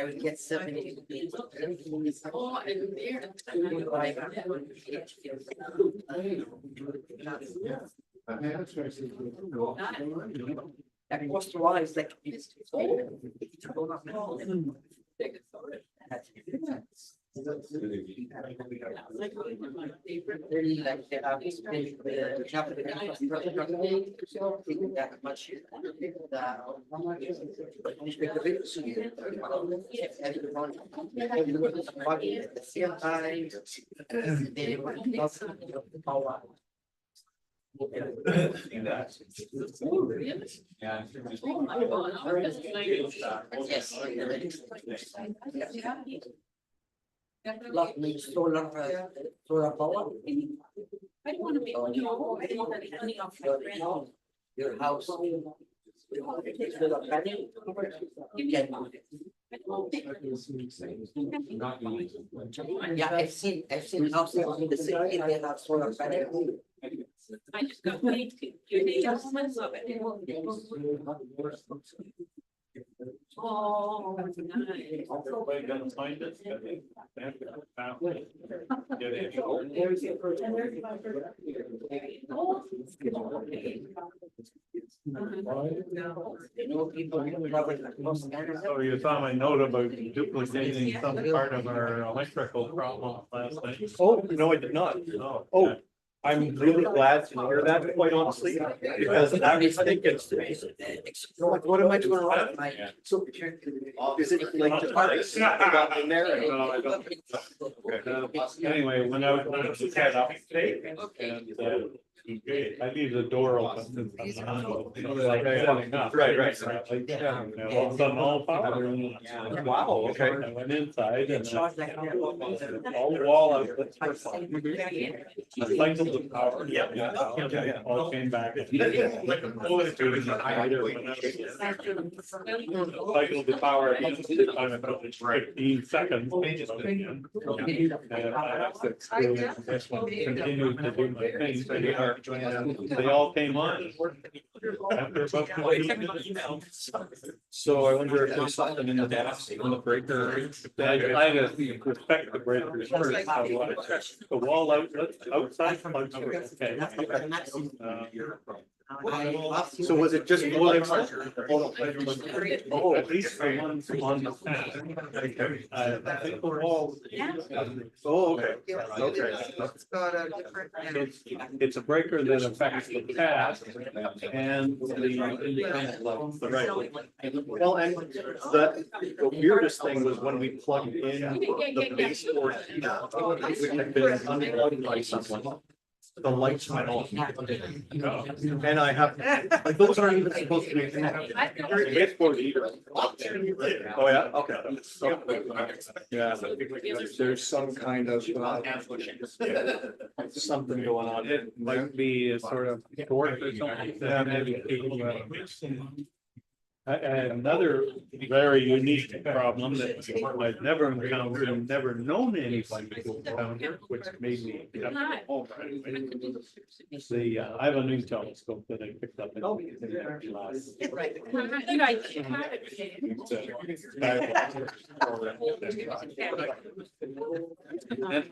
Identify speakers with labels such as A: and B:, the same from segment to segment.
A: I would get 70.
B: Oh, and there.
A: That cost a lot, it's like. Really like they have that much. At the same time, they were not power.
B: Yeah. Oh my God. I was just like,
A: Yes. Luckily, solar power.
B: I don't want to make money off. I don't want to make money off my rent.
A: Your house. Solar panel, you can. Yeah, I've seen houses in the city, they have solar panel.
B: I just got paid to do the elements of it. Oh, nice.
C: Everybody gonna find it? They have to found it. Get it. So you saw my note about duplicating some part of our electrical problem last night?
D: Oh, no, I did not. Oh, I'm really glad to hear that, quite honestly, because I was thinking, like, what am I doing wrong? So, is it like just in there?
C: No, I don't. Anyway, when I was set up, and I leave the door open. Like setting up.
D: Right.
C: All of a sudden, all power.
D: Wow, okay.
C: I went inside and all the wall I cycled the power. Yeah. All came back. Cycled the power again, time about 15 seconds. And I have to continue to do my thing. They all came on. After about 20 minutes.
D: So I wonder if there's something in the gas, in the breaker.
C: I just respect the breakers first. The wall outside plugs were okay.
D: So was it just one?
C: Oh, at least the ones on the path. I think the wall.
D: Oh, okay.
E: It's got a different.
C: It's a breaker that affects the path and the right.
D: Well, and the weirdest thing was when we plugged in the baseboard heater, which had been unplugged by someone. The lights went off. And I have, like, those aren't even supposed to be.
C: Baseboard heater.
D: Oh, yeah, okay. Yeah, there's some kind of something going on.
C: It might be a sort of torque or something.
D: Yeah, maybe.
C: Another very unique problem that I've never encountered and never known anybody to encounter, which made me. I have a new telescope that I picked up. That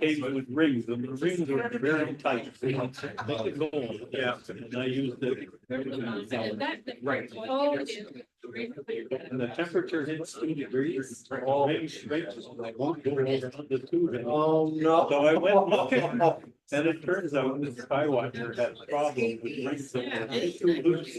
C: cable with rings, and the rings are very tight. Yeah, and I used it. Right. And the temperature hits 2 degrees. All rings won't go over the 2.
D: Oh, no.
C: So I went looking, and it turns out the Skywatcher had problems with rings that were too loose.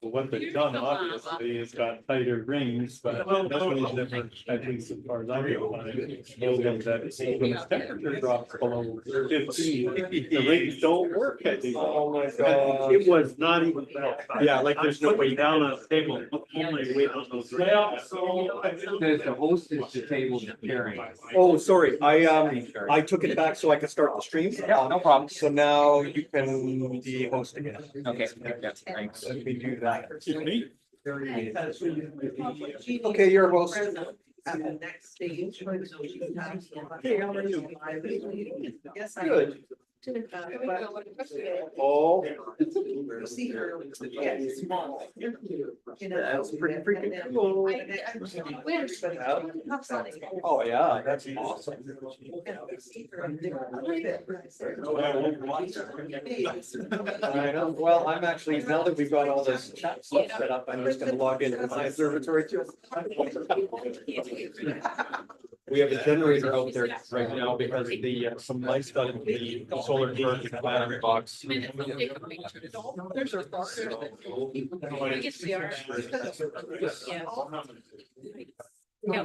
C: What they've done, obviously, is got tighter rings, but nothing's different, at least as far as I can find. That when the temperature drops below 15, the rings don't work anymore.
D: Oh my God.
C: It was not even that.
D: Yeah, like there's no way
C: down on the table, only weight on those rings.
F: The host is the table you're carrying.
D: Oh, sorry, I took it back so I could start the stream.
F: Yeah, no problem.
D: So now you can be host again.
F: Okay, yeah, thanks.
D: Let me do that.
C: Excuse me?
D: Okay, you're a host.
E: At the next stage.
D: Hey, how are you?
E: Yes, I.
D: Good. Oh.
E: You see her, yeah, small. You know,
D: That's pretty freaking cool. Oh, yeah, that's awesome. I know, well, I'm actually, now that we've got all this chat stuff set up, I'm just gonna log into my observatory too. We have a generator out there right now because the, some lights got into the solar charge battery box.
B: There's our father. I guess they are. Yeah.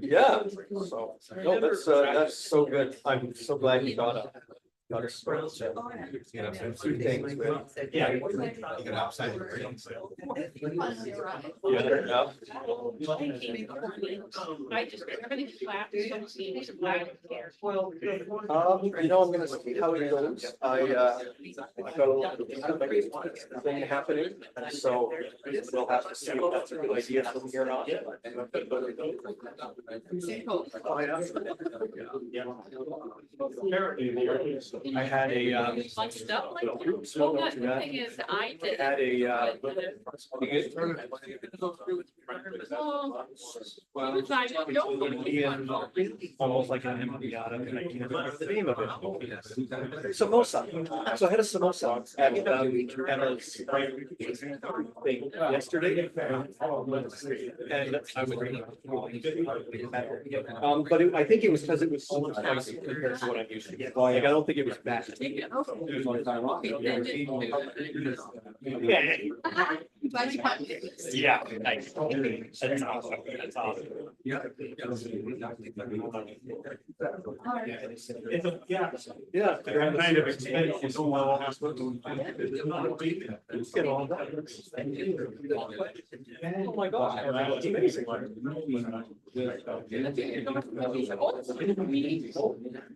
D: Yeah, so, no, that's so good. I'm so glad you got a. Got a spread. You know, some two things, but. Yeah. You can upside your brain. Yeah.
B: I just, everything's flat, so it's flat here.
D: You know, I'm gonna see how it goes. I got a lot of thing happening, so we'll have to see if that's a good idea from here on. I had a,
B: Bunched up like that.
D: Oops,
B: Well,
D: no,
B: the
D: no,
B: thing is, I did.
D: had a, almost like an empanada, and I can't remember the name of it. Samosa. So I had a samosa at a thing yesterday. And I would, but I think it was because it was so spicy compared to what I'm used to. Like, I don't think it was bad. Yeah. Nice. That's awesome. That's awesome. Yeah. Yeah.
C: They're kind of expensive. So well,
D: Get all that. Oh my gosh. That's amazing.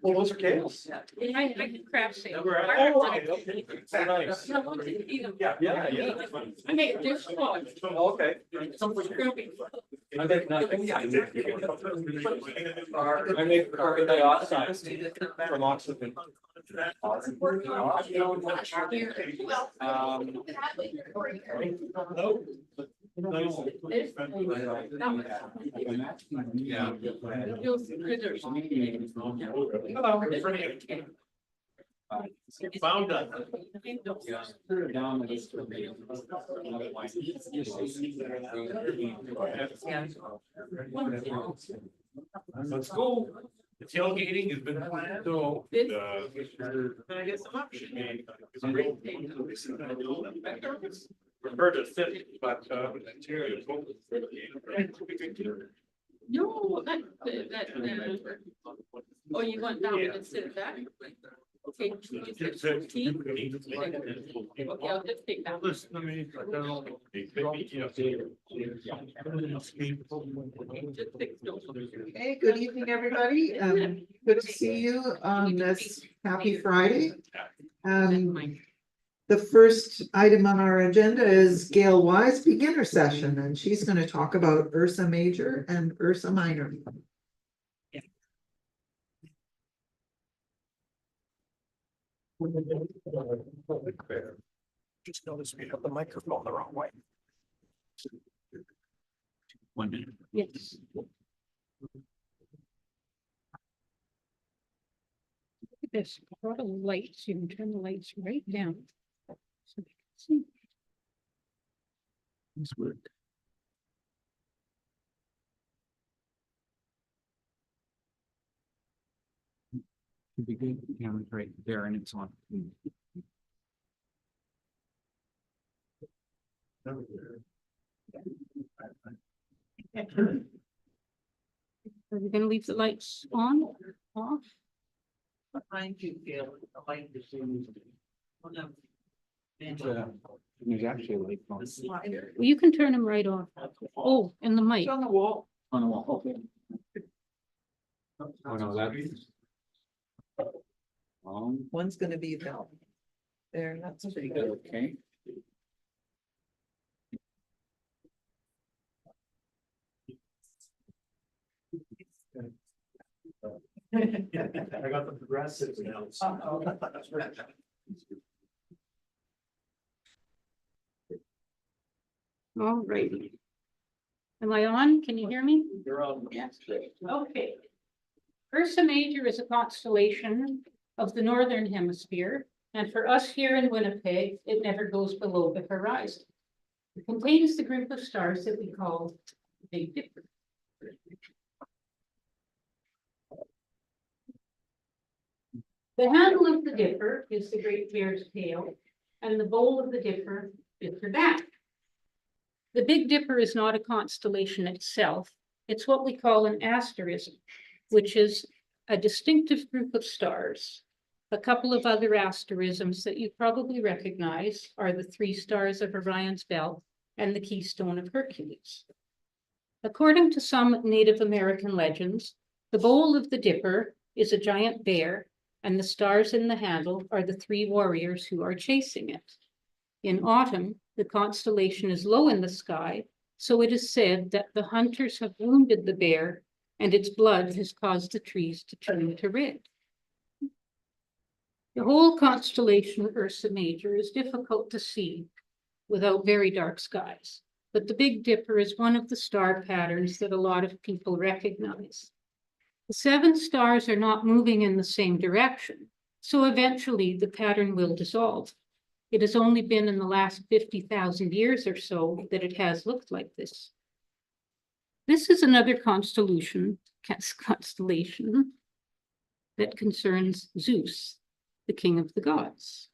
D: Well, those are kales.
B: I can craft things.
D: Oh, nice. Yeah.
B: I make dishcloth.
D: Okay.
B: Scrubbing.
D: I make nothing. I make carbon dioxide from oxygen.
F: Yeah.
C: Found that. Let's go. The tailgating has been planned, so. Can I get some options? Prefer to sit, but.
B: No, oh, you want that one instead of that? Okay. Okay, I'll just take that one.
C: Listen to me. I don't know.
E: Hey, good evening, everybody. Good to see you on this happy Friday. The first item on our agenda is gAIL Wise beginner session, and she's going to talk about Ursa Major and Ursa Minor.
D: Just noticed we have the microphone the wrong way.
F: 1 minute.
B: Yes. Look at this, a lot of lights, you can turn the lights right down. So you can see.
F: This work. Should be good. The camera's right there and it's on.
B: Are we gonna leave the lights on or off?
E: Behind you, Gail, the light is in.
F: There's actually a light on.
B: Well, you can turn them right off. Oh, and the mic.
E: It's on the wall.
F: On the wall. Okay. Oh, no, that's.
E: One's gonna be about there, that's pretty good.
F: Okay.
D: I got the progressives now.
B: All righty. Am I on? Can you hear me?
D: You're on.
B: Yes. Okay. Ursa Major is a constellation of the northern hemisphere, and for us here in Winnipeg, it never goes below the horizon. It contains the group of stars that we call the Big Dipper. The handle of the Dipper is the Great Bear's tail, and the bowl of the Dipper is her back. The Big Dipper is not a constellation itself. It's what we call an asterism, which is a distinctive group of stars. A couple of other asterisms that you probably recognize are the 3 stars of Orion's belt and the keystone of Hercules. According to some Native American legends, the bowl of the Dipper is a giant bear, and the stars in the handle are the 3 warriors who are chasing it. In autumn, the constellation is low in the sky, so it is said that the hunters have wounded the bear and its blood has caused the trees to turn to red. The whole constellation Ursa Major is difficult to see without very dark skies, but the Big Dipper is one of the star patterns that a lot of people recognize. The 7 stars are not moving in the same direction, so eventually the pattern will dissolve. It has only been in the last 50,000 years or so that it has looked like this. This is another constellation that concerns Zeus, the king of the gods.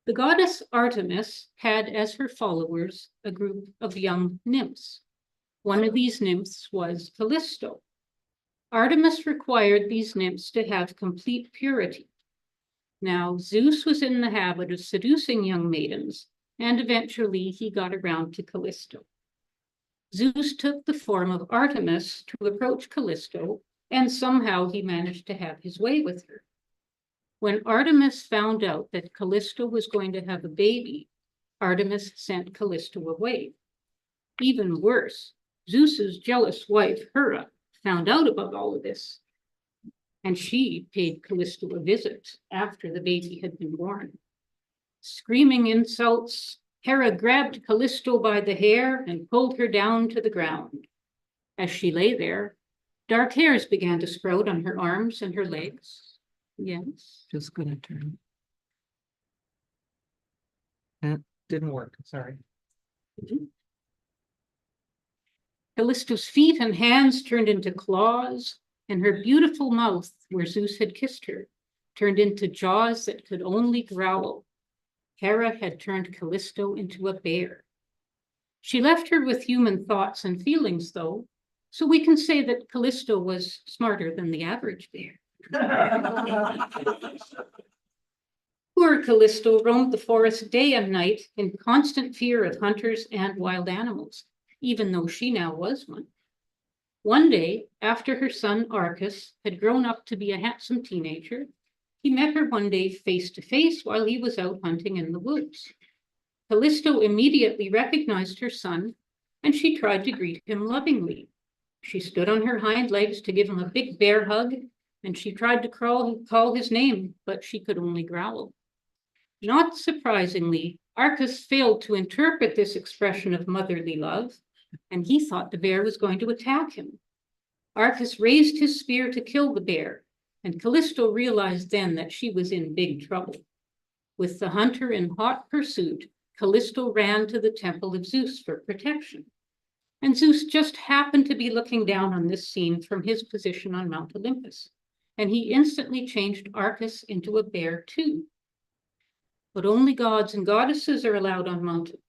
B: The goddess Artemis had as her followers a group of young nymphs. One of these nymphs was Callisto. Artemis required these nymphs to have complete purity. Now, Zeus was in the habit of seducing young maidens, and eventually he got around to Callisto. Zeus took the form of Artemis to approach Callisto, and somehow he managed to have his way with her. When Artemis found out that Callisto was going to have a baby, Artemis sent Callisto away. Even worse, Zeus's jealous wife, Hera, found out about all of this, and she paid Callisto a visit after the baby had been born. Screaming insults, Hera grabbed Callisto by the hair and pulled her down to the ground. As she lay there, dark hairs began to sprout on her arms and her legs. Yes.
E: Just gonna turn. That didn't work, sorry.
B: Callisto's feet and hands turned into claws, and her beautiful mouth, where Zeus had kissed her, turned into jaws that could only growl. Hera had turned Callisto into a bear. She left her with human thoughts and feelings, though, so we can say that Callisto was smarter than the average bear. Poor Callisto roamed the forest day and night in constant fear of hunters and wild animals, even though she now was one. One day, after her son Arcas had grown up to be a handsome teenager, he met her one day face to face while he was out hunting in the woods. Callisto immediately recognized her son, and she tried to greet him lovingly. She stood on her hind legs to give him a big bear hug, and she tried to call his name, but she could only growl. Not surprisingly, Arcas failed to interpret this expression of motherly love, and he thought the bear was going to attack him. Arcas raised his spear to kill the bear, and Callisto realized then that she was in big trouble. With the hunter in hot pursuit, Callisto ran to the temple of Zeus for protection. And Zeus just happened to be looking down on this scene from his position on Mount Olympus, and he instantly changed Arcas into a bear too. But only gods and goddesses are allowed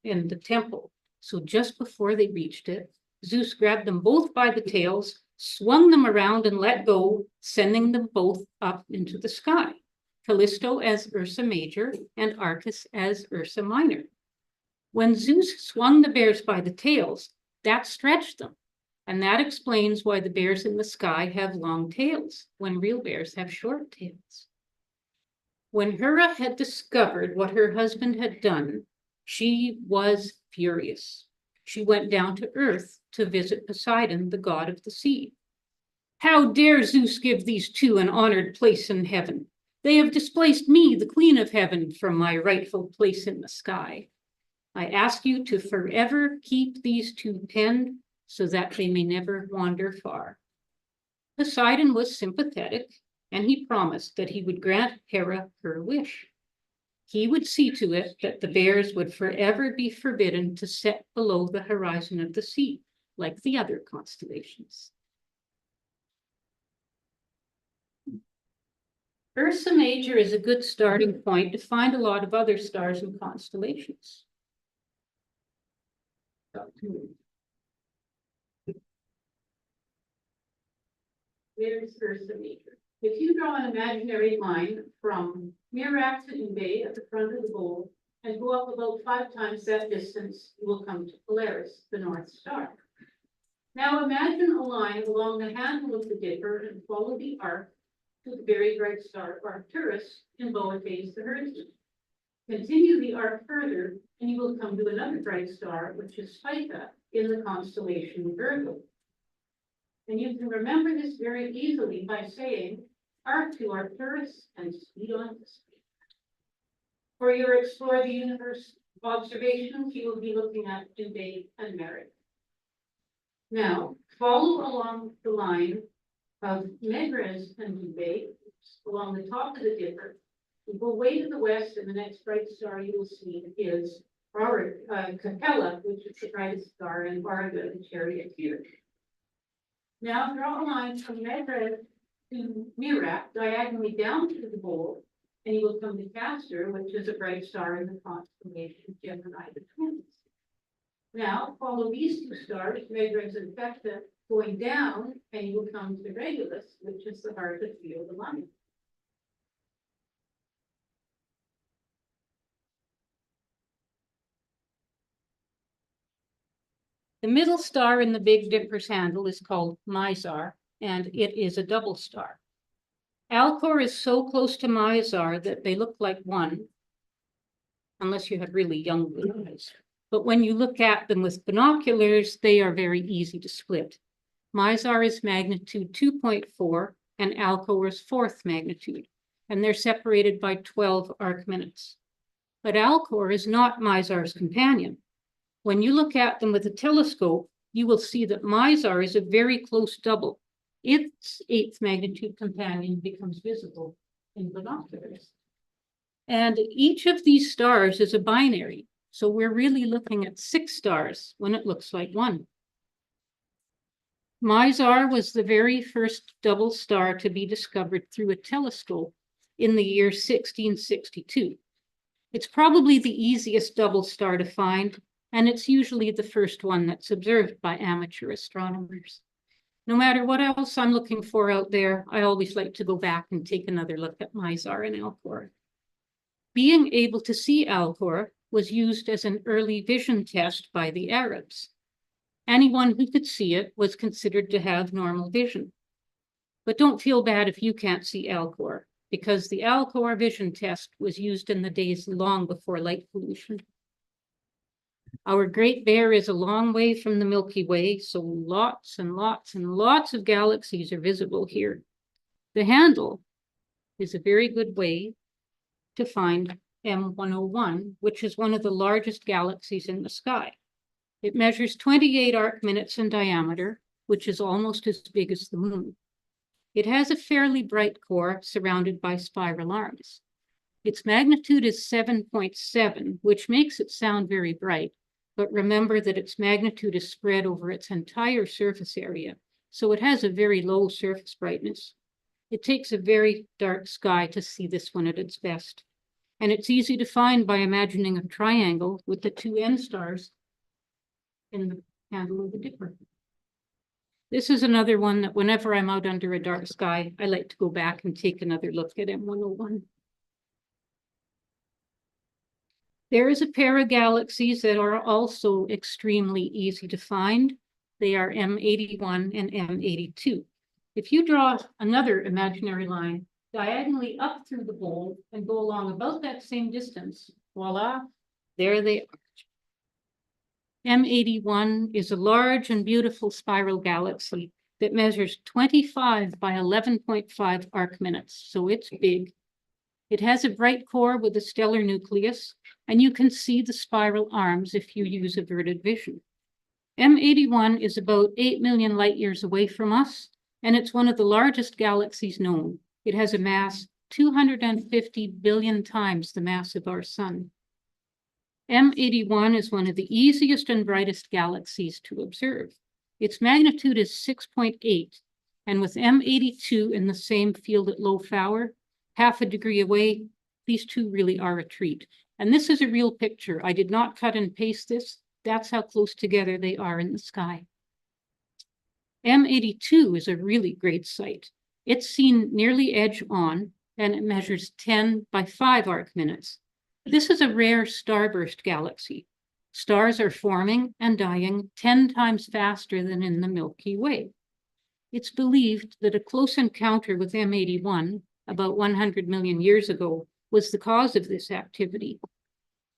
B: in the temple, so just before they reached it, Zeus grabbed them both by the tails, swung them around and let go, sending them both up into the sky, Callisto as Ursa Major and Arcas as Ursa Minor. When Zeus swung the bears by the tails, that stretched them, and that explains why the bears in the sky have long tails when real bears have short tails. When Hera had discovered what her husband had done, she was furious. She went down to earth to visit Poseidon, the god of the sea. How dare Zeus give these two an honored place in heaven? They have displaced me, the queen of heaven, from my rightful place in the sky. I ask you to forever keep these two penned so that they may never wander far. Poseidon was sympathetic, and he promised that he would grant Hera her wish. He would see to it that the bears would forever be forbidden to set below the horizon of the sea, like the other constellations. Ursa Major is a good starting point to find a lot of other stars and constellations. There's Ursa Major. If you draw an imaginary line from Meerac to Ube at the front of the bowl and go up about 5 times that distance, you will come to Polaris, the North Star. Now imagine a line along the handle of the dipper and follow the arc to the very bright star Arcturus in Boethius the herdsman. Continue the arc further, and you will come to another bright star, which is Spica in the constellation Virgo. And you can remember this very easily by saying arc to Arcturus and speed on to Spica. For your Explore the Universe observations, you will be looking at Dubé and Merritt. Now, follow along the line of Megrez and Dubé along the top of the dipper. You go way to the west, and the next bright star you will see is Capella, which is the brightest star, and Varga, the charioteer. Now draw a line from Megrez to Meerac diagonally down to the bowl, and you will come to Castor, which is a bright star in the constellation Gemini, the twins. Now follow these two stars, Megrez and Vecta, going down, and you will come to Regulus, which is the heart of the field of Lion. The middle star in the Big Dipper's handle is called Mizar, and it is a double star. Alcor is so close to Mizar that they look like one, unless you have really young blue eyes. But when you look at them with binoculars, they are very easy to split. Mizar is magnitude 2.4 and Alcor is 4th magnitude, and they're separated by 12 arc minutes. But Alcor is not Mizar's companion. When you look at them with a telescope, you will see that Mizar is a very close double. Its 8th magnitude companion becomes visible in binoculars. And each of these stars is a binary, so we're really looking at 6 stars when it looks like one. Mizar was the very first double star to be discovered through a telescope in the year 1662. It's probably the easiest double star to find, and it's usually the first one that's observed by amateur astronomers. No matter what else I'm looking for out there, I always like to go back and take another look at Mizar and Alcor. Being able to see Alcor was used as an early vision test by the Arabs. Anyone who could see it was considered to have normal vision. But don't feel bad if you can't see Alcor, because the Alcor vision test was used in the days long before light pollution. Our Great Bear is a long way from the Milky Way, so lots and lots and lots of galaxies are visible here. The handle is a very good way to find M101, which is one of the largest galaxies in the sky. It measures 28 arc minutes in diameter, which is almost as big as the moon. It has a fairly bright core surrounded by spiral arms. Its magnitude is 7.7, which makes it sound very bright, but remember that its magnitude is spread over its entire surface area, so it has a very low surface brightness. It takes a very dark sky to see this one at its best, and it's easy to find by imagining a triangle with the 2 end stars in the handle of the dipper. This is another one that whenever I'm out under a dark sky, I like to go back and take another look at M101. There is a pair of galaxies that are also extremely easy to find. They are M81 and M82. If you draw another imaginary line diagonally up through the bowl and go along about that same distance, voila, there they are. M81 is a large and beautiful spiral galaxy that measures 25 by 11.5 arc minutes, so it's big. It has a bright core with a stellar nucleus, and you can see the spiral arms if you use averted vision. M81 is about 8 million light years away from us, and it's one of the largest galaxies known. It has a mass 250 billion times the mass of our sun. M81 is one of the easiest and brightest galaxies to observe. Its magnitude is 6.8, and with M82 in the same field at low Fowler, half a degree away, these two really are a treat. And this is a real picture. I did not cut and paste this. That's how close together they are in the sky. M82 is a really great sight. It's seen nearly edge on, and it measures 10 by 5 arc minutes. This is a rare starburst galaxy. Stars are forming and dying 10 times faster than in the Milky Way. It's believed that a close encounter with M81 about 100 million years ago was the cause of this activity.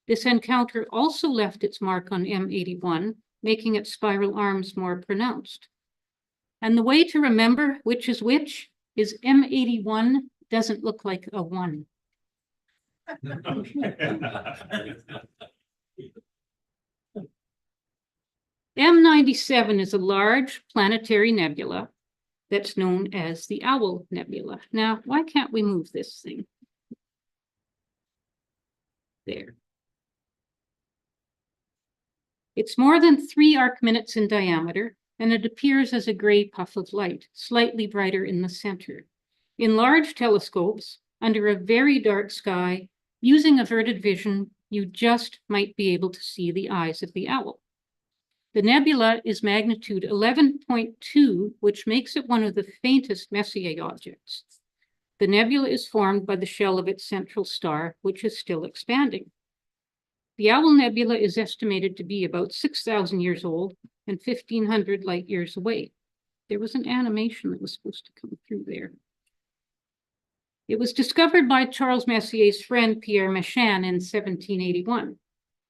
B: This encounter also left its mark on M81, making its spiral arms more pronounced. And the way to remember which is M81 doesn't look like a 1. M97 is a large planetary nebula that's known as the Owl Nebula. Now, why can't we move this thing? There. It's more than 3 arc minutes in diameter, and it appears as a gray puff of light, slightly brighter in the center. In large telescopes, under a very dark sky, using averted vision, you just might be able to see the eyes of the owl. The nebula is magnitude 11.2, which makes it one of the faintest Messier objects. The nebula is formed by the shell of its central star, which is still expanding. The Owl Nebula is estimated to be about 6,000 years old and 1,500 light years away. There was an animation that was supposed to come through there. It was discovered by Charles Messier's friend Pierre Méchain in 1781.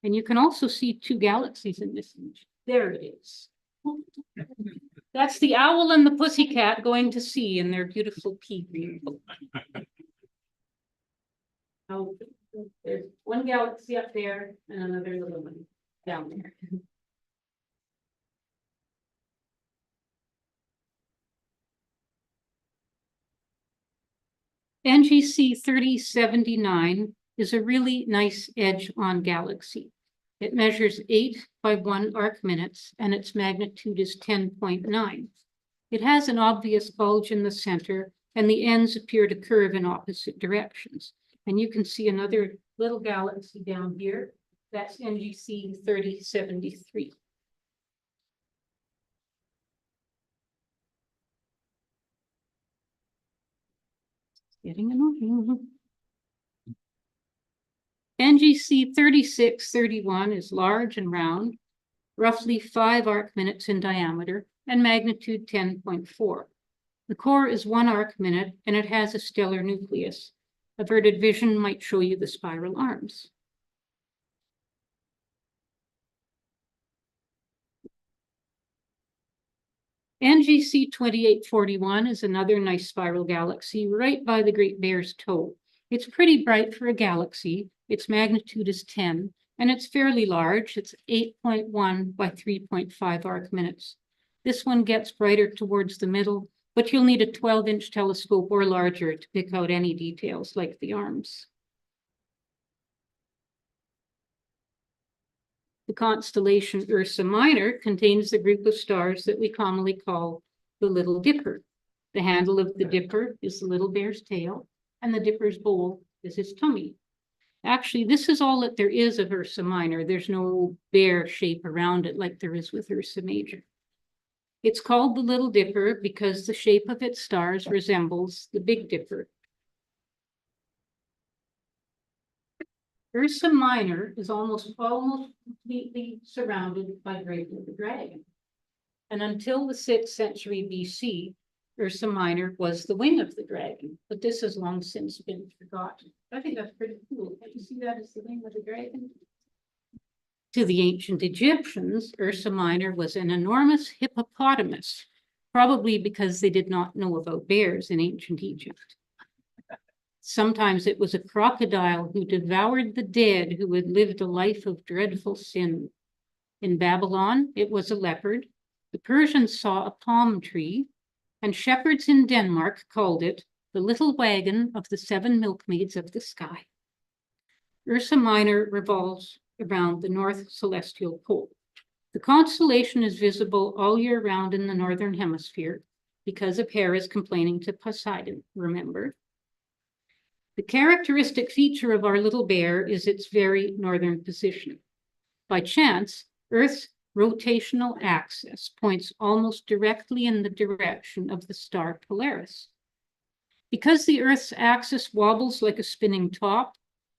B: And you can also see 2 galaxies in this image. There it is. That's the owl and the pussycat going to sea in their beautiful pea green boat. Oh, there's one galaxy up there and another little one down there. NGC 3079 is a really nice edge-on galaxy. It measures 8 by 1 arc minutes, and its magnitude is 10.9. It has an obvious bulge in the center, and the ends appear to curve in opposite directions. And you can see another little galaxy down here. That's NGC 3073. Getting annoying. NGC 3631 is large and round, roughly 5 arc minutes in diameter, and magnitude 10.4. The core is 1 arc minute, and it has a stellar nucleus. Averted vision might show you the spiral arms. NGC 2841 is another nice spiral galaxy right by the Great Bear's Toe. It's pretty bright for a galaxy. Its magnitude is 10, and it's fairly large. It's 8.1 by 3.5 arc minutes. This one gets brighter towards the middle, but you'll need a 12-inch telescope or larger to pick out any details like the arms. The constellation Ursa Minor contains the group of stars that we commonly call the Little Dipper. The handle of the dipper is the little bear's tail, and the dipper's bowl is his tummy. Actually, this is all that there is of Ursa Minor. There's no bear shape around it like there is with Ursa Major. It's called the Little Dipper because the shape of its stars resembles the Big Dipper. Ursa Minor is almost completely surrounded by Great River Dragon. And until the 6th century BC, Ursa Minor was the wing of the dragon, but this has long since been forgotten. I think that's pretty cool. Can you see that as the wing of the dragon? To the ancient Egyptians, Ursa Minor was an enormous hippopotamus, probably because they did not know about bears in ancient Egypt. Sometimes it was a crocodile who devoured the dead who had lived a life of dreadful sin. In Babylon, it was a leopard. The Persians saw a palm tree, and shepherds in Denmark called it the little wagon of the 7 milkmaids of the sky. Ursa Minor revolves around the north celestial pole. The constellation is visible all year round in the northern hemisphere because of Hera's complaining to Poseidon, remember? The characteristic feature of our little bear is its very northern position. By chance, Earth's rotational axis points almost directly in the direction of the star Polaris. Because the Earth's axis wobbles like a spinning top,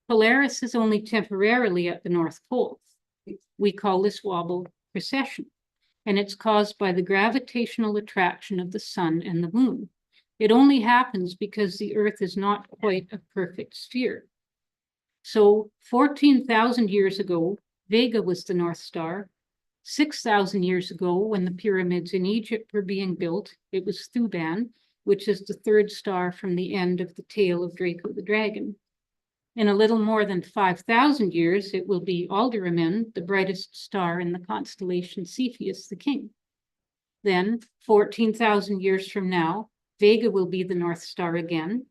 B: Polaris is only temporarily at the North Pole. We call this wobble precession, and it's caused by the gravitational attraction of the sun and the moon. It only happens because the Earth is not quite a perfect sphere. So 14,000 years ago, Vega was the North Star. 6,000 years ago, when the pyramids in Egypt were being built, it was Thuban, which is the 3rd star from the end of the tail of Draco the dragon. In a little more than 5,000 years, it will be Alderamin, the brightest star in the constellation Cepheus the King. Then, 14,000 years from now, Vega will be the North Star again,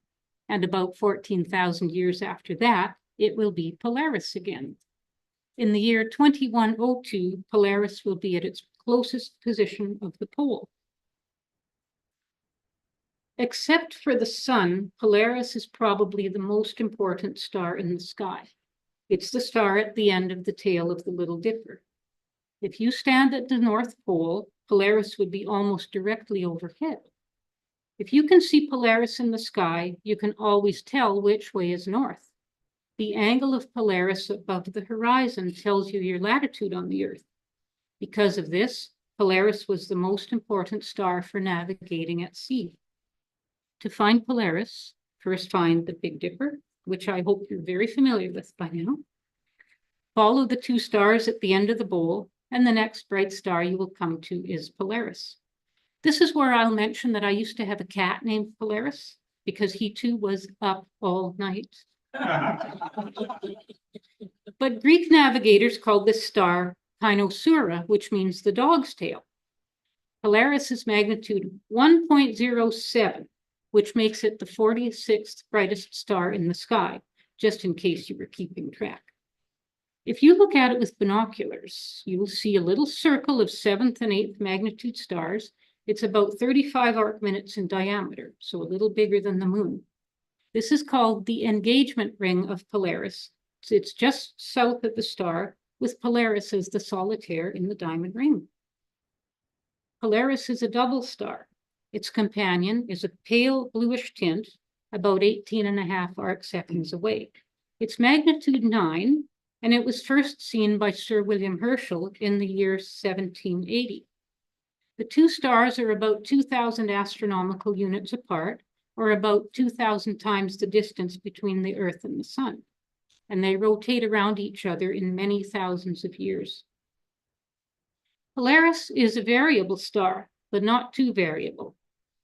B: and about 14,000 years after that, it will be Polaris again. In the year 2102, Polaris will be at its closest position of the pole. Except for the sun, Polaris is probably the most important star in the sky. It's the star at the end of the tail of the Little Dipper. If you stand at the North Pole, Polaris would be almost directly overhead. If you can see Polaris in the sky, you can always tell which way is north. The angle of Polaris above the horizon tells you your latitude on the Earth. Because of this, Polaris was the most important star for navigating at sea. To find Polaris, first find the Big Dipper, which I hope you're very familiar with by now. Follow the 2 stars at the end of the bowl, and the next bright star you will come to is Polaris. This is where I'll mention that I used to have a cat named Polaris, because he too was up all night. But Greek navigators called this star Kynosura, which means the dog's tail. Polaris is magnitude 1.07, which makes it the 46th brightest star in the sky, just in case you were keeping track. If you look at it with binoculars, you will see a little circle of 7th and 8th magnitude stars. It's about 35 arc minutes in diameter, so a little bigger than the moon. This is called the engagement ring of Polaris. It's just south of the star, with Polaris as the solitaire in the diamond ring. Polaris is a double star. Its companion is a pale bluish tint, about 18.5 arc seconds away. It's magnitude 9, and it was first seen by Sir William Herschel in the year 1780. The 2 stars are about 2,000 astronomical units apart, or about 2,000 times the distance between the Earth and the Sun, and they rotate around each other in many thousands of years. Polaris is a variable star, but not too variable.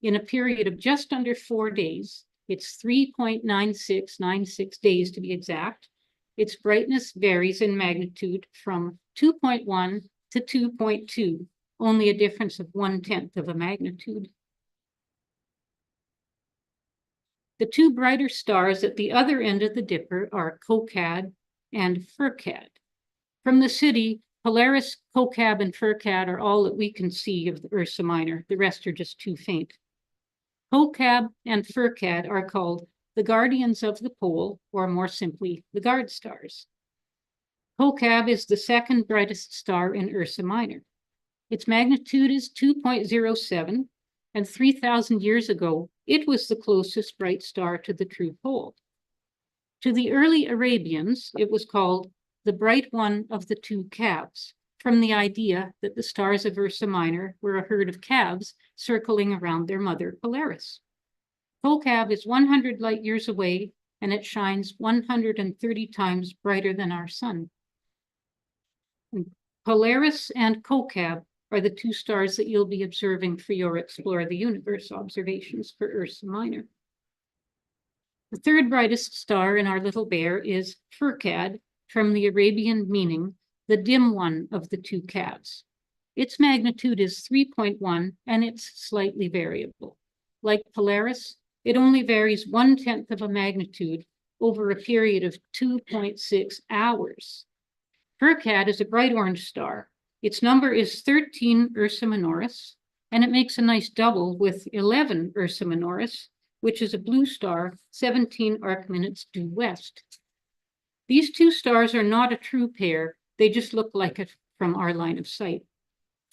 B: In a period of just under 4 days, it's 3.9696 days to be exact, its brightness varies in magnitude from 2.1 to 2.2, only a difference of 1/10 of a magnitude. The 2 brighter stars at the other end of the Dipper are Kokad and Firkad. From the city, Polaris, Kokab, and Firkad are all that we can see of the Ursa Minor. The rest are just too faint. Kokab and Firkad are called the guardians of the pole, or more simply, the guard stars. Kokab is the 2nd brightest star in Ursa Minor. Its magnitude is 2.07, and 3,000 years ago, it was the closest bright star to the true pole. To the early Arabians, it was called the bright one of the 2 calves, from the idea that the stars of Ursa Minor were a herd of calves circling around their mother Polaris. Kokab is 100 light years away, and it shines 130 times brighter than our sun. And Polaris and Kokab are the two stars that you'll be observing for your Explore the Universe observations for Ursa Minor. The third brightest star in our little bear is Furcad, from the Arabian meaning, the dim one of the two cats. Its magnitude is 3.1 and it's slightly variable. Like Polaris, it only varies 1/10 of a magnitude over a period of 2.6 hours. Furcad is a bright orange star. Its number is 13 Ursa Minoris, and it makes a nice double with 11 Ursa Minoris, which is a blue star 17 arc minutes due west. These two stars are not a true pair. They just look like it from our line of sight.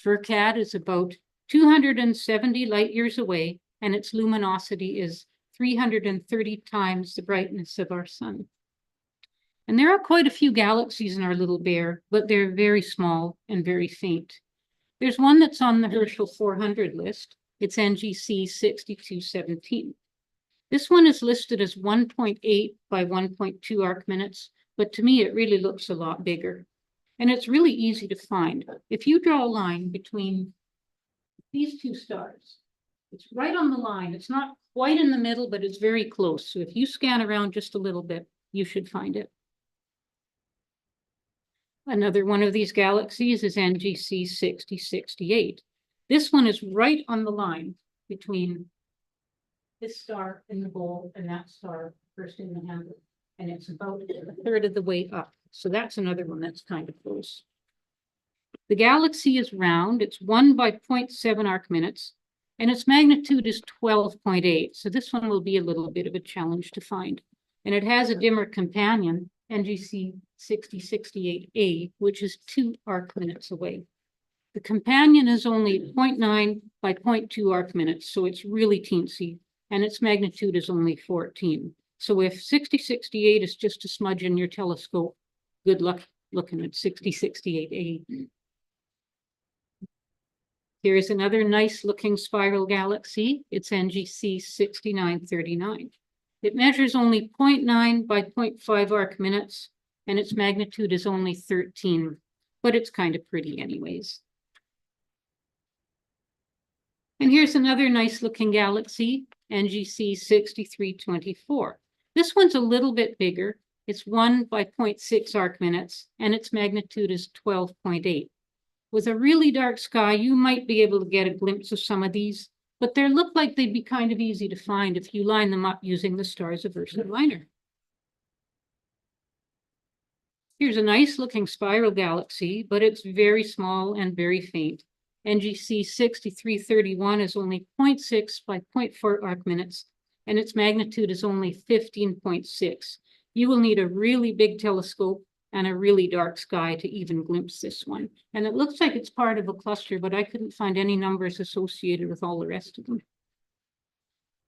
B: Furcad is about 270 light years away, and its luminosity is 330 times the brightness of our sun. And there are quite a few galaxies in our little bear, but they're very small and very faint. There's one that's on the Herschel 400 list. It's NGC 6217. This one is listed as 1.8 by 1.2 arc minutes, but to me, it really looks a lot bigger. And it's really easy to find. If you draw a line between these two stars, it's right on the line. It's not quite in the middle, but it's very close. So if you scan around just a little bit, you should find it. Another one of these galaxies is NGC 6068. This one is right on the line between this star in the bowl and that star first in the handle. And it's about a third of the way up. So that's another one that's kind of close. The galaxy is round. It's 1 by 0.7 arc minutes, and its magnitude is 12.8. So this one will be a little bit of a challenge to find. And it has a dimmer companion, NGC 6068A, which is 2 arc minutes away. The companion is only 0.9 by 0.2 arc minutes, so it's really teensy, and its magnitude is only 14. So if 6068 is just a smudge in your telescope, good luck looking at 6068A. Here's another nice looking spiral galaxy. It's NGC 6939. It measures only 0.9 by 0.5 arc minutes, and its magnitude is only 13, but it's kind of pretty anyways. And here's another nice looking galaxy, NGC 6324. This one's a little bit bigger. It's 1 by 0.6 arc minutes, and its magnitude is 12.8. With a really dark sky, you might be able to get a glimpse of some of these, but they look like they'd be kind of easy to find if you line them up using the stars of Ursa Minor. Here's a nice looking spiral galaxy, but it's very small and very faint. NGC 6331 is only 0.6 by 0.4 arc minutes, and its magnitude is only 15.6. You will need a really big telescope and a really dark sky to even glimpse this one. And it looks like it's part of a cluster, but I couldn't find any numbers associated with all the rest of them.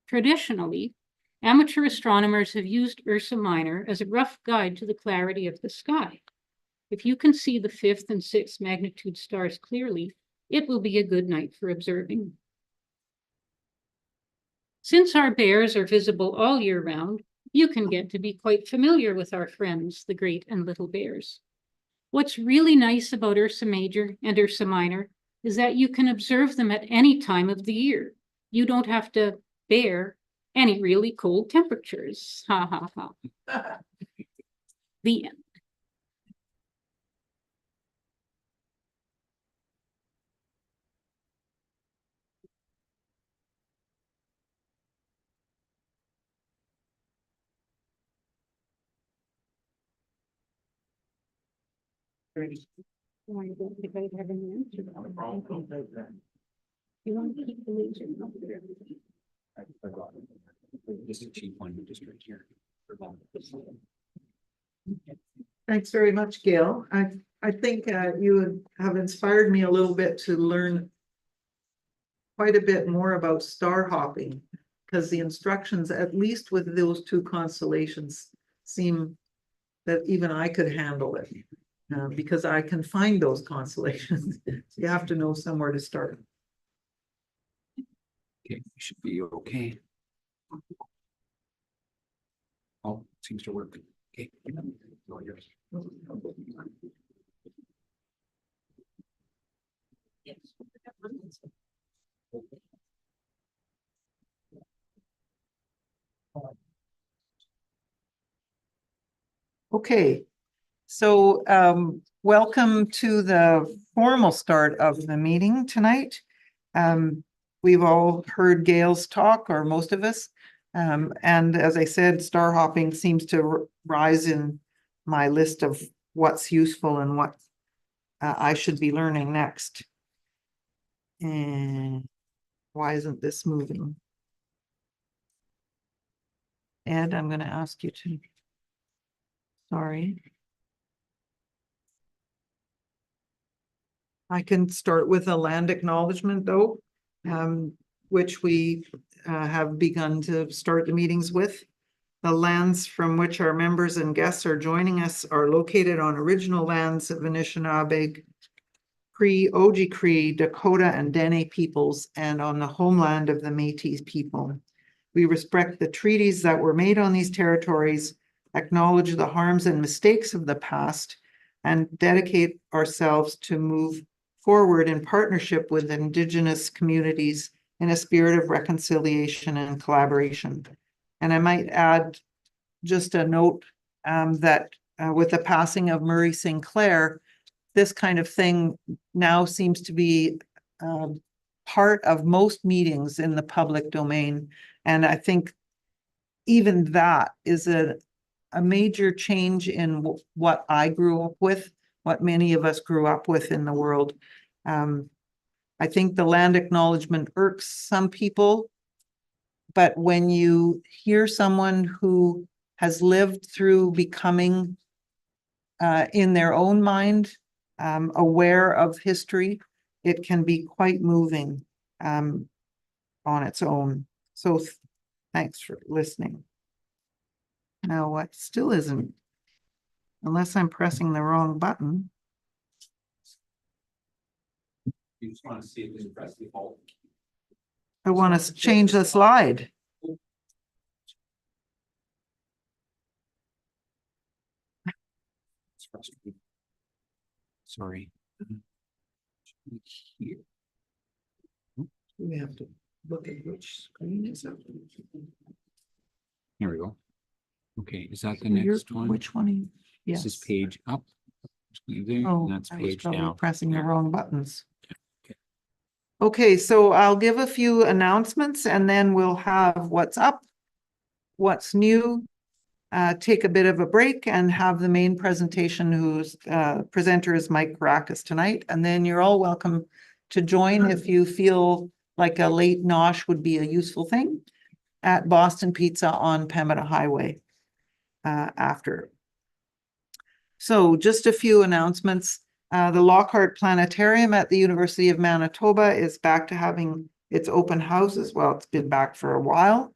B: Traditionally, amateur astronomers have used Ursa Minor as a rough guide to the clarity of the sky. If you can see the 5th and 6th magnitude stars clearly, it will be a good night for observing. Since our bears are visible all year round, you can get to be quite familiar with our friends, the great and little bears. What's really nice about Ursa Major and Ursa Minor is that you can observe them at any time of the year. You don't have to bear any really cold temperatures. Ha ha ha. The end. You want to keep the laser up there?
F: Just a cheap one, just right here.
E: Thanks very much, Gail. I think you have inspired me a little bit to learn quite a bit more about star hopping, because the instructions, at least with those two constellations, seem that even I could handle it. Because I can find those constellations. You have to know somewhere to start.
F: Okay, you should be okay. Oh, seems to work. Okay. All yours.
B: Yes.
E: Okay, so welcome to the formal start of the meeting tonight. We've all heard gAIL's talk, or most of us. And as I said, star hopping seems to rise in my list of what's useful and what I should be learning next. And why isn't this moving? Ed, I'm going to ask you to. Sorry. I can start with a land acknowledgement though, which we have begun to start the meetings with. The lands from which our members and guests are joining us are located on original lands of Anishinaabe, Cree, Oji-Cree, Dakota, and Dene peoples, and on the homeland of the Métis people. We respect the treaties that were made on these territories, acknowledge the harms and mistakes of the past, and dedicate ourselves to move forward in partnership with Indigenous communities in a spirit of reconciliation and collaboration. And I might add just a note that with the passing of Murray Sinclair, this kind of thing now seems to be part of most meetings in the public domain. And I think even that is a major change in what I grew up with, what many of us grew up with in the world. I think the land acknowledgement irks some people, but when you hear someone who has lived through becoming in their own mind aware of history, it can be quite moving on its own. So thanks for listening. Now what still isn't, unless I'm pressing the wrong button.
F: You just want to see if it's press the alt.
E: I want to change the slide.
F: It's frustrating. Sorry. Here.
E: We have to look at which screen is up.
F: Here we go. Okay, is that the
E: You're-
F: next one?
E: Which one? Yes.
F: This is page up. There,
E: Oh,
F: and that's
E: I was
F: page
E: probably
F: down.
E: pressing the wrong buttons.
F: Okay.
E: Okay, so I'll give a few announcements and then we'll have what's up, what's new, take a bit of a break and have the main presentation whose presenter is Mike Karakas tonight. And then you're all welcome to join if you feel like a late nosh would be a useful thing at Boston Pizza on Pembina Highway after. So just a few announcements. The Lockhart Planetarium at the University of Manitoba is back to having its open houses. Well, it's been back for a while.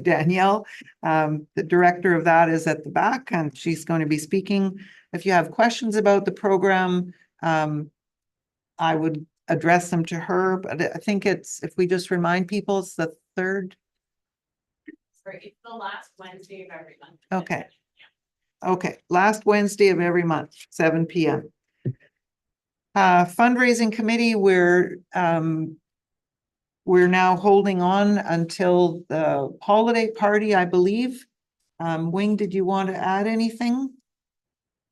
E: Danielle, the director of that, is at the back and she's going to be speaking. If you have questions about the program, I would address them to her, but I think it's, if we just remind people, it's the third.
G: Sorry, it's the last Wednesday of every month.
E: Okay. Okay, last Wednesday of every month, 7 p.m. Fundraising committee, we're now holding on until the holiday party, I believe. Wing, did you want to add anything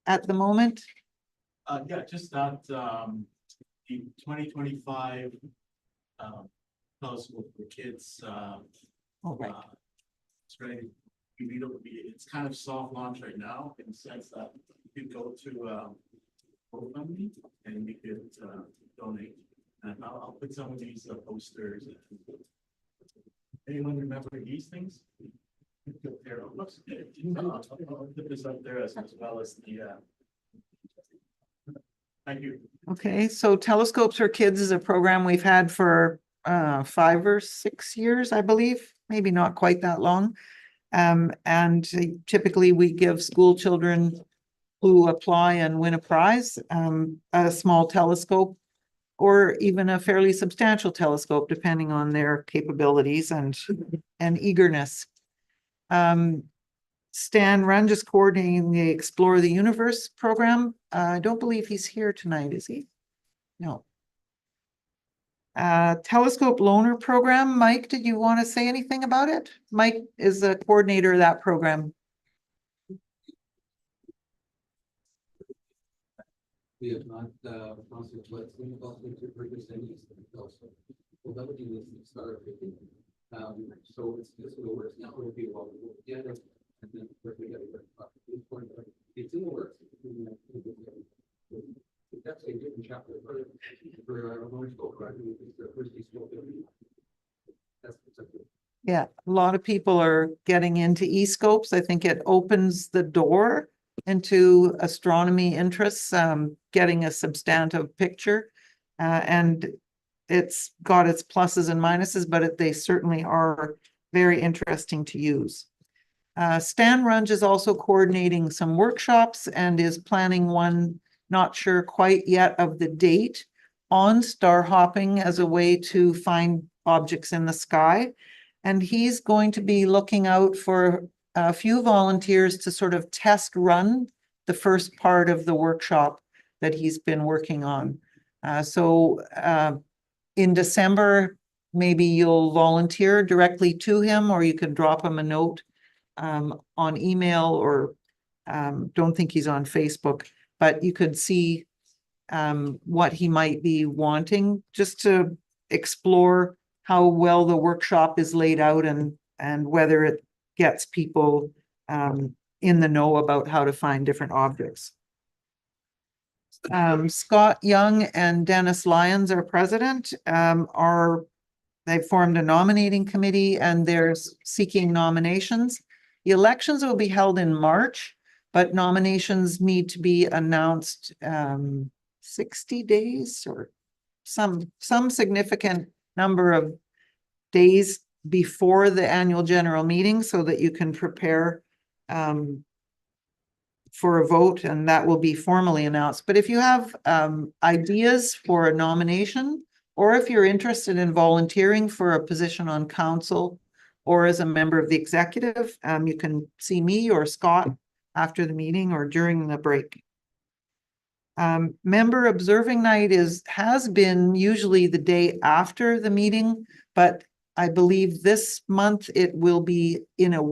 E: at the moment?
H: Yeah, just that, the 2025 telescope for kids,
E: All right.
H: it's ready. It's kind of soft launch right now in the sense that you could go to GoFundMe and you could donate. And I'll put some of these posters. Anyone remember these things? There, looks good. I'll put this up there as well as the. Thank you.
E: Okay, so Telescopes for Kids is a program we've had for 5 or 6 years, I believe, maybe not quite that long. And typically we give school children who apply and win a prize, a small telescope or even a fairly substantial telescope, depending on their capabilities and eagerness. Stan Runge is coordinating the Explore the Universe program. I don't believe he's here tonight, is he? No. Telescope Loaner program. Mike, did you want to say anything about it? Mike is the coordinator of that program.
F: We have not, sponsored what's in the also to purchase any also. Well, that would be the start of it. So it's this will work now, it'll be well, yeah, and then we got it's in the works. That's a different chapter for Orange Bowl, right? It's the first school building. That's good.
E: Yeah, a lot of people are getting into e-scopes. I think it opens the door into astronomy interests, getting a substantive picture. And it's got its pluses and minuses, but they certainly are very interesting to use. Stan Runge is also coordinating some workshops and is planning one, not sure quite yet of the date, on star hopping as a way to find objects in the sky. And he's going to be looking out for a few volunteers to sort of test run the first part of the workshop that he's been working on. So in December, maybe you'll volunteer directly to him, or you can drop him a note on email, or don't think he's on Facebook, but you could see what he might be wanting, just to explore how well the workshop is laid out and whether it gets people in the know about how to find different objects. Scott Young and Dennis Lyons, our president, they've formed a nominating committee and they're seeking nominations. The elections will be held in March, but nominations need to be announced 60 days or some significant number of days before the annual general meeting so that you can prepare for a vote, and that will be formally announced. But if you have ideas for a nomination, or if you're interested in volunteering for a position on council or as a member of the executive, you can see me or Scott after the meeting or during the break. Member observing night has been usually the day after the meeting, but I believe this month it will be in a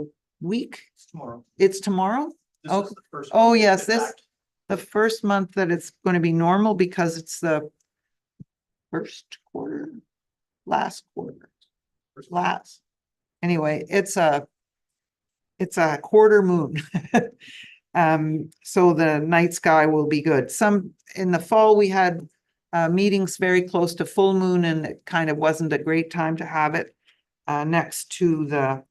E: week.
D: It's tomorrow.
E: It's tomorrow?
D: This
E: Oh,
D: is the first
E: oh
D: one.
E: yes,
D: In
E: this
D: fact,
E: the first month that it's going to be normal because it's the first quarter, last quarter, last. Anyway, it's a quarter moon. So the night sky will be good. Some in the fall we had meetings very close to full moon, and it kind of wasn't a great time to have it next to the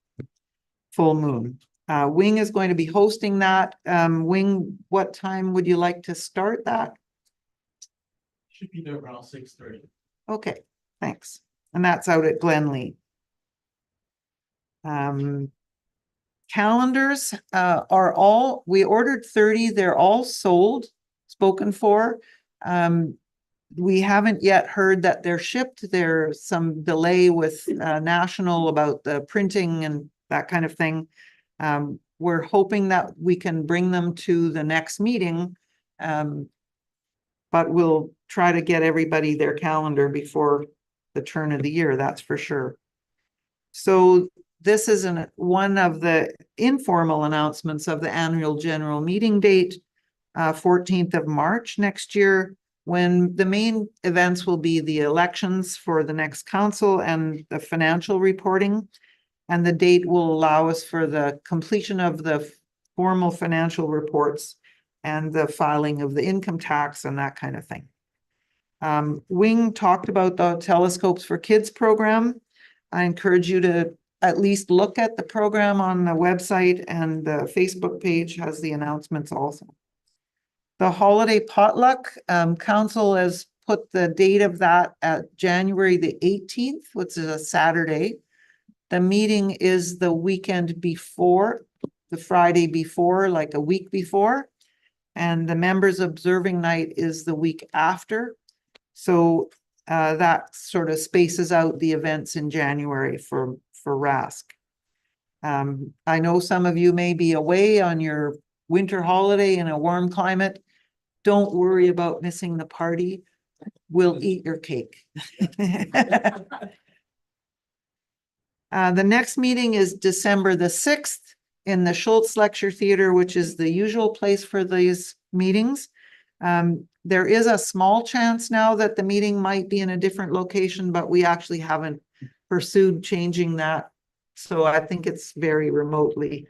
E: full moon. Wing is going to be hosting that. Wing, what time would you like to start that?
H: Should be there around 6:30.
E: Okay, thanks. And that's out at Glenlee. Calendars are all, we ordered 30, they're all sold, spoken for. We haven't yet heard that they're shipped. There's some delay with National about the printing and that kind of thing. We're hoping that we can bring them to the next meeting, but we'll try to get everybody their calendar before the turn of the year, that's for sure. So this is one of the informal announcements of the annual general meeting date, 14th of March next year, when the main events will be the elections for the next council and the financial reporting. And the date will allow us for the completion of the formal financial reports and the filing of the income tax and that kind of thing. Wing talked about the Telescopes for Kids program. I encourage you to at least look at the program on the website, and the Facebook page has the announcements also. The holiday potluck, council has put the date of that at January the 18th, which is a Saturday. The meeting is the weekend before, the Friday before, like a week before. And the members observing night is the week after. So that sort of spaces out the events in January for RASC. I know some of you may be away on your winter holiday in a warm climate. Don't worry about missing the party. We'll eat your cake. The next meeting is December the 6th in the Schultz Lecture Theater, which is the usual place for these meetings. There is a small chance now that the meeting might be in a different location, but we actually haven't pursued changing that. So I think it's very remotely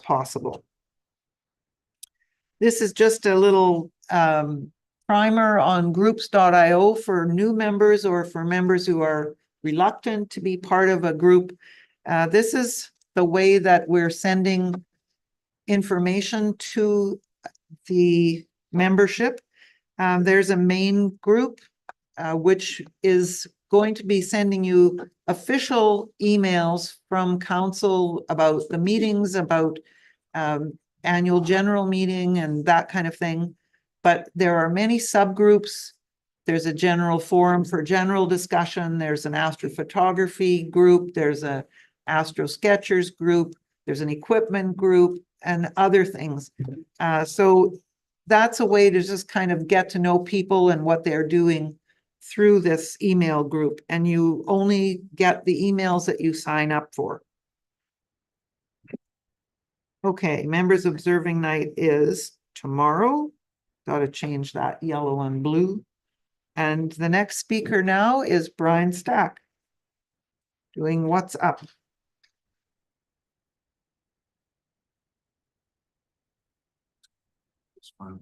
E: possible. This is just a little primer on groups.io for new members or for members who are reluctant to be part of a group. This is the way that we're sending information to the membership. There's a main group, which is going to be sending you official emails from council about the meetings, about annual general meeting and that kind of thing. But there are many subgroups. There's a general forum for general discussion. There's an astrophotography group. There's a astro sketchers group. There's an equipment group and other things. So that's a way to just kind of get to know people and what they're doing through this email group. And you only get the emails that you sign up for. Okay, members observing night is tomorrow. Got to change that yellow and blue. And the next speaker now is Bryan Stach, doing What's Up.
F: It's fine.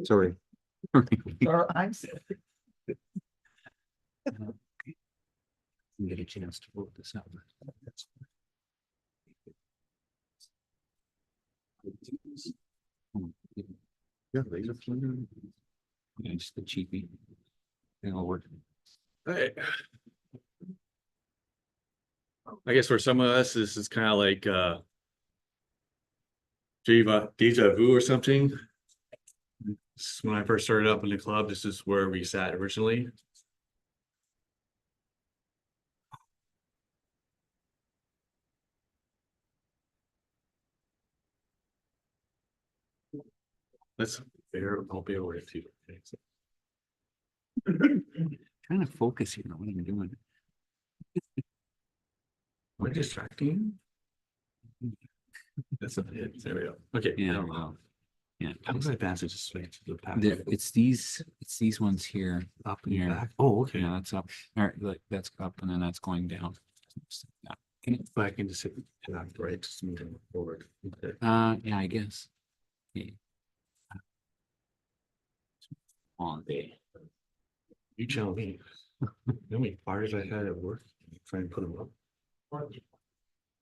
F: Sorry.
E: I'm sorry.
F: Get a chance to vote this out. Yeah, laser pointer. Yeah, just the cheapie. It'll work.
I: Hey. I guess for some of us, this is kind of like deja vu or something. This is when I first started up in the club, this is where we sat originally. Let's bear, I'll be over it too. Okay, so.
F: Trying to focus here on what I'm doing.
I: Am I distracting you? That's not it. There we go. Okay.
F: Yeah, well, yeah.
I: How does I advance it just straight to the path?
F: It's these ones here.
I: Up and
F: Here.
I: back. Oh, okay.
F: Yeah, that's up. All right, look, that's up and then that's going down. Yeah.
I: But I can just hit that right, just moving forward. Okay.
F: Yeah, I guess. Okay. On day.
I: You tell me. How many fires I had at work? Try and put them up.
F: Okay.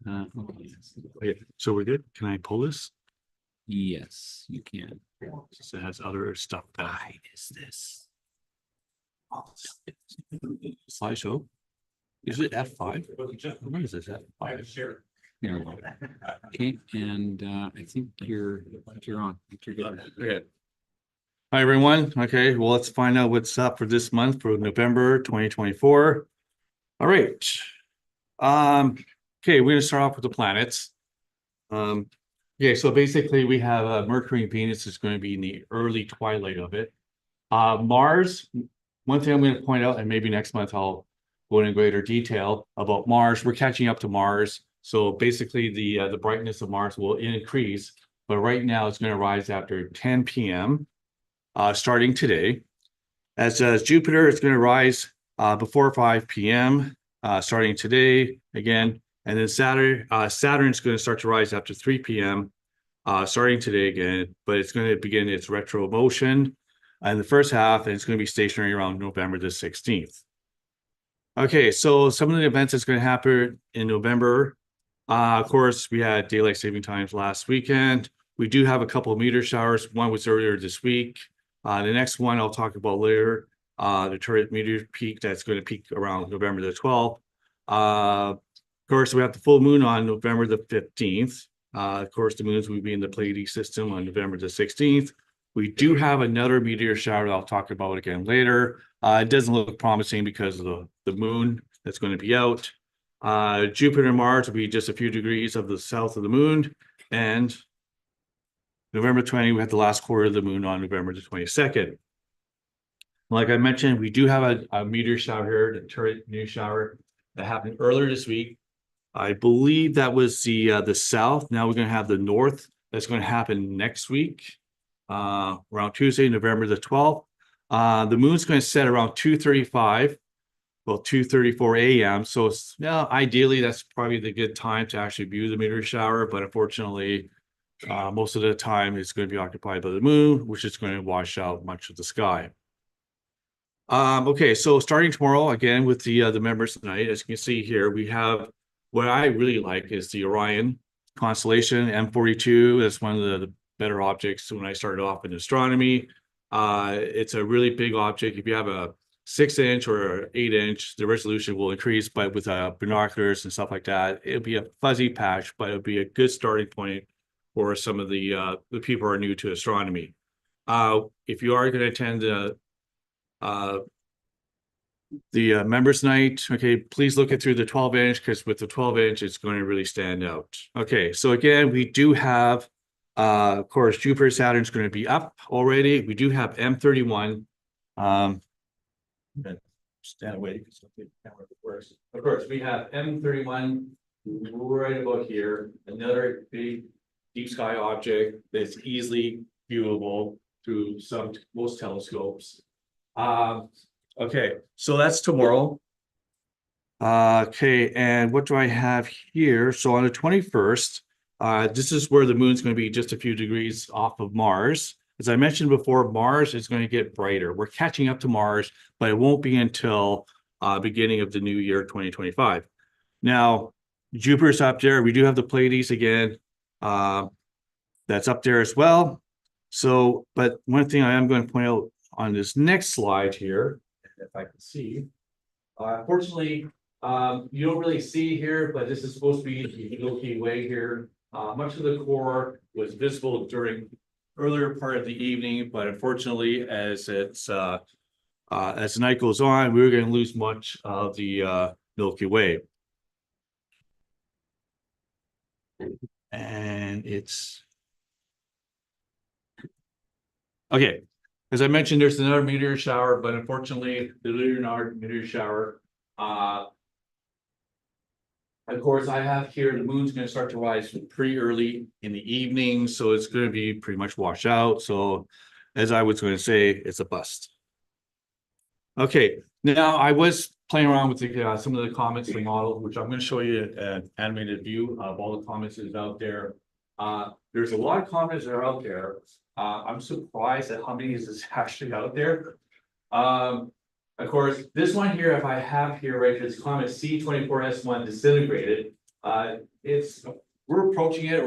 I: Okay, so we're good. Can I pull this?
F: Yes, you can.
I: So it has other stuff.
F: Why is this?
I: Slideshow. Is it F5? Where is this F5?
F: There we go. Okay, and I think you're on. I think you're good.
I: Okay. Hi, everyone. Okay, well, let's find out what's up for this month for November 2024. All right. Okay, we're gonna start off with the planets. Yeah, so basically we have Mercury and Venus is going to be in the early twilight of it. Mars, one thing I'm going to point out, and maybe next month I'll go into greater detail about Mars. We're catching up to Mars. So basically the brightness of Mars will increase, but right now it's going to rise after 10 p.m. Starting today. As Jupiter, it's going to rise before 5 p.m. Starting today again. And then Saturn's going to start to rise after 3 p.m. Starting today again, but it's going to begin its retro motion in the first half, and it's going to be stationary around November the 16th. Okay, so some of the events that's going to happen in November. Of course, we had daylight saving times last weekend. We do have a couple of meteor showers. One was earlier this week. The next one I'll talk about later. The Turret meteor peak that's going to peak around November the 12th. Of course, we have the full moon on November the 15th. Of course, the moons will be in the Pleiades system on November the 16th. We do have another meteor shower that I'll talk about again later. It doesn't look promising because of the moon that's going to be out. Jupiter and Mars will be just a few degrees of the south of the moon. And November 20, we have the last quarter of the moon on November the 22nd. Like I mentioned, we do have a meteor shower here, the Turret meteor shower that happened earlier this week. I believe that was the south. Now we're gonna have the north. That's gonna happen next week. Around Tuesday, November the 12th. The moon's gonna set around 2:35. Well, 2:34 a.m. So it's, yeah, ideally that's probably the good time to actually view the meteor shower, but unfortunately, most of the time it's going to be occupied by the moon, which is going to wash out much of the sky. Okay, so starting tomorrow again with the members tonight, as you can see here, we have what I really like is the Orion constellation M42. That's one of the better objects when I started off in astronomy. It's a really big object. If you have a 6-inch or 8-inch, the resolution will increase, but with binoculars and stuff like that, it'll be a fuzzy patch, but it'll be a good starting point for some of the people who are new to astronomy. If you are going to attend the members night, okay, please look it through the 12-inch, because with the 12-inch, it's going to really stand out. Okay, so again, we do have, of course, Jupiter, Saturn's going to be up already. We do have M31. Stand away because the camera works. Of course, we have M31 right about here, another big deep sky object that's easily viewable through most telescopes. Okay, so that's tomorrow. Okay, and what do I have here? So on the 21st, this is where the moon's going to be just a few degrees off of Mars. As I mentioned before, Mars is going to get brighter. We're catching up to Mars, but it won't be until beginning of the new year, 2025. Now, Jupiter's up there. We do have the Pleiades again. That's up there as well. So, but one thing I am going to point out on this next slide here, if I can see, unfortunately, you don't really see here, but this is supposed to be the Milky Way here. Much of the core was visible during earlier part of the evening, but unfortunately, as the night goes on, we're going to lose much of the Milky Way. And it's okay. As I mentioned, there's another meteor shower, but unfortunately, the lunar meteor shower. Of course, I have here the moon's going to start to rise pretty early in the evening, so it's going to be pretty much washed out. So, as I was going to say, it's a bust. Okay, now I was playing around with some of the comments in the model, which I'm going to show you an animated view of all the comments that is out there. There's a lot of comments that are out there. I'm surprised at how many is actually out there. Of course, this one here, if I have here, right, this comment C24S1 disintegrated. We're approaching it,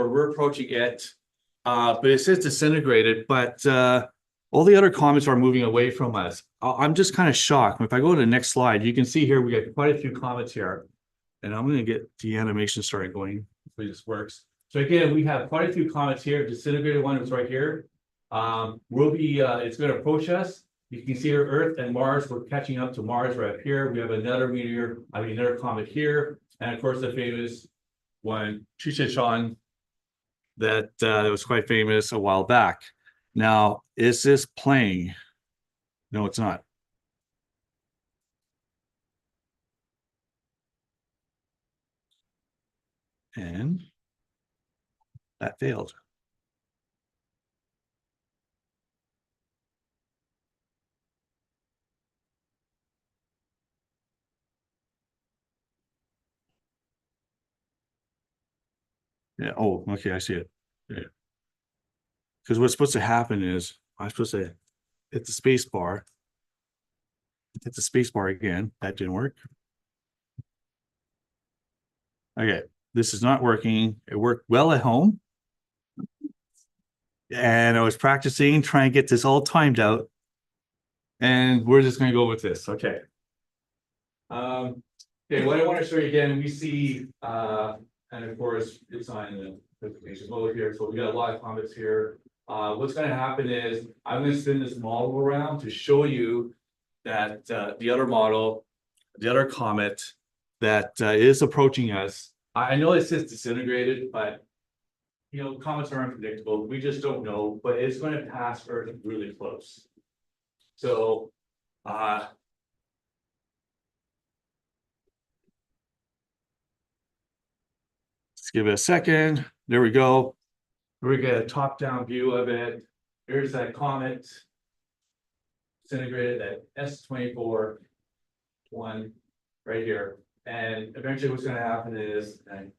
I: but it says disintegrated, but all the other comments are moving away from us. I'm just kind of shocked. If I go to the next slide, you can see here we got quite a few comments here, and I'm going to get the animation started going. Hopefully this works. So again, we have quite a few comments here. Disintegrated one is right here. It's going to approach us. You can see here Earth and Mars. We're catching up to Mars right up here. We have another another comet here, and of course the famous one, Chichan, that was quite famous a while back. Now, is this playing? No, it's not. And that failed. Yeah. Oh, okay. I see it. Yeah. Because what's supposed to happen is I'm supposed to hit the space bar. Hit the space bar again. That didn't work. Okay. This is not working. It worked well at home. And I was practicing, trying to get this all timed out. And we're just going to go with this. Okay. Okay, what I want to show you again, we see, and of course, it's on the presentation mode here. So we got a lot of comments here. What's going to happen is I'm going to spin this model around to show you that the other model, the other comet that is approaching us. I know it says disintegrated, but you know, comets are unpredictable. We just don't know, but it's going to pass Earth really close. So, give it a second. There we go. We get a top-down view of it. Here's that comet. Disintegrated at S24 1 right here. And eventually what's gonna happen is, and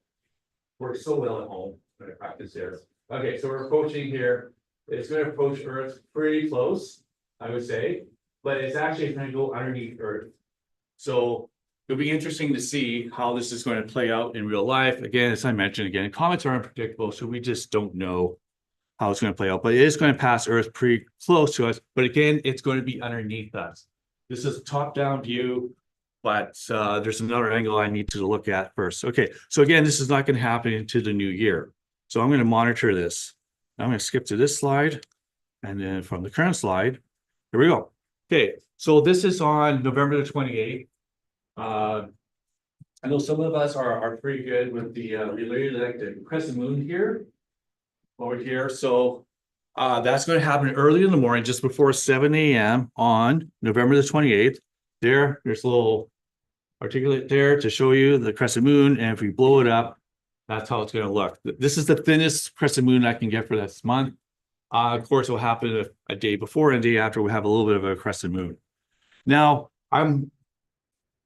I: works so well at home, I'm gonna practice here. Okay, so we're approaching here. It's gonna approach Earth pretty close, I would say, but it's actually gonna go underneath Earth. So it'll be interesting to see how this is going to play out in real life. Again, as I mentioned again, comets are unpredictable, so we just don't know how it's going to play out, but it is going to pass Earth pretty close to us. But again, it's going to be underneath us. This is a top-down view, but there's another angle I need to look at first. Okay, so again, this is not going to happen into the new year. So I'm going to monitor this. I'm going to skip to this slide, and then from the current slide, here we go. Okay, so this is on November the 28th. I know some of us are pretty good with the related like the crescent moon here. Over here, so that's going to happen early in the morning, just before 7 a.m. on November the 28th. There's a little articulate there to show you the crescent moon, and if we blow it up, that's how it's going to look. This is the thinnest crescent moon I can get for this month. Of course, it will happen a day before and a day after we have a little bit of a crescent moon. Now,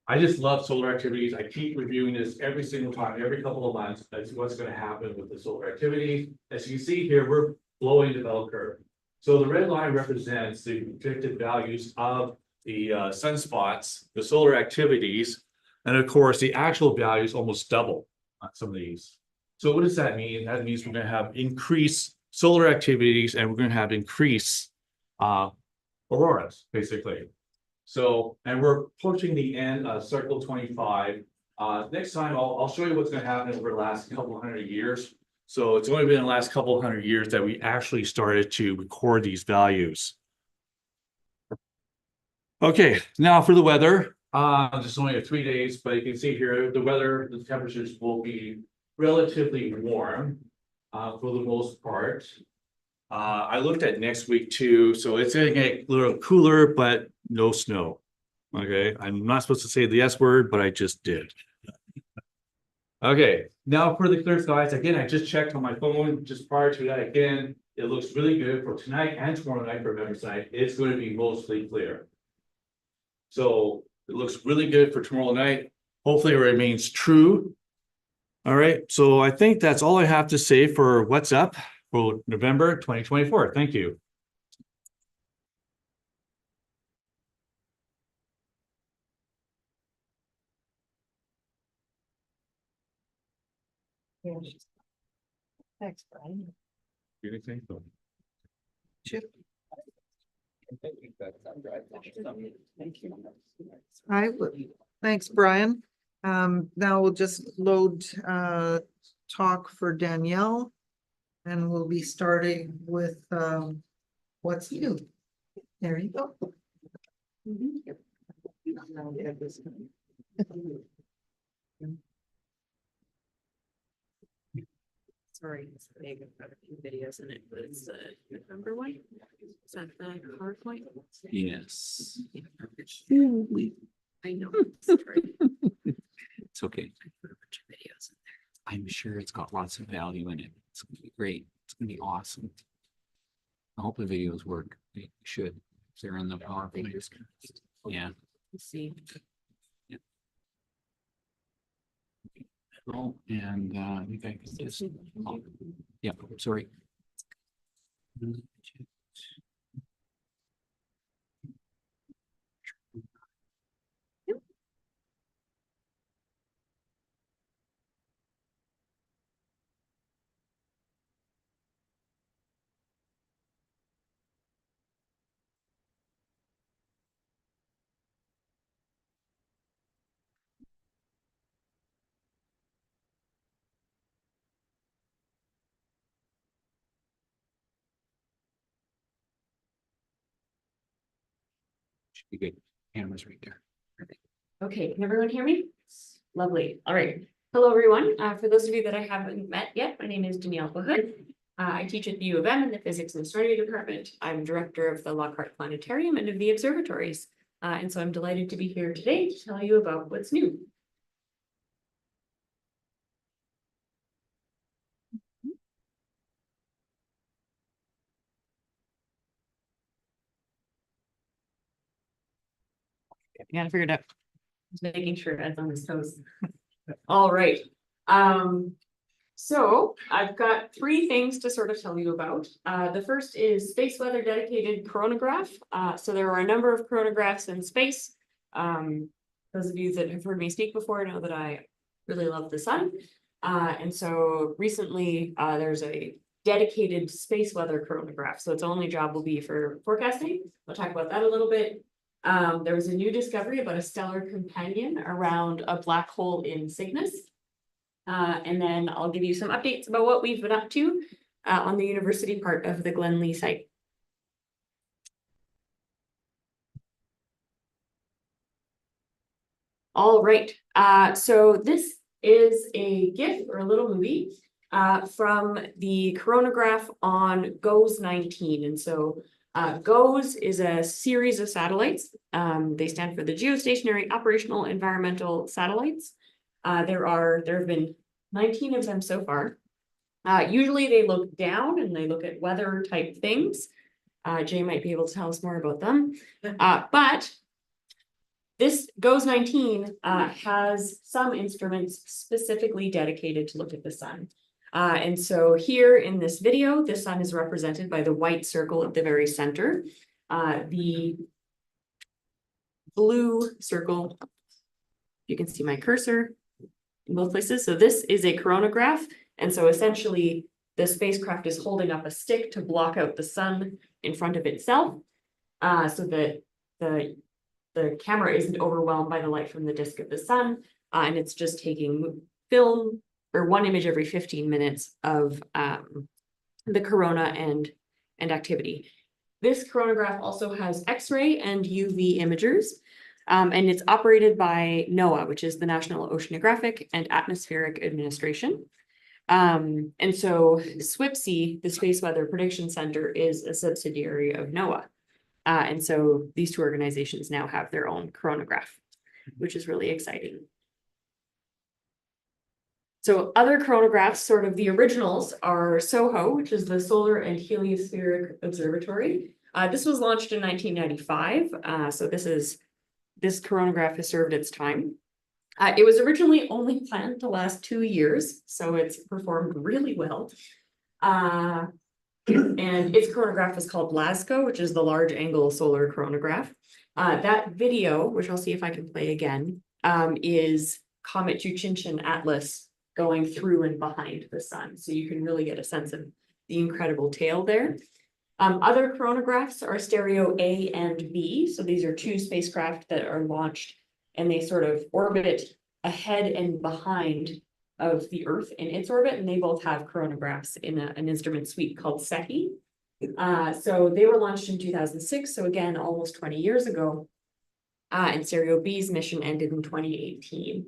I: I just love solar activities. I keep reviewing this every single time, every couple of months. That's what's going to happen with the solar activity. As you can see here, we're blowing the bell curve. So the red line represents the predicted values of the sunspots, the solar activities, and of course, the actual values almost double on some of these. So what does that mean? That means we're going to have increased solar activities, and we're going to have increased auroras, basically. So, and we're approaching the end of circle 25. Next time, I'll show you what's going to happen over the last couple of hundred years. So it's only been in the last couple of hundred years that we actually started to record these values. Okay, now for the weather. Just only 3 days, but you can see here, the weather, the temperatures will be relatively warm for the most part. I looked at next week too, so it's going to get a little cooler, but no snow. Okay, I'm not supposed to say the S word, but I just did. Okay, now for the clear skies, again, I just checked on my phone just prior to that. Again, it looks really good for tonight and tomorrow night for Remembrance Night. It's going to be mostly clear. So it looks really good for tomorrow night. Hopefully it remains true. All right, so I think that's all I have to say for what's up for November 2024. Thank you.
A: Thanks, Bryan.
I: Anything?
E: Chip.
A: Thank you.
E: I would, thanks, Bryan. Now we'll just load talk for Danielle. And we'll be starting with what's new. There you go.
A: Sorry, it's big. I've got a few videos in it, but it's the November one. Is that the PowerPoint?
F: Yes.
A: I know. Sorry.
F: It's okay.
A: I put a bunch of videos in there.
F: I'm sure it's got lots of value in it. It's gonna be great. It's gonna be awesome. I hope the videos work. They should. If they're in the PowerPoint.
A: Fingers crossed.
F: Yeah.
A: Let's see.
F: Oh, and I think I can just. Oh, yeah, sorry. Should be good. Camera's right there.
G: Okay, can everyone hear me? Lovely. All right. Hello, everyone. For those of you that I haven't met yet, my name is Danielle Pahud. I teach at the U of M in the Physics and Astronomy Department. I'm director of the Lockhart Planetarium and of the observatories. And so I'm delighted to be here today to tell you about what's new. I gotta figure it out. Just making sure Ed's on his toes. All right. So I've got 3 things to sort of tell you about. The first is space weather dedicated coronagraph. So there are a number of coronagraphs in space. Those of you that have heard me speak before know that I really love the sun. And so recently there's a dedicated space weather coronagraph. So its only job will be for forecasting. We'll talk about that a little bit. There was a new discovery about a stellar companion around a black hole in Cygnus. And then I'll give you some updates about what we've been up to on the university part of the Glen Lee site. All right, so this is a GIF or a little movie from the coronagraph on GOES 19. And so GOES is a series of satellites. They stand for the Geostationary Operational Environmental Satellites. There have been 19 of them so far. Usually they look down and they look at weather type things. Jay might be able to tell us more about them. But this GOES 19 has some instruments specifically dedicated to look at the sun. And so here in this video, the sun is represented by the white circle at the very center. The blue circle, you can see my cursor in both places. So this is a coronagraph. And so essentially the spacecraft is holding up a stick to block out the sun in front of itself so that the camera isn't overwhelmed by the light from the disk of the sun. And it's just taking film or 1 image every 15 minutes of the corona and activity. This coronagraph also has X-ray and UV imagers. And it's operated by NOAA, which is the National Oceanographic and Atmospheric Administration. And so SWPC, the Space Weather Prediction Center, is a subsidiary of NOAA. And so these 2 organizations now have their own coronagraph, which is really exciting. So other coronagraphs, sort of the originals, are SOHO, which is the Solar and Heliospheric Observatory. This was launched in 1995. So this coronagraph has served its time. It was originally only planned to last 2 years, so it's performed really well. And its coronagraph is called LASCO, which is the Large Angle Solar Coronagraph. That video, which I'll see if I can play again, is Comet Chuchinchen Atlas going through and behind the sun. So you can really get a sense of the incredible tail there. Other coronagraphs are Stereo A and B. So these are 2 spacecraft that are launched and they sort of orbit ahead and behind of the Earth in its orbit. And they both have coronagraphs in an instrument suite called SETI. So they were launched in 2006. So again, almost 20 years ago. And Stereo B's mission ended in 2018.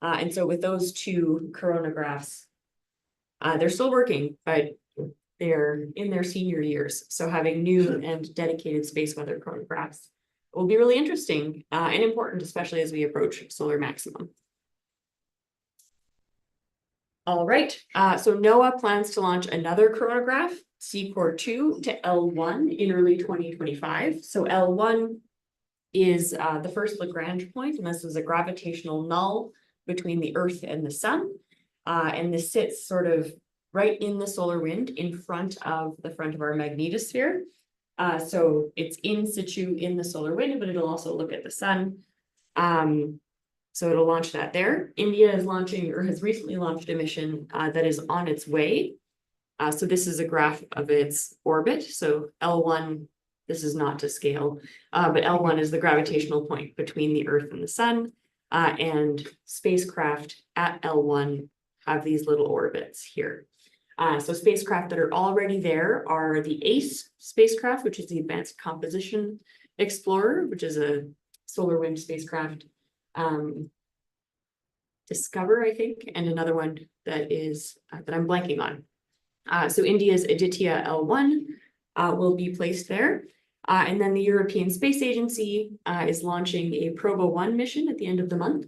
G: And so with those 2 coronagraphs, they're still working, but they're in their senior years. So having new and dedicated space weather chronographs will be really interesting and important, especially as we approach solar maximum. All right, so NOAA plans to launch another coronagraph, CCOR 2 to L1 in early 2025. So L1 is the first Lagrange point, and this is a gravitational null between the Earth and the sun. And this sits sort of right in the solar wind in front of our magnetosphere. So it's in situ in the solar wind, but it'll also look at the sun. So it'll launch that there. India is launching or has recently launched a mission that is on its way. So this is a graph of its orbit. So L1, this is not to scale, but L1 is the gravitational point between the Earth and the sun. And spacecraft at L1 have these little orbits here. So spacecraft that are already there are the ACE spacecraft, which is the Advanced Composition Explorer, which is a solar wind spacecraft. Discover, I think, and another one that is that I'm blanking on. So India's Aditya L1 will be placed there. And then the European Space Agency is launching a Proba-1 mission at the end of the month.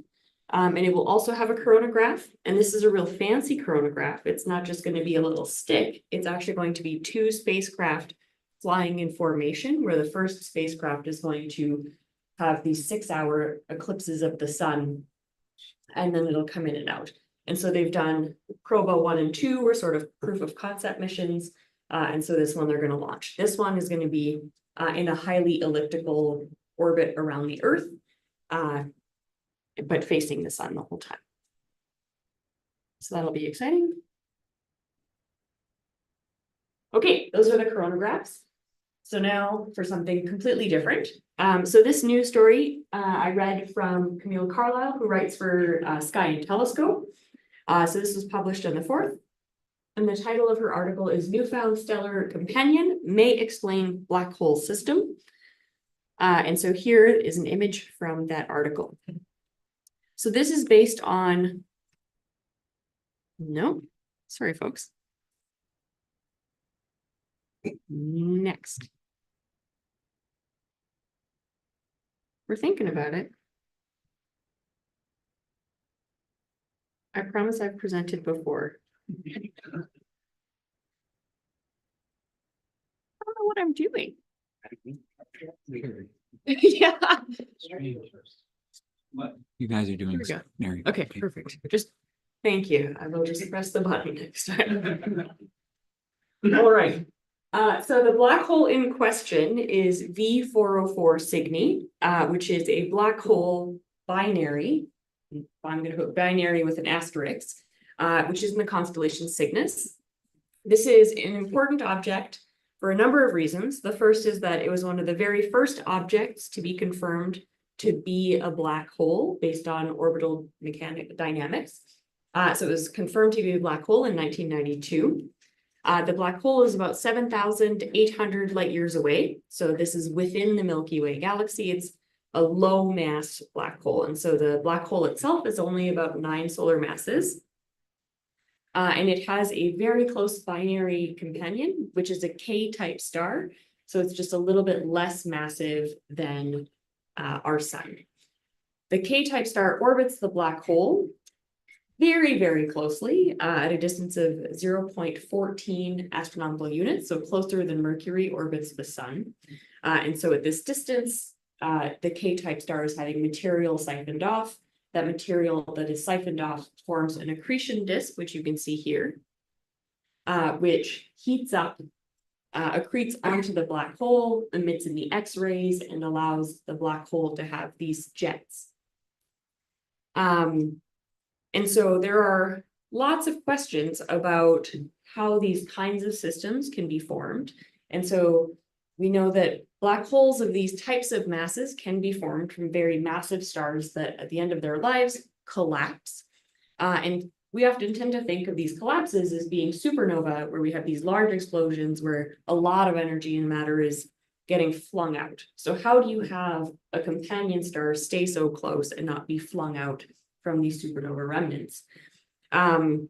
G: And it will also have a coronagraph. And this is a real fancy coronagraph. It's not just going to be a little stick. It's actually going to be 2 spacecraft flying in formation, where the first spacecraft is going to have these 6-hour eclipses of the sun, and then it'll come in and out. And so they've done Proba 1 and 2 were sort of proof of concept missions. And so this one they're going to launch. This one is going to be in a highly elliptical orbit around the Earth, but facing the sun the whole time. So that'll be exciting. Okay, those are the coronagraphs. So now for something completely different. So this news story I read from Camille Carlisle, who writes for Sky and Telescope. So this was published on the 4th. And the title of her article is Newfound Stellar Companion May Explain Black Hole System. And so here is an image from that article. So this is based on, no, sorry, folks. Next. We're thinking about it. I promise I've presented before. I don't know what I'm doing. Yeah.
J: You guys are doing
G: Here we go.
J: very
G: Okay, perfect. Just thank you. I will just press the button next time. All right. So the black hole in question is V404 Cygni, which is a black hole binary. I'm going to put binary with an asterisk, which is in the constellation Cygnus. This is an important object for a number of reasons. The first is that it was one of the very first objects to be confirmed to be a black hole based on orbital dynamics. So it was confirmed to be a black hole in 1992. The black hole is about 7,800 light years away. So this is within the Milky Way galaxy. It's a low mass black hole. And so the black hole itself is only about 9 solar masses. And it has a very close binary companion, which is a K-type star. So it's just a little bit less massive than our sun. The K-type star orbits the black hole very, very closely at a distance of 0.14 astronomical units, so closer than Mercury orbits the sun. And so at this distance, the K-type star is having material siphoned off. That material that is siphoned off forms an accretion disk, which you can see here, which heats up, accretes onto the black hole, emits in the X-rays, and allows the black hole to have these jets. And so there are lots of questions about how these kinds of systems can be formed. And so we know that black holes of these types of masses can be formed from very massive stars that at the end of their lives collapse. And we often tend to think of these collapses as being supernova, where we have these large explosions where a lot of energy and matter is getting flung out. So how do you have a companion star stay so close and not be flung out from these supernova remnants? And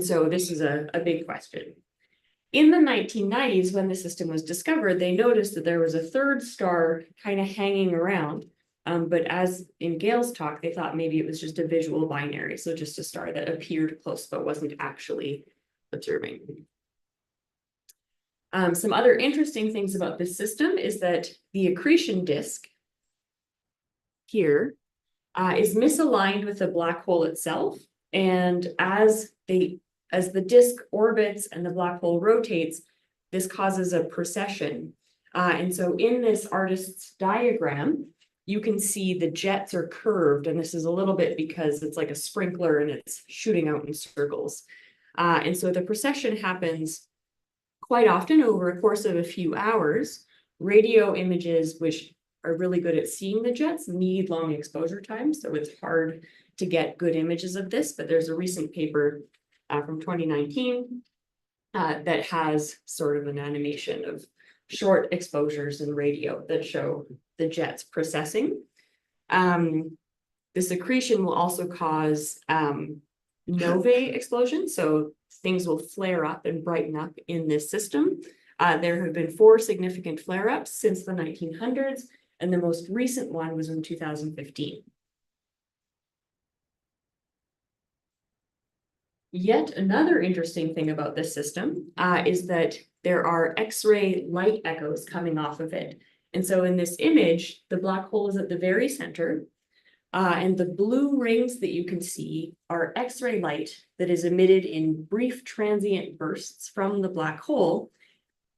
G: so this is a big question. In the 1990s, when the system was discovered, they noticed that there was a third star kind of hanging around. But as in gAIL's talk, they thought maybe it was just a visual binary. So just a star that appeared close, but wasn't actually observing. Some other interesting things about this system is that the accretion disk here is misaligned with the black hole itself. And as the disk orbits and the black hole rotates, this causes a precession. And so in this artist's diagram, you can see the jets are curved, and this is a little bit because it's like a sprinkler and it's shooting out in circles. And so the precession happens quite often over a course of a few hours. Radio images, which are really good at seeing the jets, need long exposure time, so it's hard to get good images of this, but there's a recent paper from 2019 that has sort of an animation of short exposures in radio that show the jets processing. This accretion will also cause novae explosions, so things will flare up and brighten up in this system. There have been 4 significant flare-ups since the 1900s, and the most recent one was in 2015. Yet another interesting thing about this system is that there are X-ray light echoes coming off of it. And so in this image, the black hole is at the very center. And the blue rings that you can see are X-ray light that is emitted in brief transient bursts from the black hole,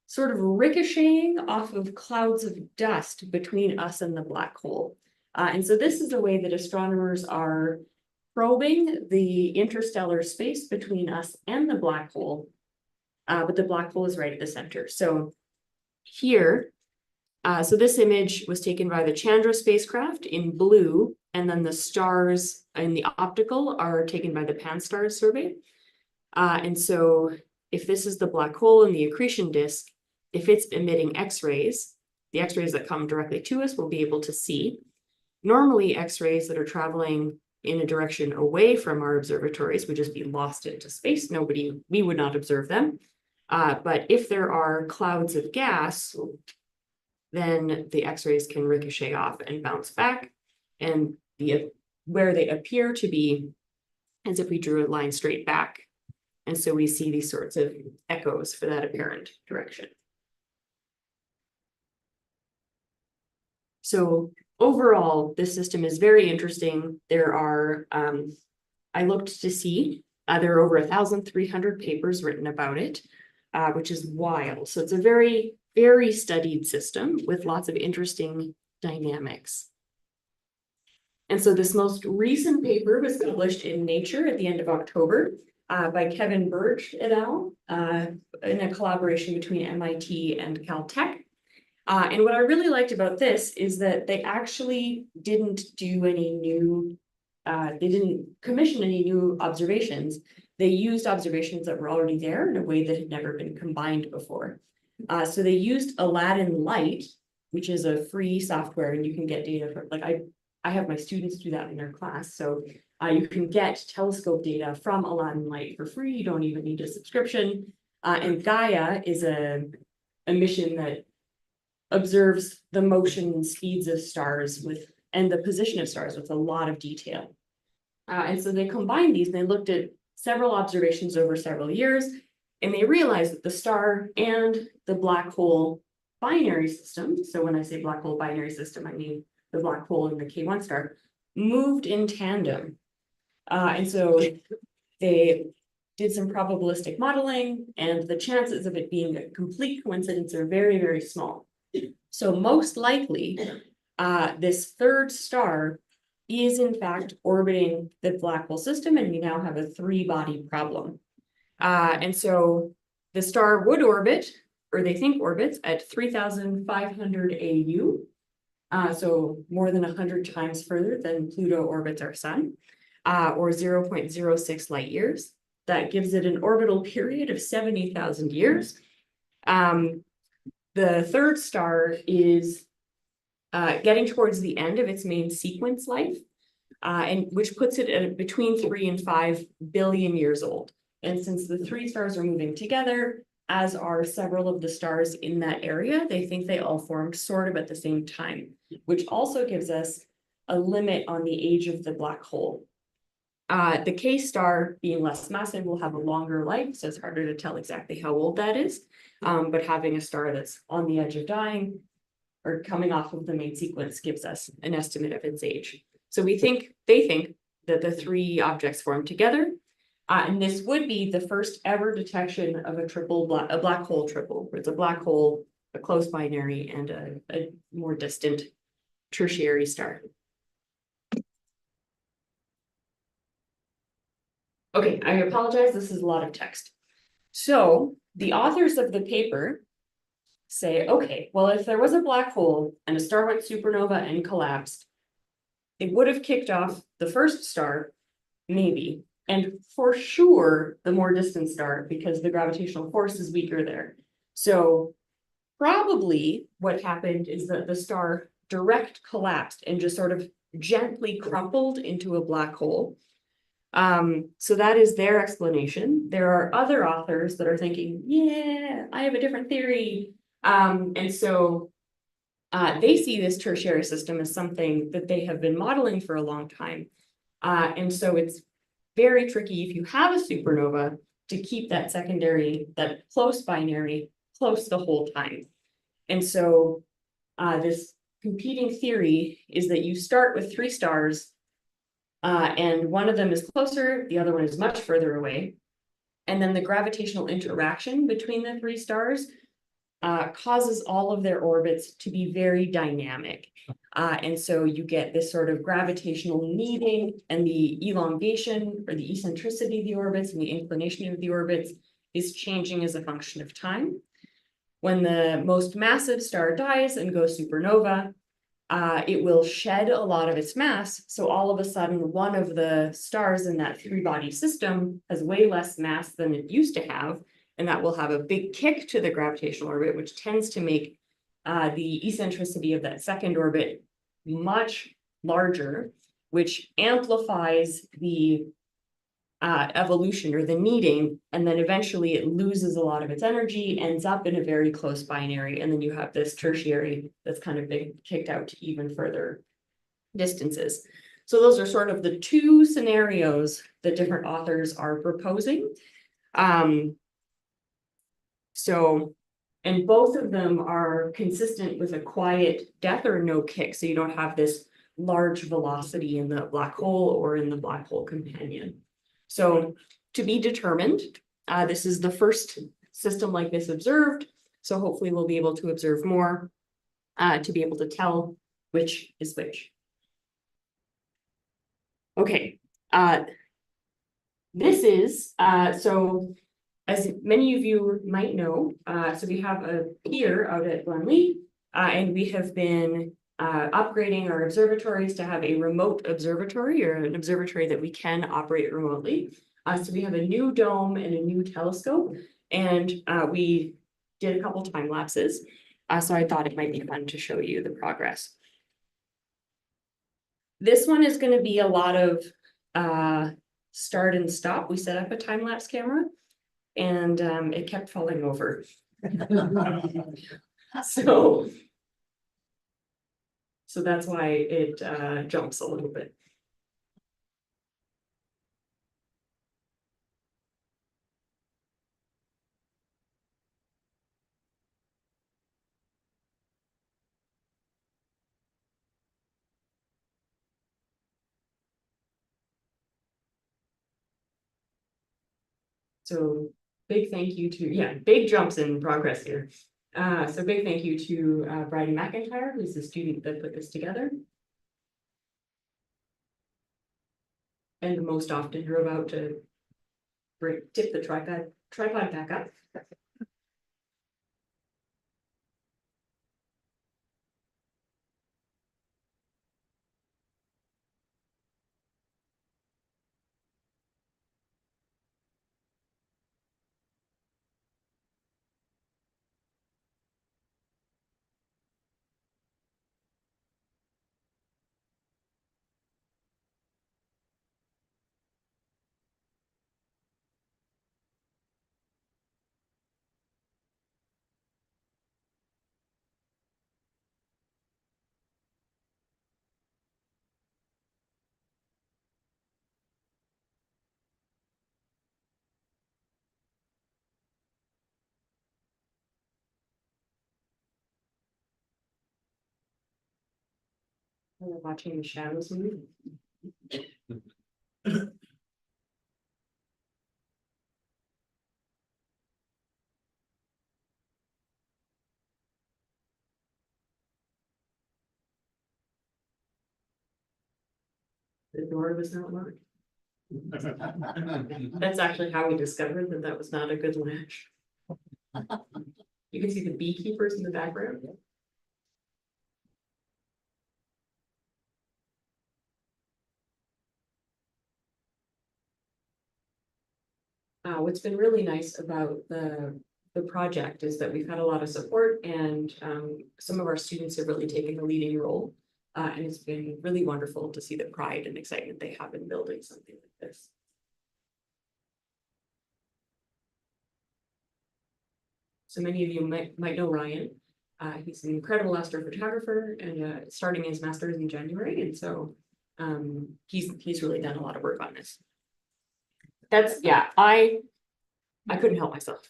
G: sort of ricocheting off of clouds of dust between us and the black hole. And so this is the way that astronomers are probing the interstellar space between us and the black hole. But the black hole is right at the center. So here, so this image was taken by the Chandra spacecraft in blue, and then the stars in the optical are taken by the Pan-STARRS survey. And so if this is the black hole in the accretion disk, if it's emitting X-rays, the X-rays that come directly to us we'll be able to see. Normally, X-rays that are traveling in a direction away from our observatories would just be lost into space. We would not observe them. But if there are clouds of gas, then the X-rays can ricochet off and bounce back. And where they appear to be as if we drew a line straight back. And so we see these sorts of echoes for that apparent direction. So overall, this system is very interesting. There are, I looked to see, there are over 1,300 papers written about it, which is wild. So it's a very, very studied system with lots of interesting dynamics. And so this most recent paper was published in Nature at the end of October by Kevin Burge et al. In a collaboration between MIT and Caltech. And what I really liked about this is that they actually didn't do any new, they didn't commission any new observations. They used observations that were already there in a way that had never been combined before. So they used Aladdin Light, which is a free software, and you can get data from, like I have my students do that in their class. So you can get telescope data from Aladdin Light for free. You don't even need a subscription. And Gaia is a mission that observes the motion and speeds of stars and the position of stars with a lot of detail. And so they combined these and they looked at several observations over several years, and they realized that the star and the black hole binary system, so when I say black hole binary system, I mean the black hole and the K1 star, moved in tandem. And so they did some probabilistic modeling, and the chances of it being a complete coincidence are very, very small. So most likely, this third star is in fact orbiting the black hole system, and we now have a three-body problem. And so the star would orbit, or they think orbits, at 3,500 AU. So more than 100 times further than Pluto orbits our sun, or 0.06 light years. That gives it an orbital period of 70,000 years. The third star is getting towards the end of its main sequence life, and which puts it at between 3 and 5 billion years old. And since the three stars are moving together, as are several of the stars in that area, they think they all formed sort of at the same time, which also gives us a limit on the age of the black hole. The K star, being less massive, will have a longer life, so it's harder to tell exactly how old that is. But having a star that's on the edge of dying or coming off of the main sequence gives us an estimate of its age. So they think that the three objects formed together. And this would be the first ever detection of a black hole triple, where it's a black hole, a close binary, and a more distant tertiary star. Okay, I apologize, this is a lot of text. So the authors of the paper say, okay, well, if there was a black hole and a star went supernova and collapsed, it would have kicked off the first star, maybe, and for sure the more distant star, because the gravitational force is weaker there. So probably what happened is that the star direct collapsed and just sort of gently crumpled into a black hole. So that is their explanation. There are other authors that are thinking, yeah, I have a different theory. And so they see this tertiary system as something that they have been modeling for a long time. And so it's very tricky if you have a supernova to keep that secondary, that close binary, close the whole time. And so this competing theory is that you start with 3 stars. And one of them is closer, the other one is much further away. And then the gravitational interaction between the 3 stars causes all of their orbits to be very dynamic. And so you get this sort of gravitational kneading, and the elongation or the eccentricity of the orbits and the inclination of the orbits is changing as a function of time. When the most massive star dies and goes supernova, it will shed a lot of its mass. So all of a sudden, one of the stars in that 3-body system has way less mass than it used to have. And that will have a big kick to the gravitational orbit, which tends to make the eccentricity of that second orbit much larger, which amplifies the evolution or the kneading, and then eventually it loses a lot of its energy, ends up in a very close binary, and then you have this tertiary that's kind of been kicked out to even further distances. So those are sort of the 2 scenarios that different authors are proposing. And both of them are consistent with a quiet death or no kick, so you don't have this large velocity in the black hole or in the black hole companion. So to be determined, this is the first system like this observed. So hopefully we'll be able to observe more to be able to tell which is which. Okay, this is, so as many of you might know, so we have a pier out at Glenlee, and we have been upgrading our observatories to have a remote observatory, or an observatory that we can operate remotely. So we have a new dome and a new telescope, and we did a couple time lapses. So I thought it might be fun to show you the progress. This one is going to be a lot of start and stop. We set up a time lapse camera, and it kept falling over. So that's why it jumps a little bit. So big thank you to, big jumps in progress here. So big thank you to Bryan McIntyre, who's the student that put this together. And most often drove out to tip the tripod back up. We're watching the shadows move. The door was not locked. That's actually how we discovered that that was not a good latch. You can see the beekeepers in the background. What's been really nice about the project is that we've had a lot of support, and some of our students have really taken the leading role. And it's been really wonderful to see the pride and excitement they have in building something like this. So many of you might know Ryan. He's an incredible astrophotographer, and starting his master's in January, and so he's really done a lot of work on this. That's, yeah, I couldn't help myself.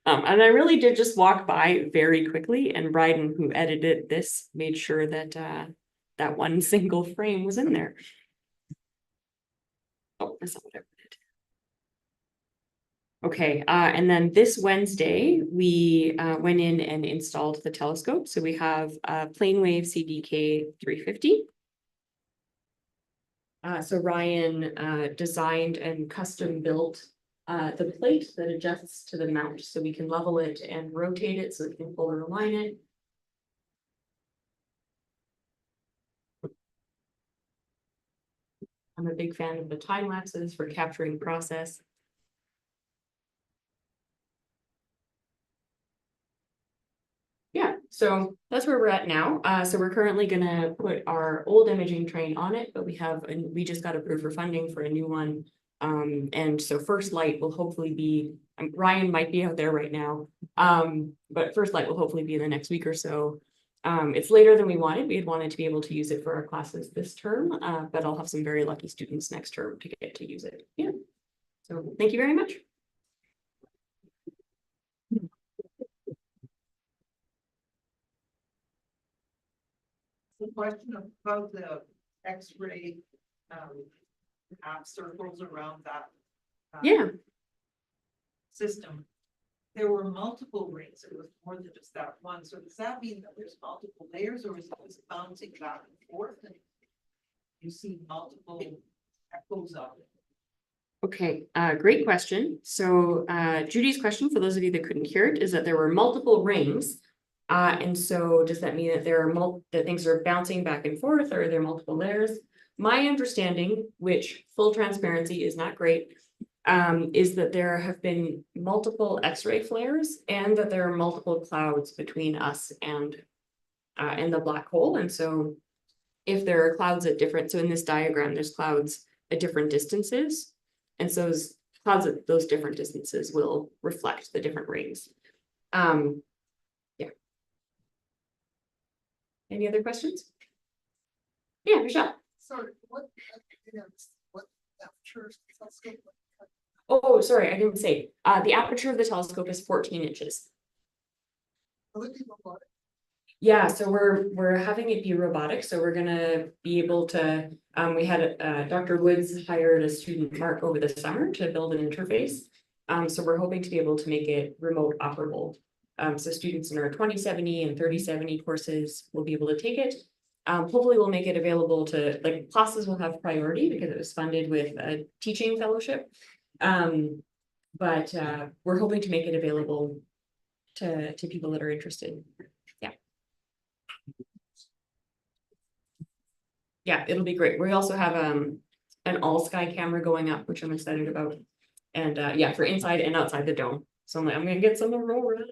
G: And I really did just walk by very quickly, and Bryan, who edited this, made sure that that one single frame was in there. Oh, that's not what I wanted. Okay, and then this Wednesday, we went in and installed the telescope. So we have Planewave CDK 350. So Ryan designed and custom built the plate that adjusts to the mount, so we can level it and rotate it so we can pull or align it. I'm a big fan of the time lapses for capturing process. Yeah, so that's where we're at now. So we're currently gonna put our old imaging train on it, but we just got approved for funding for a new one. And so first light will hopefully be, Ryan might be out there right now. But first light will hopefully be in the next week or so. It's later than we wanted. We had wanted to be able to use it for our classes this term, but I'll have some very lucky students next term to get to use it. Yeah. So thank you very much.
E: The question about the X-ray half circles around that.
G: Yeah.
E: System. There were multiple rings. It was more than just that one. So does that mean that there's multiple layers, or is it just bouncing back and forth and you see multiple echoes of it?
G: Okay, great question. So Judy's question, for those of you that couldn't hear it, is that there were multiple rings. And so does that mean that there are that things are bouncing back and forth, or are there multiple layers? My understanding, which full transparency is not great, is that there have been multiple X-ray flares and that there are multiple clouds between us and the black hole. And so if there are clouds at different, so in this diagram, there's clouds at different distances. And so clouds at those different distances will reflect the different rings. Yeah. Any other questions? Yeah, Michelle.
J: Sorry, what aperture telescope?
G: Oh, sorry, I didn't say. The aperture of the telescope is 14 inches.
J: Will it be robotic?
G: Yeah, so we're having it be robotic. So we're gonna be able to. We had Dr. Woods hired a student, Mark, over the summer to build an interface. So we're hoping to be able to make it remote operable. So students in our 2070 and 3070 courses will be able to take it. Hopefully we'll make it available to, like, classes will have priority because it was funded with a teaching fellowship. But we're hoping to make it available to people that are interested. Yeah. Yeah, it'll be great. We also have an all sky camera going up, which I'm excited about. And yeah, for inside and outside the dome. So I'm gonna get some of Aurora.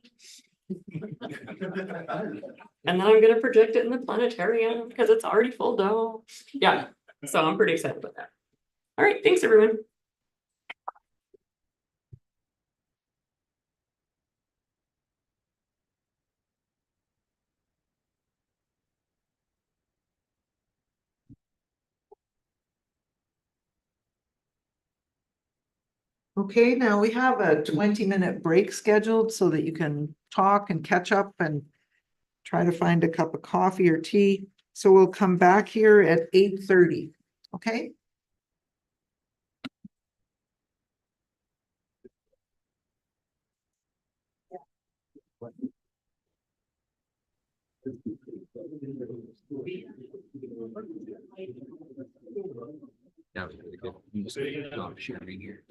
G: And then I'm gonna project it in the planetarium because it's already full dome. Yeah, so I'm pretty excited about that. All right, thanks everyone.
E: Okay, now we have a 20-minute break scheduled so that you can talk and catch up and try to find a cup of coffee or tea. So we'll come back here at 8:30, okay?
F: That was really good. You just did a good job sharing here.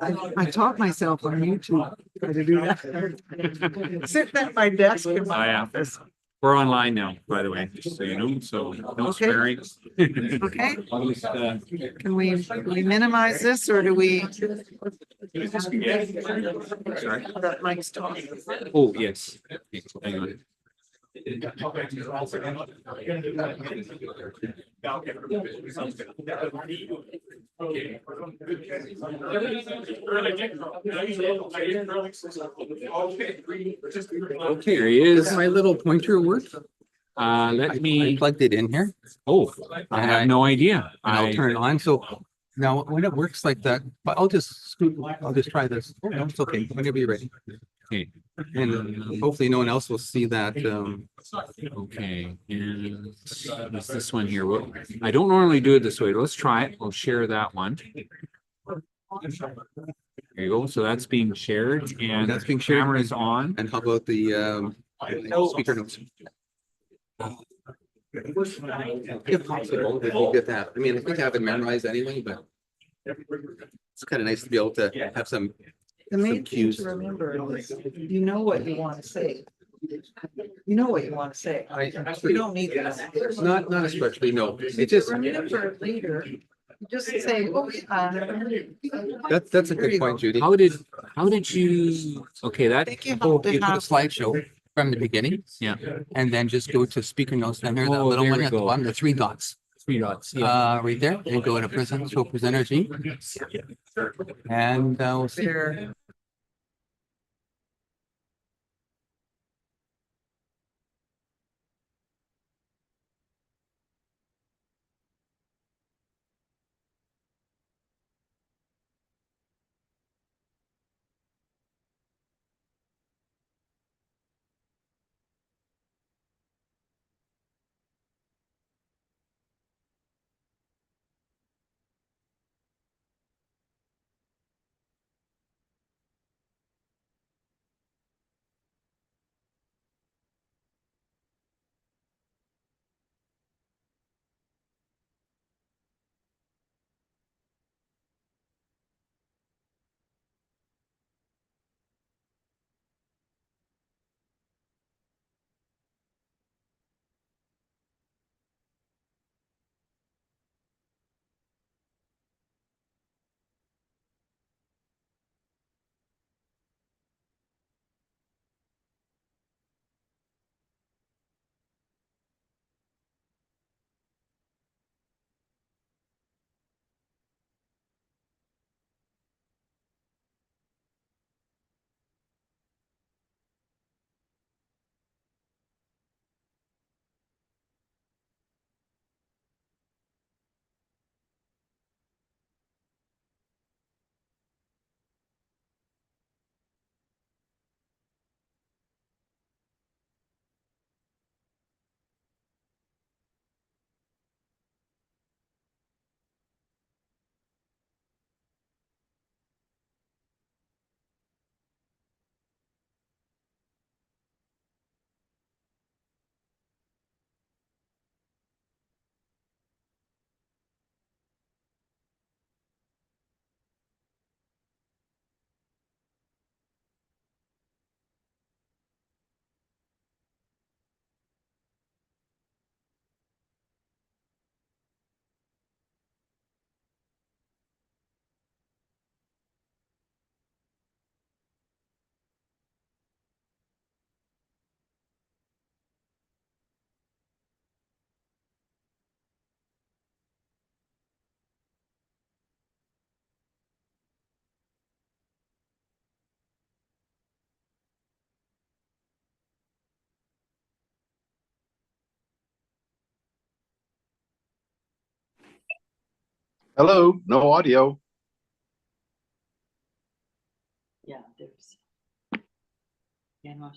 E: I taught myself on YouTube how to do that. Sitting at my desk in my office.
K: We're online now, by the way, just so you know, so no
E: Okay.
K: swearing.
E: Okay,
K: I'll just,
E: can we minimize this or do we?
K: sorry.
E: That mic's talking.
K: Oh, yes. Hang on. Okay, here he is.
F: Does my little pointer work?
K: Let
F: I
K: me,
F: plugged it in here
K: oh, I have no idea.
F: and I'll turn it on. So now when it works like that, but I'll just try this. Oh, no, it's okay. Whenever you're ready.
K: Okay.
F: And hopefully no one else will see that.
K: Okay, and it's this one here. Well, I don't normally do it this way. Let's try it. We'll share that one. There you go. So that's being shared and
F: That's being shared.
K: camera is on.
F: And how about the speaker notes? If possible, it'd be good to have. I mean, I think I have it memorized anyway, but it's kind of nice to be able to have some.
E: The main
F: Some
E: thing
F: cues.
E: to remember is you know what you want to say. You know what you want to say. You don't need that.
F: Not especially, no. It just,
E: Remember later, just say, oh,
F: that's a
E: There you
F: good point,
E: go.
F: Judy.
K: How did you, okay, that,
E: think you have
F: You
E: to
F: put a
E: have.
F: slideshow from the beginning.
K: Yeah.
F: And then just go to speaker notes down there, that
K: Oh,
F: little
K: there
F: one
K: we
F: at the
K: go.
F: bottom, the three dots.
K: 3 dots. Yeah.
F: Right there, and go to present, show presenters view. And we'll see.
E: There.
D: Hello, no audio.
A: Yeah, there's. Yeah.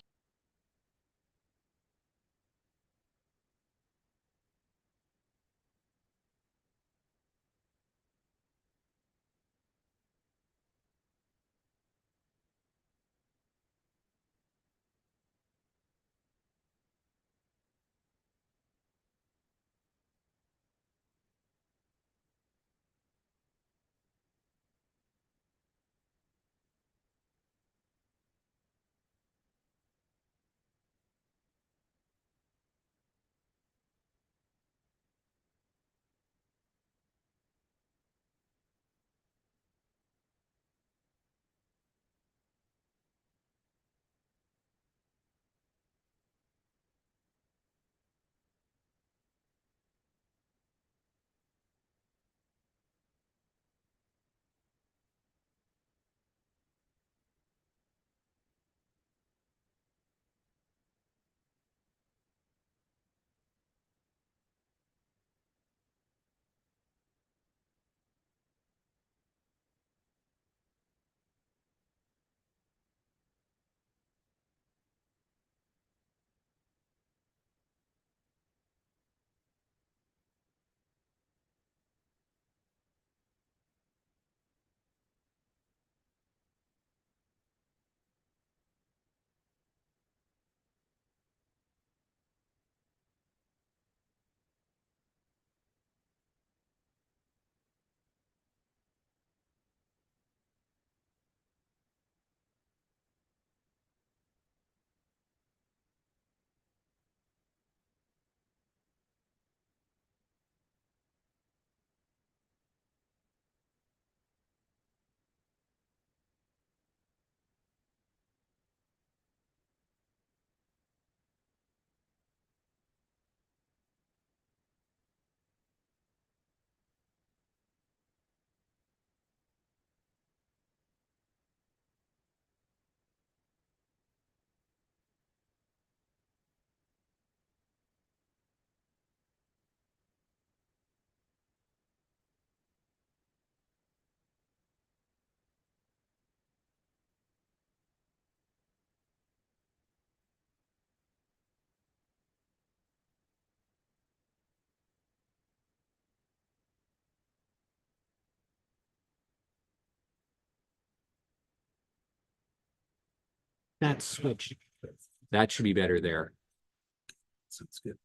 K: That switched. That should be better there.
D: Sounds good.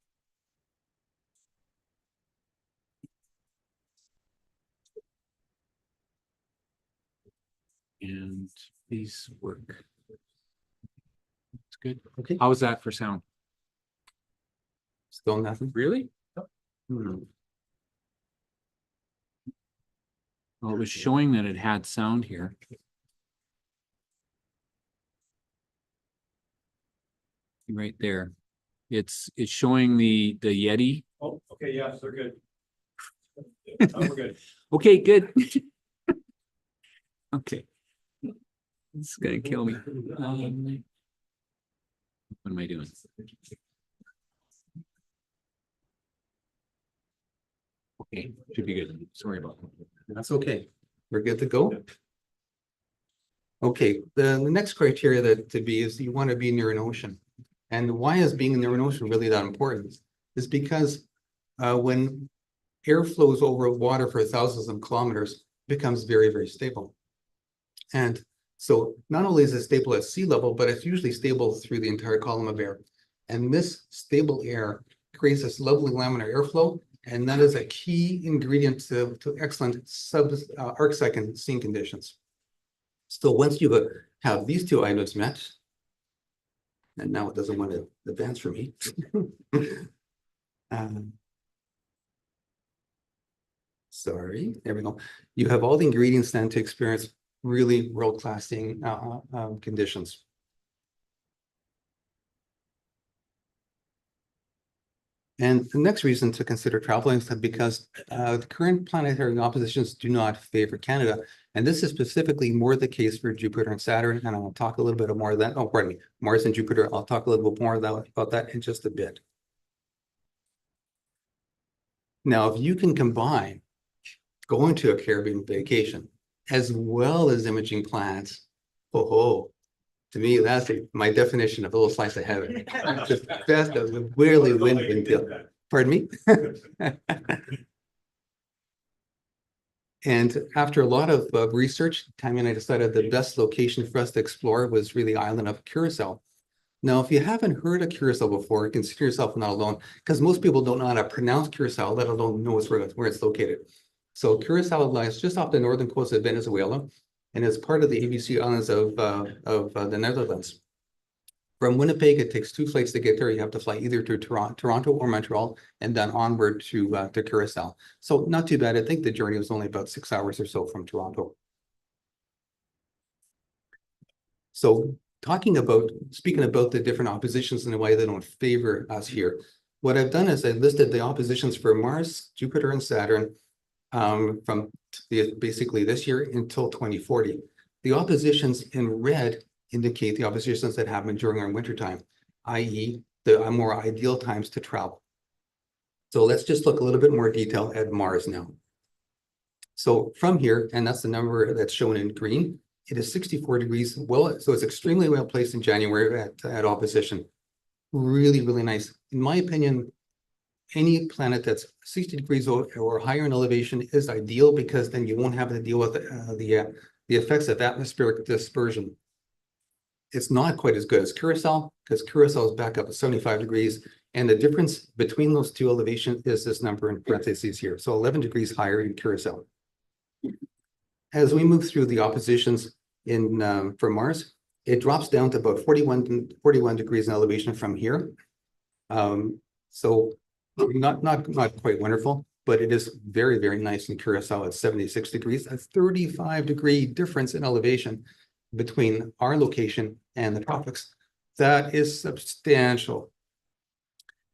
K: And these work. It's good.
D: Okay.
K: How was that for sound?
D: Still nothing?
K: Really?
D: Hmm.
K: Well, it was showing that it had sound here. Right there. It's showing the Yeti.
C: Oh, okay, yes, they're good. Oh, we're good.
K: Okay, good. Okay. This is gonna kill me. What am I doing? Okay, should be good. Sorry about that.
D: That's okay. We're good to go. Okay, the next criteria that to be is you want to be near an ocean. And why is being near an ocean really that important? Is because when air flows over water for thousands of kilometers, it becomes very, very stable. And so not only is it stable at sea level, but it's usually stable through the entire column of air. And this stable air creates this lovely laminar airflow. And that is a key ingredient to excellent Arctic and sea conditions. So once you have these two items met, and now it doesn't want to advance for me. Sorry, there we go. You have all the ingredients then to experience really world-class seeing conditions. And the next reason to consider traveling is because the current planetary oppositions do not favor Canada. And this is specifically more the case for Jupiter and Saturn. And I'll talk a little bit more of that. Oh, pardon me, Mars and Jupiter. I'll talk a little bit more about that in just a bit. Now, if you can combine going to a Caribbean vacation as well as imaging planets, to me, that's my definition of a little slice of heaven. The best of the really win-win deal. Pardon me? And after a lot of research, Tammy and I decided the best location for us to explore was really the island of Curacao. Now, if you haven't heard of Curacao before, consider yourself not alone, because most people don't know how to pronounce Curacao, let alone know where it's located. So Curacao lies just off the northern coast of Venezuela, and is part of the ABC Islands of the Netherlands. From Winnipeg, it takes 2 flights to get there. You have to fly either to Toronto or Montreal, and then onward to Curacao. So not too bad. I think the journey was only about 6 hours or so from Toronto. So speaking about the different oppositions in a way they don't favor us here, what I've done is I listed the oppositions for Mars, Jupiter, and Saturn from basically this year until 2040. The oppositions in red indicate the oppositions that happen during our wintertime, i.e. the more ideal times to travel. So let's just look a little bit more detail at Mars now. So from here, and that's the number that's shown in green, it is 64 degrees. Well, so it's extremely well placed in January at opposition. Really, really nice. In my opinion, any planet that's 60 degrees or higher in elevation is ideal, because then you won't have to deal with the effects of atmospheric dispersion. It's not quite as good as Curacao, because Curacao is back up at 75 degrees. And the difference between those two elevations is this number in parentheses here. So 11 degrees higher in Curacao. As we move through the oppositions for Mars, it drops down to about 41 degrees in elevation from here. So not quite wonderful, but it is very, very nice in Curacao at 76 degrees, a 35-degree difference in elevation between our location and the tropics. That is substantial.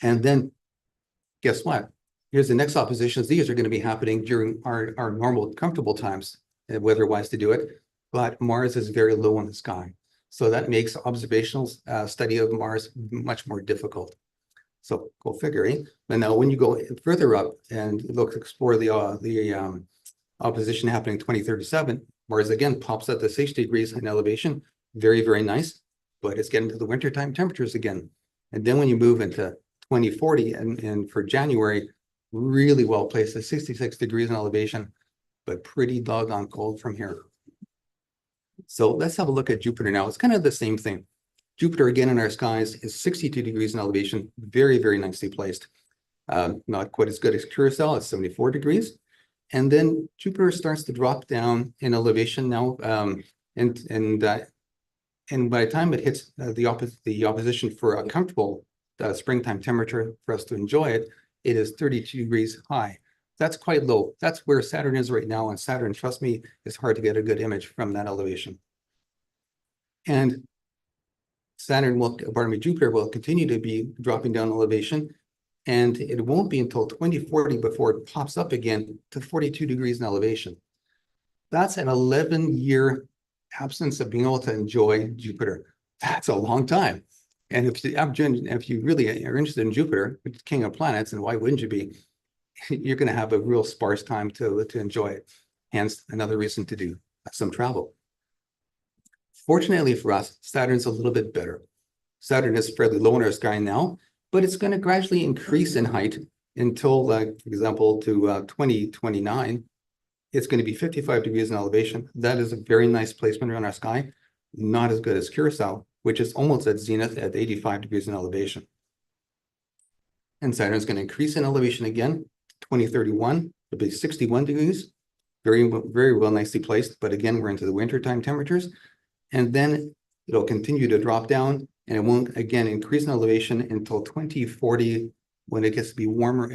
D: And then guess what? Here's the next oppositions. These are going to be happening during our normal comfortable times, weather-wise, to do it. But Mars is very low in the sky. So that makes observational study of Mars much more difficult. So go figure, eh? And now when you go further up and explore the opposition happening in 2037, Mars again pops up to 60 degrees in elevation. Very, very nice, but it's getting to the wintertime temperatures again. And then when you move into 2040 and for January, really well placed at 66 degrees in elevation, but pretty doggone cold from here. So let's have a look at Jupiter now. It's kind of the same thing.
L: Jupiter again in our skies is 62 degrees in elevation, very, very nicely placed. Not quite as good as Curacao at 74 degrees. And then Jupiter starts to drop down in elevation now. And by the time it hits the opposition for a comfortable springtime temperature for us to enjoy it, it is 32 degrees high. That's quite low. That's where Saturn is right now. And Saturn, trust me, it's hard to get a good image from that elevation. And Jupiter will continue to be dropping down elevation. And it won't be until 2040 before it pops up again to 42 degrees in elevation. That's an 11-year absence of being able to enjoy Jupiter. That's a long time. And if you really are interested in Jupiter, which is king of planets, and why wouldn't you be? You're going to have a real sparse time to enjoy it. Hence, another reason to do some travel. Fortunately for us, Saturn's a little bit better. Saturn is fairly low in our sky now, but it's going to gradually increase in height until, for example, to 2029. It's going to be 55 degrees in elevation. That is a very nice placement around our sky. Not as good as Curacao, which is almost at zenith at 85 degrees in elevation. And Saturn's going to increase in elevation again. 2031, it'll be 61 degrees. Very, very well nicely placed. But again, we're into the wintertime temperatures. And then it'll continue to drop down, and it won't again increase in elevation until 2040, when it gets to be warmer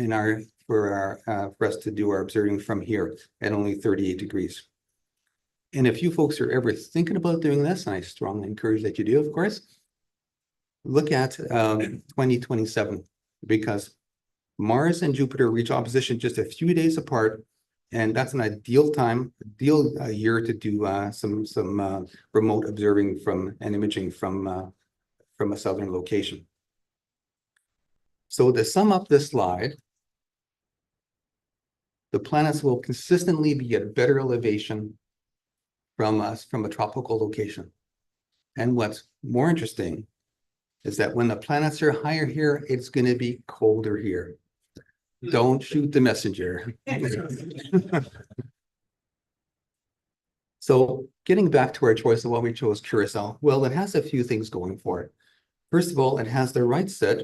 L: for us to do our observing from here at only 38 degrees. And if you folks are ever thinking about doing this, and I strongly encourage that you do, of course, look at 2027, because Mars and Jupiter reach opposition just a few days apart, and that's an ideal year to do some remote observing and imaging from a southern location. So to sum up this slide, the planets will consistently be at better elevation from a tropical location. And what's more interesting is that when the planets are higher here, it's going to be colder here. Don't shoot the messenger. So getting back to our choice of why we chose Curacao, well, it has a few things going for it. First of all, it has the right set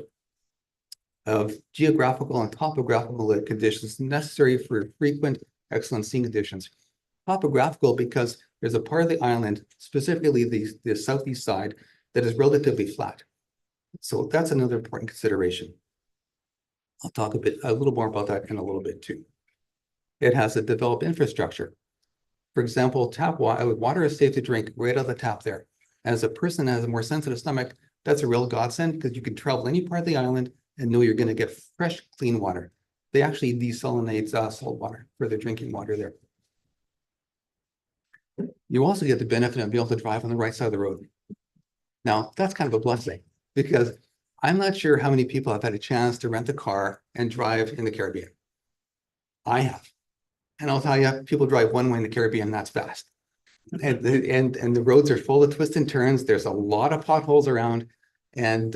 L: of geographical and topographical conditions necessary for frequent excellent scene conditions. Topographical because there's a part of the island, specifically the southeast side, that is relatively flat. So that's another important consideration. I'll talk a little more about that in a little bit too. It has a developed infrastructure. For example, tap water is safe to drink right out of the tap there. As a person that has a more sensitive stomach, that's a real godsend because you can travel any part of the island and know you're going to get fresh, clean water. They actually desalinate salt water for the drinking water there. You also get the benefit of being able to drive on the right side of the road. Now, that's kind of a blessing because I'm not sure how many people have had a chance to rent a car and drive in the Caribbean. I have. And I'll tell you, people drive one way in the Caribbean, that's fast. And the roads are full of twists and turns. There's a lot of potholes around. And,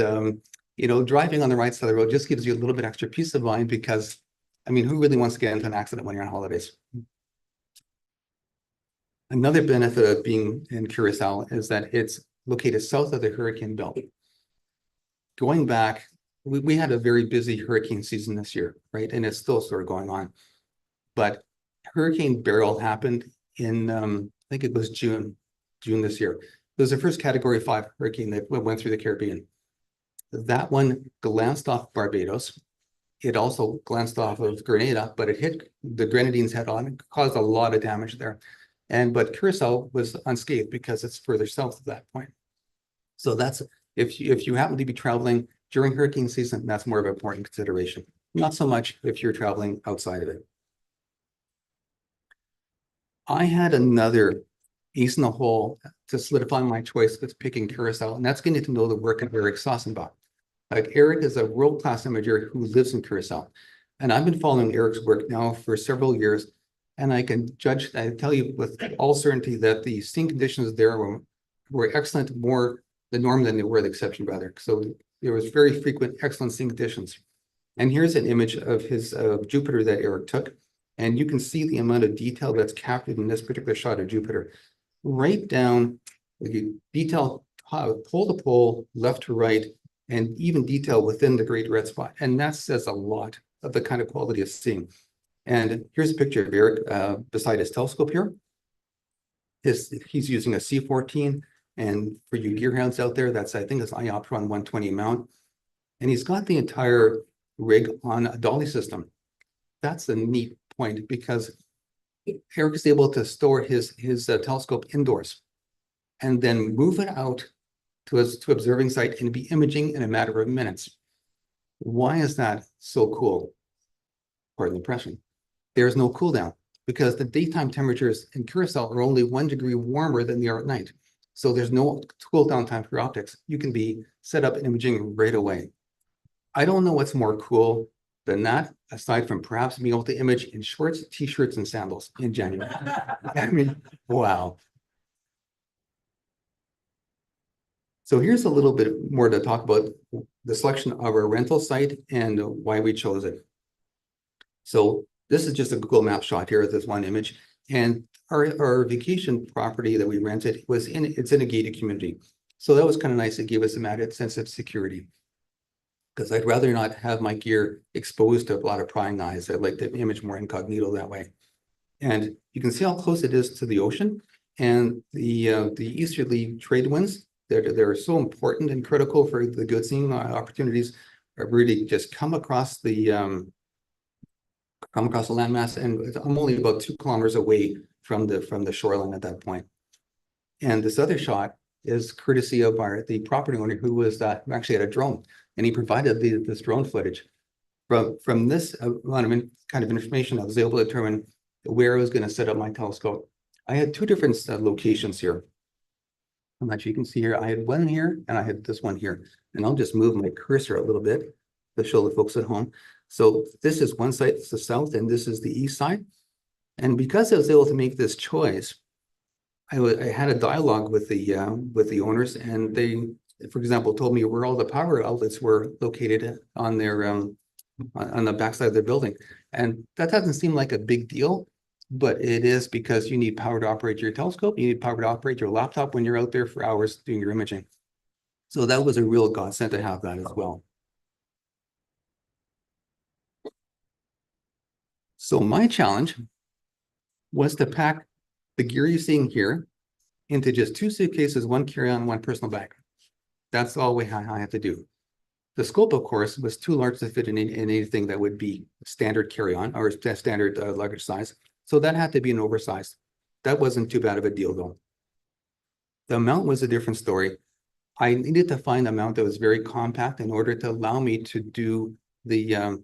L: driving on the right side of the road just gives you a little bit extra peace of mind because, I mean, who really wants to get into an accident when you're on holidays? Another benefit of being in Curacao is that it's located south of the hurricane belt. Going back, we had a very busy hurricane season this year, right? And it's still sort of going on. But Hurricane Beryl happened in, I think it was June this year. It was the first Category 5 hurricane that went through the Caribbean. That one glanced off Barbados. It also glanced off of Grenada, but it hit the Grenadines head on and caused a lot of damage there. But Curacao was unscathed because it's further south at that point. So that's, if you happen to be traveling during hurricane season, that's more of an important consideration. Not so much if you're traveling outside of it. I had another ace in the hole to solidify my choice with picking Curacao, and that's getting to know the work of Eric Sossenbach. Like Eric is a world-class imager who lives in Curacao. And I've been following Eric's work now for several years, and I can tell you with all certainty that the scene conditions there were excellent, more the norm than they were the exception, rather. So there was very frequent excellent scene conditions. And here's an image of his Jupiter that Eric took. And you can see the amount of detail that's captured in this particular shot of Jupiter. Right down, detail pole to pole, left to right, and even detail within the great red spot. And that says a lot of the kind of quality of seeing. And here's a picture of Eric beside his telescope here. He's using a C14, and for you gearhounds out there, that's, I think it's Ioptron 120 mount. And he's got the entire rig on a dolly system. That's a neat point because Eric is able to store his telescope indoors and then move it out to observing site and be imaging in a matter of minutes. Why is that so cool? Pardon the impression. There's no cool down because the daytime temperatures in Curacao are only 1 degree warmer than they are at night. So there's no cool down time for optics. You can be set up imaging right away. I don't know what's more cool than that, aside from perhaps being able to image in shorts, t-shirts, and sandals in January. I mean, wow. So here's a little bit more to talk about the selection of our rental site and why we chose it. So this is just a Google Map shot here of this one image. And our vacation property that we rented it's in a gated community. So that was kind of nice. It gave us an added sense of security, because I'd rather not have my gear exposed to a lot of prying eyes. I'd like to image more incognito that way. And you can see how close it is to the ocean. And the easterly trade winds, they're so important and critical for the good seeing opportunities. Really just come across the landmass, and I'm only about 2 kilometers away from the shoreline at that point. And this other shot is courtesy of the property owner who was actually had a drone, and he provided this drone footage. From this amount of kind of information, I was able to determine where I was going to set up my telescope. I had 2 different locations here. I'm not sure you can see here. I had one here and I had this one here. And I'll just move my cursor a little bit to show the folks at home. So this is one side, it's the south, and this is the east side. And because I was able to make this choice, I had a dialogue with the owners, and they, for example, told me where all the power outlets were located on their on the backside of their building. And that doesn't seem like a big deal, but it is, because you need power to operate your telescope, you need power to operate your laptop when you're out there for hours doing your imaging. So that was a real godsend to have that as well. So my challenge was to pack the gear you're seeing here into just 2 suitcases, 1 carry-on, 1 personal bag. That's all I had to do. The scope, of course, was too large to fit in anything that would be standard carry-on or standard luggage size. So that had to be an oversized. That wasn't too bad of a deal, though. The mount was a different story. I needed to find a mount that was very compact in order to allow me to do the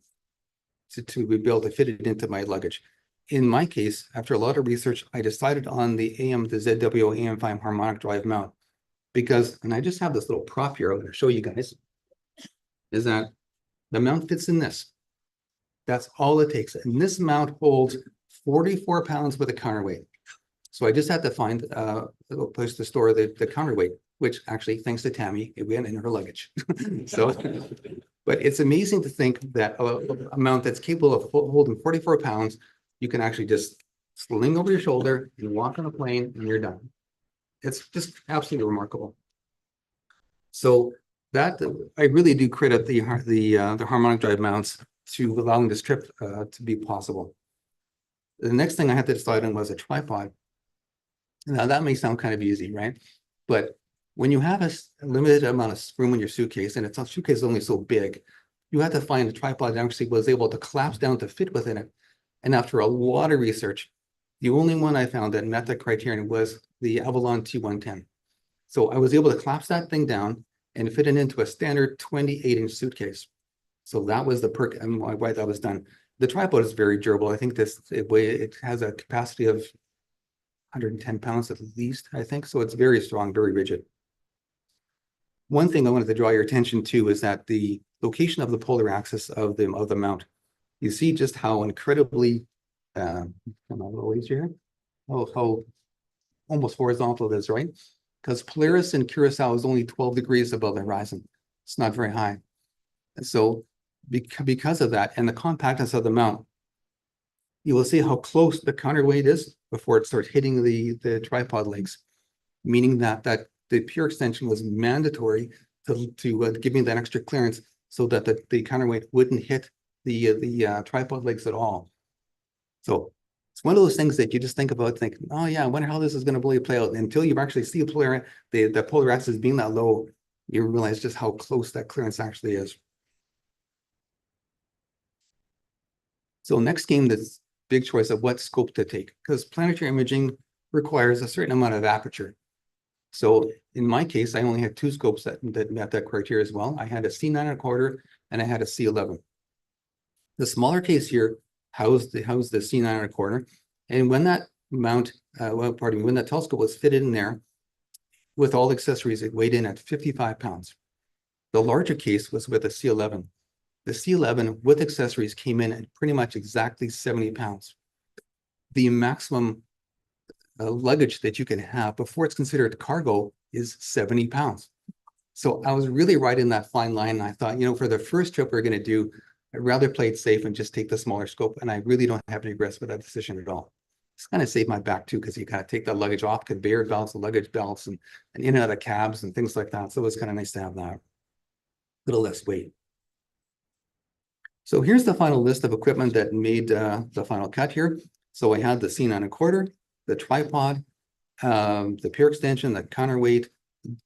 L: to be able to fit it into my luggage. In my case, after a lot of research, I decided on the ZWO AM5 harmonic drive mount, because, and I just have this little prop here I'm going to show you guys, is that the mount fits in this. That's all it takes. And this mount holds 44 pounds with a counterweight. So I just had to find a place to store the counterweight, which actually, thanks to Tammy, it went in her luggage. So, but it's amazing to think that a mount that's capable of holding 44 pounds, you can actually just sling over your shoulder and walk on a plane and you're done. It's just absolutely remarkable. So that I really do credit the harmonic drive mounts to allowing this trip to be possible. The next thing I had to decide on was a tripod. Now that may sound kind of easy, right? But when you have a limited amount of room in your suitcase, and a suitcase is only so big, you have to find a tripod that actually was able to collapse down to fit within it. And after a lot of research, the only one I found that met the criterion was the Avalon T110. So I was able to collapse that thing down and fit it into a standard 28-inch suitcase. So that was the perk and why that was done. The tripod is very durable. I think it has a capacity of 110 pounds at least, I think. So it's very strong, very rigid. One thing I wanted to draw your attention to is that the location of the polar axis of the mount. You see just how incredibly, come on a little easier here. Oh, how almost horizontal it is, right? Because Polaris in Curacao is only 12 degrees above the horizon. It's not very high. And so because of that and the compactness of the mount, you will see how close the counterweight is before it starts hitting the tripod legs, meaning that the pure extension was mandatory to give me that extra clearance so that the counterweight wouldn't hit the tripod legs at all. So it's one of those things that you just think about, think, oh yeah, I wonder how this is going to really play out. And until you actually see the polar axis being that low, you realize just how close that clearance actually is. So next came this big choice of what scope to take, because planetary imaging requires a certain amount of aperture. So in my case, I only had two scopes that met that criteria as well. I had a C9.25 and I had a C11. The smaller case here housed the C9.25, and when that when that telescope was fitted in there with all accessories, it weighed in at 55 pounds. The larger case was with a C11. The C11 with accessories came in at pretty much exactly 70 pounds. The maximum luggage that you can have before it's considered cargo is 70 pounds. So I was really right in that fine line. And I thought, you know, for the first trip we're going to do, I'd rather play it safe and just take the smaller scope. And I really don't have any regrets with that decision at all. It's kind of saved my back too, because you kind of take the luggage off, conveyor belts, the luggage belts, and in and out of cabs and things like that. So it was kind of nice to have that. A little less weight. So here's the final list of equipment that made the final cut here. So I had the C9.25, the tripod, the pure extension, the counterweight,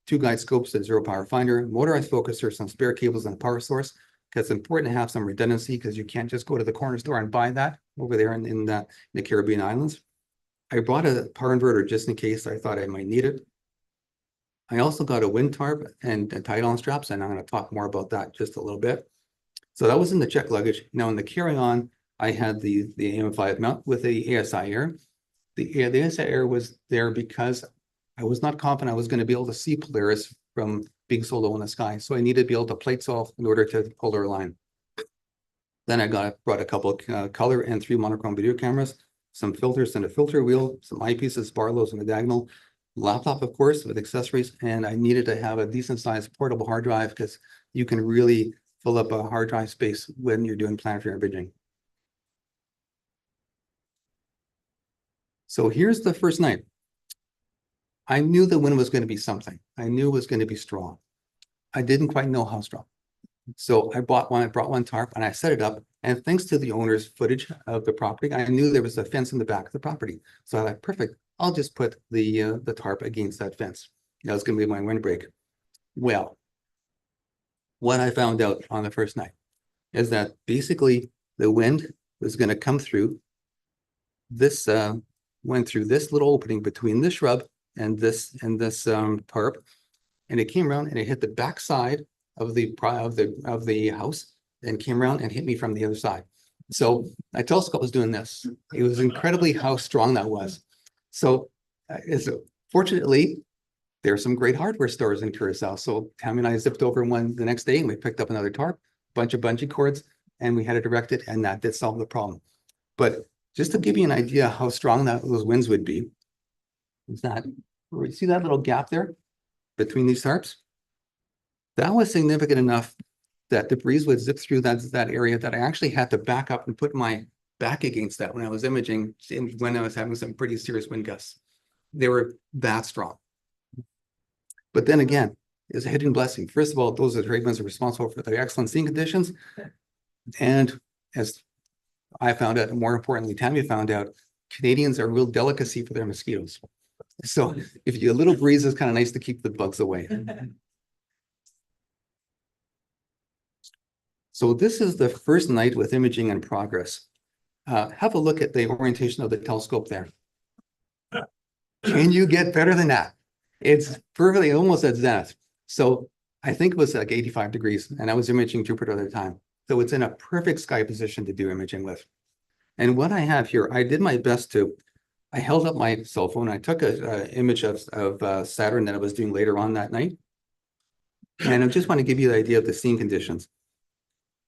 L: two guide scopes, the zero power finder, motorized focuser, some spare cables, and a power source. Because it's important to have some redundancy, because you can't just go to the corner store and buy that over there in the Caribbean islands. I brought a power inverter just in case I thought I might need it. I also got a wind tarp and tie-on straps, and I'm going to talk more about that just a little bit. So that was in the check luggage. Now in the carry-on, I had the AM5 mount with the ASI Air. The ASI Air was there because I was not confident I was going to be able to see Polaris from being so low in the sky. So I needed to be able to plate solve in order to polar align. Then I brought a couple of color and 3 monochrome video cameras, some filters and a filter wheel, some eyepieces, Barlows and a diagonal, laptop, of course, with accessories. And I needed to have a decent sized portable hard drive, because you can really fill up a hard drive space when you're doing planetary imaging. So here's the first night. I knew the wind was going to be something. I knew it was going to be strong. I didn't quite know how strong. So I brought one tarp and I set it up. And thanks to the owner's footage of the property, I knew there was a fence in the back of the property. So I thought, perfect, I'll just put the tarp against that fence. That was going to be my windbreak. Well, what I found out on the first night is that basically the wind was going to come through this, went through this little opening between this shrub and this tarp, and it came around and it hit the back side of the house and came around and hit me from the other side. So my telescope was doing this. It was incredibly how strong that was. So fortunately, there are some great hardware stores in Curacao. So Tammy and I zipped over one the next day and we picked up another tarp, bunch of bungee cords, and we had it erected, and that did solve the problem. But just to give you an idea how strong those winds would be, is that, see that little gap there between these tarps? That was significant enough that the breeze would zip through that area that I actually had to back up and put my back against that when I was imaging, when I was having some pretty serious wind gusts. They were that strong. But then again, it's a hidden blessing. First of all, those are the trade winds are responsible for the excellent seeing conditions. And as I found out, and more importantly, Tammy found out, Canadians are a real delicacy for their mosquitoes. So if you a little breeze is kind of nice to keep the bugs away. So this is the first night with imaging in progress. Have a look at the orientation of the telescope there. Can you get better than that? It's perfectly almost at zenith. So I think it was like 85 degrees, and I was imaging Jupiter at the time. So it's in a perfect sky position to do imaging with. And what I have here, I did my best I held up my cell phone. I took an image of Saturn that I was doing later on that night. And I just want to give you the idea of the seeing conditions.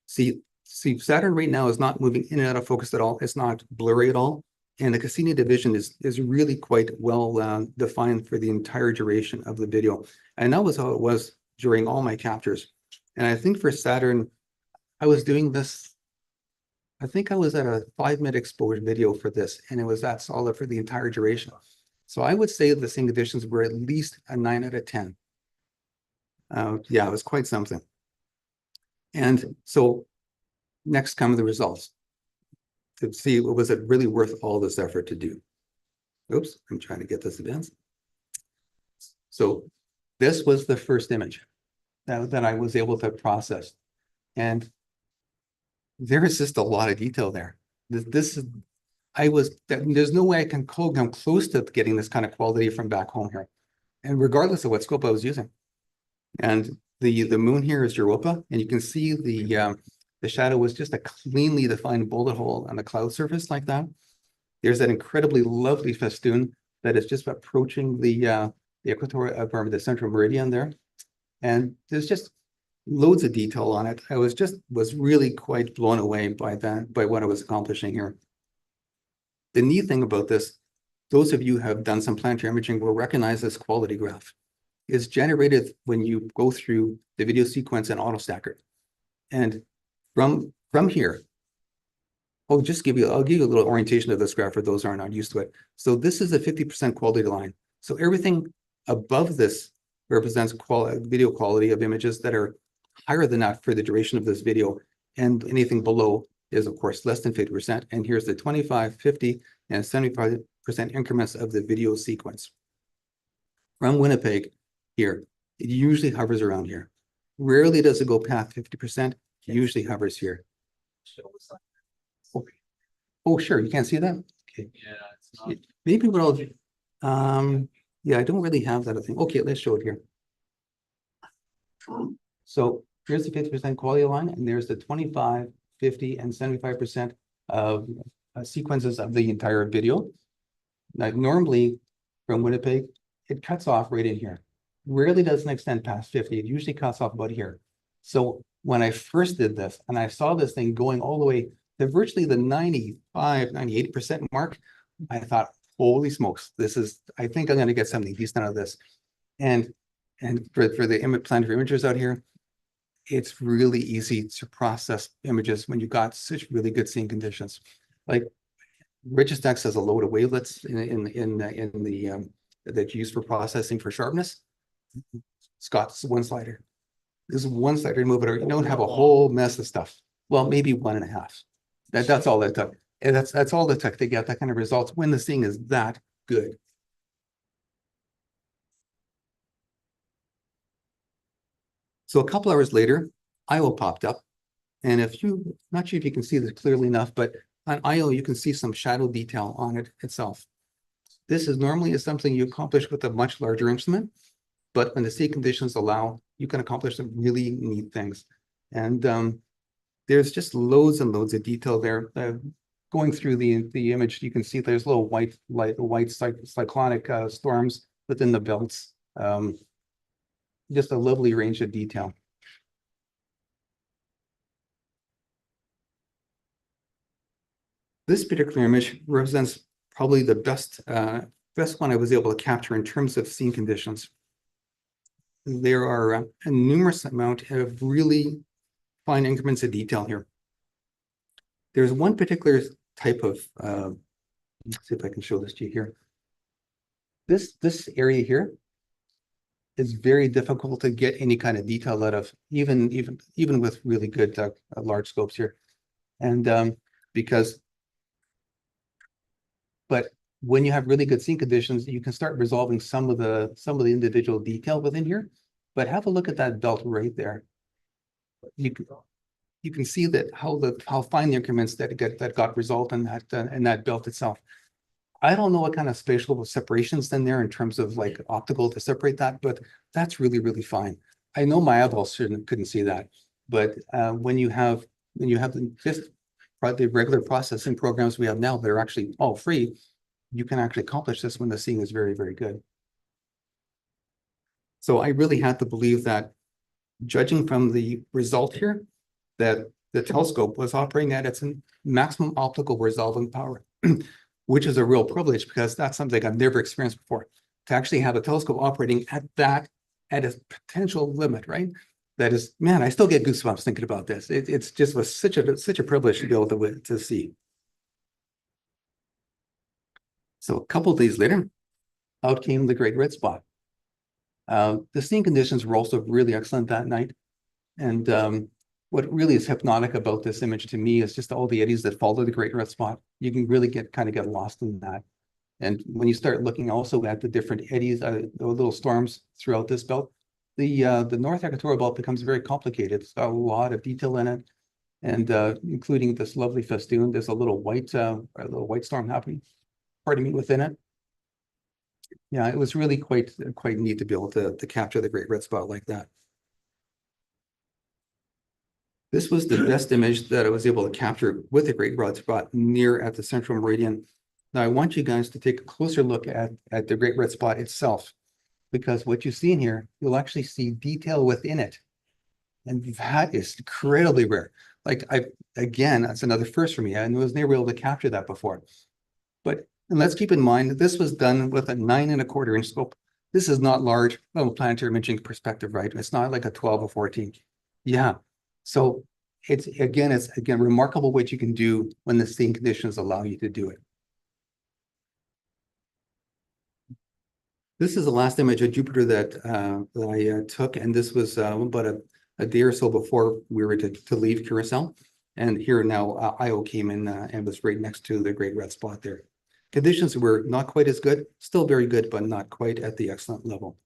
L: See, Saturn right now is not moving in and out of focus at all. It's not blurry at all. And the Cassini division is really quite well defined for the entire duration of the video. And that was how it was during all my captures. And I think for Saturn, I was doing this, I think I was at a 5-minute exposure video for this, and it was that solid for the entire duration. So I would say the seeing conditions were at least a 9 out of 10. Yeah, it was quite something. And so next come the results to see, was it really worth all this effort to do? Oops, I'm trying to get this advanced. So this was the first image that I was able to process. And there is just a lot of detail there. This is, there's no way I can come close to getting this kind of quality from back home here. And regardless of what scope I was using. And the moon here is Europa, and you can see the shadow was just a cleanly defined bullet hole on the cloud surface like that. There's that incredibly lovely festoon that is just approaching the equatorial, or the central meridian there. And there's just loads of detail on it. I was really quite blown away by what I was accomplishing here. The neat thing about this, those of you who have done some planetary imaging will recognize this quality graph. Is generated when you go through the video sequence in AutoStacker. And from here, I'll give you a little orientation of this graph for those who are not used to it. So this is a 50% quality line. So everything above this represents video quality of images that are higher than that for the duration of this video. And anything below is, of course, less than 50%. And here's the 25, 50, and 75% increments of the video sequence. From Winnipeg, here, it usually hovers around here. Rarely does it go past 50%, usually hovers here. Oh, sure, you can't see that? Okay.
K: Yeah, it's not.
L: Maybe what I'll do, yeah, I don't really have that, I think. Okay, let's show it here. So here's the 50% quality line, and there's the 25, 50, and 75% of sequences of the entire video. Now, normally from Winnipeg, it cuts off right in here. Rarely doesn't extend past 50. It usually cuts off about here. So when I first did this and I saw this thing going all the way to virtually the 95, 98% mark, I thought, holy smokes, I think I'm going to get something decent out of this. And for the planetary imagers out here, it's really easy to process images when you've got such really good seeing conditions. Like Stach has a load of wavelets that's used for processing for sharpness. Scott's one slider. There's one slider to move it, or you don't have a whole mess of stuff. Well, maybe 1.5. That's all that took. And that's all that took to get that kind of results when the seeing is that good. So a couple hours later, IO popped up. And not sure if you can see this clearly enough, but on IO, you can see some shadow detail on it itself. This is normally something you accomplish with a much larger instrument. But when the sea conditions allow, you can accomplish some really neat things. And there's just loads and loads of detail there. Going through the image, you can see there's little white cyclonic storms within the belts. Just a lovely range of detail. This particular image represents probably the best one I was able to capture in terms of scene conditions. There are a numerous amount of really fine increments of detail here. There's one particular type of, let's see if I can show this to you here. This area here is very difficult to get any kind of detail out of, even with really good large scopes here. And but when you have really good scene conditions, you can start resolving some of the individual detail within here. But have a look at that belt right there. You can see that how fine the increments that got resolved in that belt itself. I don't know what kind of spatial separations in there in terms of like optical to separate that, but that's really, really fine. I know my eyeballs couldn't see that, but when you have the regular processing programs we have now that are actually all free, you can actually accomplish this when the seeing is very, very good. So I really had to believe that, judging from the result here, that the telescope was operating at its maximum optical resolving power, which is a real privilege because that's something I've never experienced before. To actually have a telescope operating at its potential limit, right? That is, man, I still get goosebumps thinking about this. It's just was such a privilege to be able to see. So a couple of days later, out came the great red spot. The seeing conditions were also really excellent that night. And what really is hypnotic about this image to me is just all the eddies that follow the great red spot. You can really kind of get lost in that. And when you start looking also at the different eddies, the little storms throughout this belt, the North Equatorial Belt becomes very complicated. It's got a lot of detail in it, and including this lovely festoon. There's a little white storm happening, pardon me, within it. Yeah, it was really quite neat to be able to capture the great red spot like that. This was the best image that I was able to capture with the great red spot near at the central meridian. Now I want you guys to take a closer look at the great red spot itself, because what you see in here, you'll actually see detail within it. And that is incredibly rare. Like again, that's another first for me. I was never able to capture that before. But and let's keep in mind that this was done with a 9 1/4 inch scope. This is not large from a planetary imaging perspective, right? It's not like a 12 or 14. Yeah. So it's again remarkable what you can do when the seeing conditions allow you to do it. This is the last image of Jupiter that I took, and this was about a day or so before we were to leave Curacao. And here now Io came in and was right next to the great red spot there. Conditions were not quite as good, still very good, but not quite at the excellent level.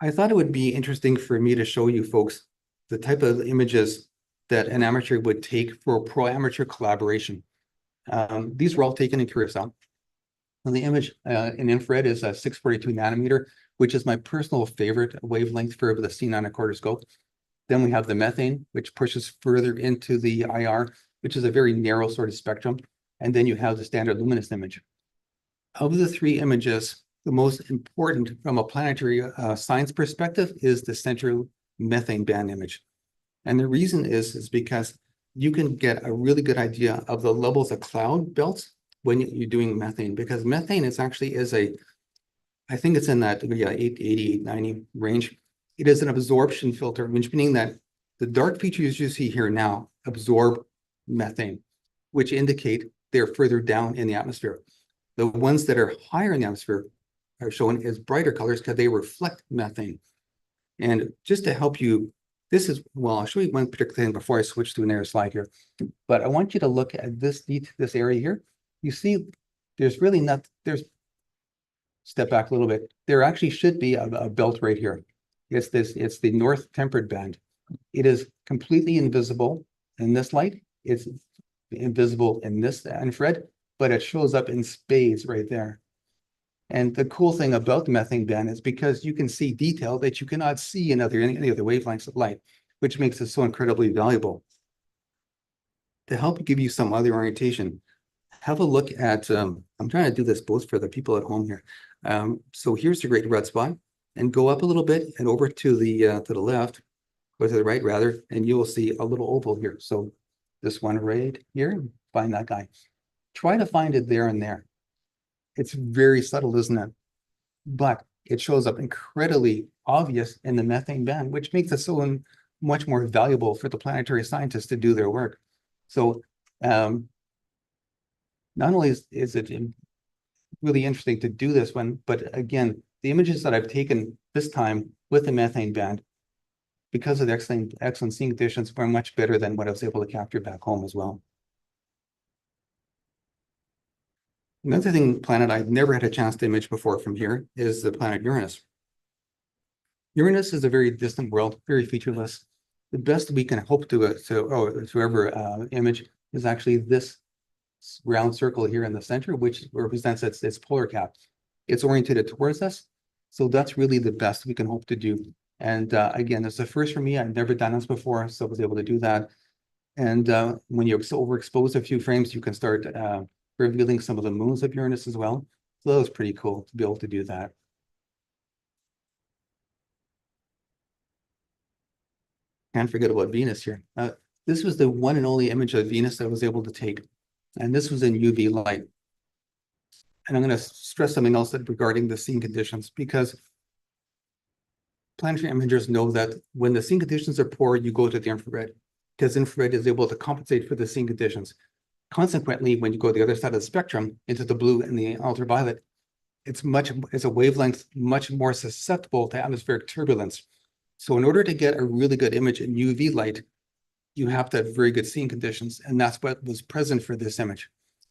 L: I thought it would be interesting for me to show you folks the type of images that an amateur would take for a pro-amateur collaboration. These were all taken in Curacao. And the image in infrared is a 642 nanometer, which is my personal favorite wavelength for the C9 1/4 scope. Then we have the methane, which pushes further into the IR, which is a very narrow sort of spectrum. And then you have the standard luminous image. Of the three images, the most important from a planetary science perspective is the central methane band image. And the reason is because you can get a really good idea of the levels of cloud belts when you're doing methane, because methane is actually I think it's in that 880, 890 range. It is an absorption filter, which meaning that the dark features you see here now absorb methane, which indicate they're further down in the atmosphere. The ones that are higher in the atmosphere are shown as brighter colors because they reflect methane. And just to help you, I'll show you one particular thing before I switch to another slide here. But I want you to look at this area here. You see, there's really not, step back a little bit. There actually should be a belt right here. It's the north temperate band. It is completely invisible in this light. It's invisible in this infrared, but it shows up in spades right there. And the cool thing about the methane band is because you can see detail that you cannot see in any other wavelengths of light, which makes it so incredibly valuable. To help give you some other orientation, have a look at, I'm trying to do this both for the people at home here. So here's the great red spot, and go up a little bit and over to the left, or to the right rather, and you will see a little oval here. So this one right here, find that guy. Try to find it there and there. It's very subtle, isn't it? But it shows up incredibly obvious in the methane band, which makes it so much more valuable for the planetary scientists to do their work. So not only is it really interesting to do this one, but again, the images that I've taken this time with the methane band, because of the excellent seeing conditions, were much better than what I was able to capture back home as well. Another planet I've never had a chance to image before from here is the planet Uranus. Uranus is a very distant world, very featureless. The best we can hope to ever image is actually this round circle here in the center, which represents its polar cap. It's oriented towards us, so that's really the best we can hope to do. And again, it's the first for me. I've never done this before, so I was able to do that. And when you overexpose a few frames, you can start revealing some of the moons of Uranus as well. So that was pretty cool to be able to do that. Can't forget about Venus here. This was the one and only image of Venus that I was able to take. And this was in UV light. And I'm going to stress something else regarding the seeing conditions, because planetary imagers know that when the seeing conditions are poor, you go to the infrared, because infrared is able to compensate for the seeing conditions. Consequently, when you go to the other side of the spectrum into the blue and the ultraviolet, it's a wavelength much more susceptible to atmospheric turbulence. So in order to get a really good image in UV light, you have to have very good seeing conditions, and that's what was present for this image.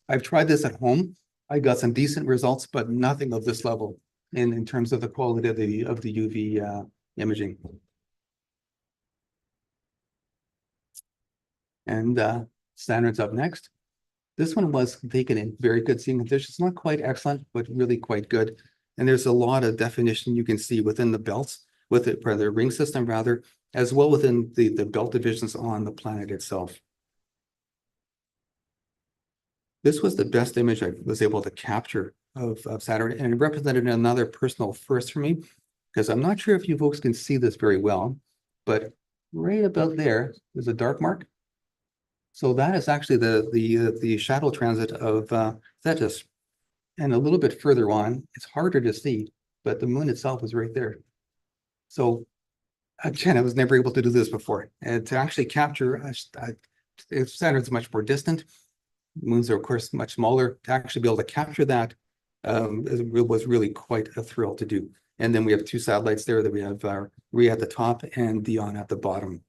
L: I've tried this at home. I got some decent results, but nothing of this level in terms of the quality of the UV imaging. And standards up next. This one was taken in very good seeing conditions, not quite excellent, but really quite good. And there's a lot of definition you can see within the belts, with it, for the ring system rather, as well within the belt divisions on the planet itself. This was the best image I was able to capture of Saturn, and it represented another personal first for me, because I'm not sure if you folks can see this very well, but right about there is a dark mark. So that is actually the shadow transit of Thetis. And a little bit further on, it's harder to see, but the moon itself is right there. So again, I was never able to do this before. And to actually capture, Saturn's much more distant. Moons are, of course, much smaller. To actually be able to capture that was really quite a thrill to do. And then we have two satellites there that we have Rhea at the top and Dion at the bottom.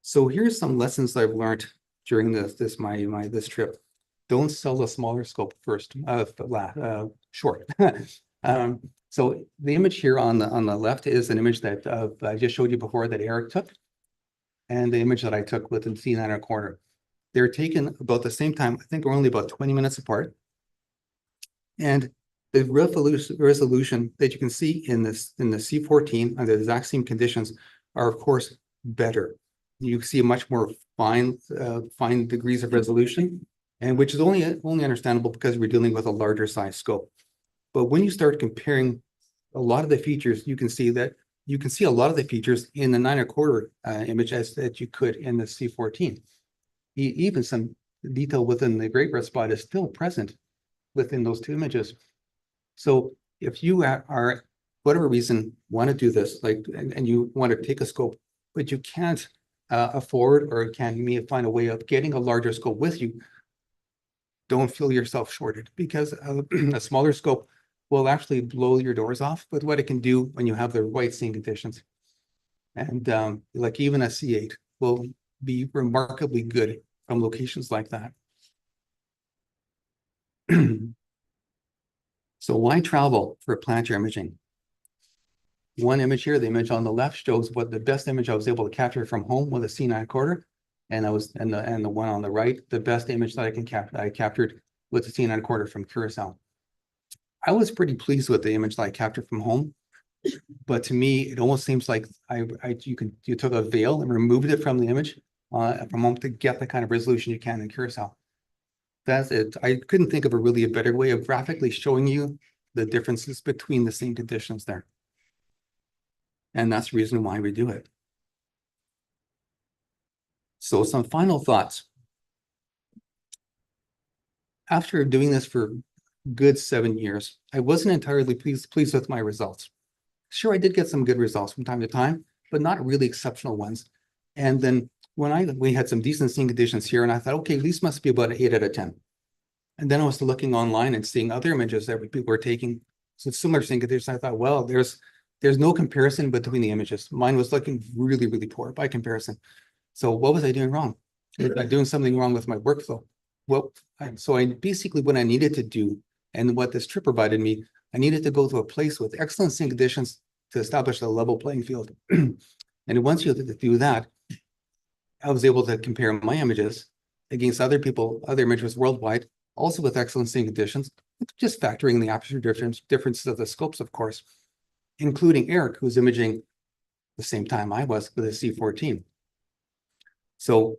L: So here's some lessons I've learned during this trip. Don't sell a smaller scope first, short. So the image here on the left is an image that I just showed you before that Eric took, and the image that I took with the C9 corner. They're taken about the same time. I think we're only about 20 minutes apart. And the resolution that you can see in the C14 under the exact same conditions are, of course, better. You see much more fine degrees of resolution, and which is only understandable because we're dealing with a larger size scope. But when you start comparing a lot of the features, you can see a lot of the features in the 9¼ image that you could in the C14. Even some detail within the great red spot is still present within those two images. So if you are, whatever reason, want to do this, and you want to take a scope, but you can't afford or can find a way of getting a larger scope with you, don't feel yourself shorted, because a smaller scope will actually blow your doors off with what it can do when you have the right seeing conditions. And like even a C8 will be remarkably good from locations like that. So why travel for planetary imaging? One image here, the image on the left, shows what the best image I was able to capture from home with a C9², and the one on the right, the best image that I captured with the C9² from Curacao. I was pretty pleased with the image that I captured from home, but to me, it almost seems like you took a veil and removed it from the image from home to get the kind of resolution you can in Curacao. That's it. I couldn't think of a better way of graphically showing you the differences between the same conditions there. And that's the reason why we do it. So some final thoughts. After doing this for a good 7 years, I wasn't entirely pleased with my results. Sure, I did get some good results from time to time, but not really exceptional ones. And then when we had some decent seeing conditions here, and I thought, okay, these must be about an 8 out of 10. And then I was looking online and seeing other images that people were taking, so similar seeing conditions. I thought, well, there's no comparison between the images. Mine was looking really, really poor by comparison. So what was I doing wrong? Was I doing something wrong with my workflow? Well, so basically what I needed to do, and what this trip provided me, I needed to go to a place with excellent seeing conditions to establish a level playing field. And once you do that, I was able to compare my images against other images worldwide, also with excellent seeing conditions, just factoring the aperture differences of the scopes, of course, including Eric, who's imaging the same time I was with a C14. So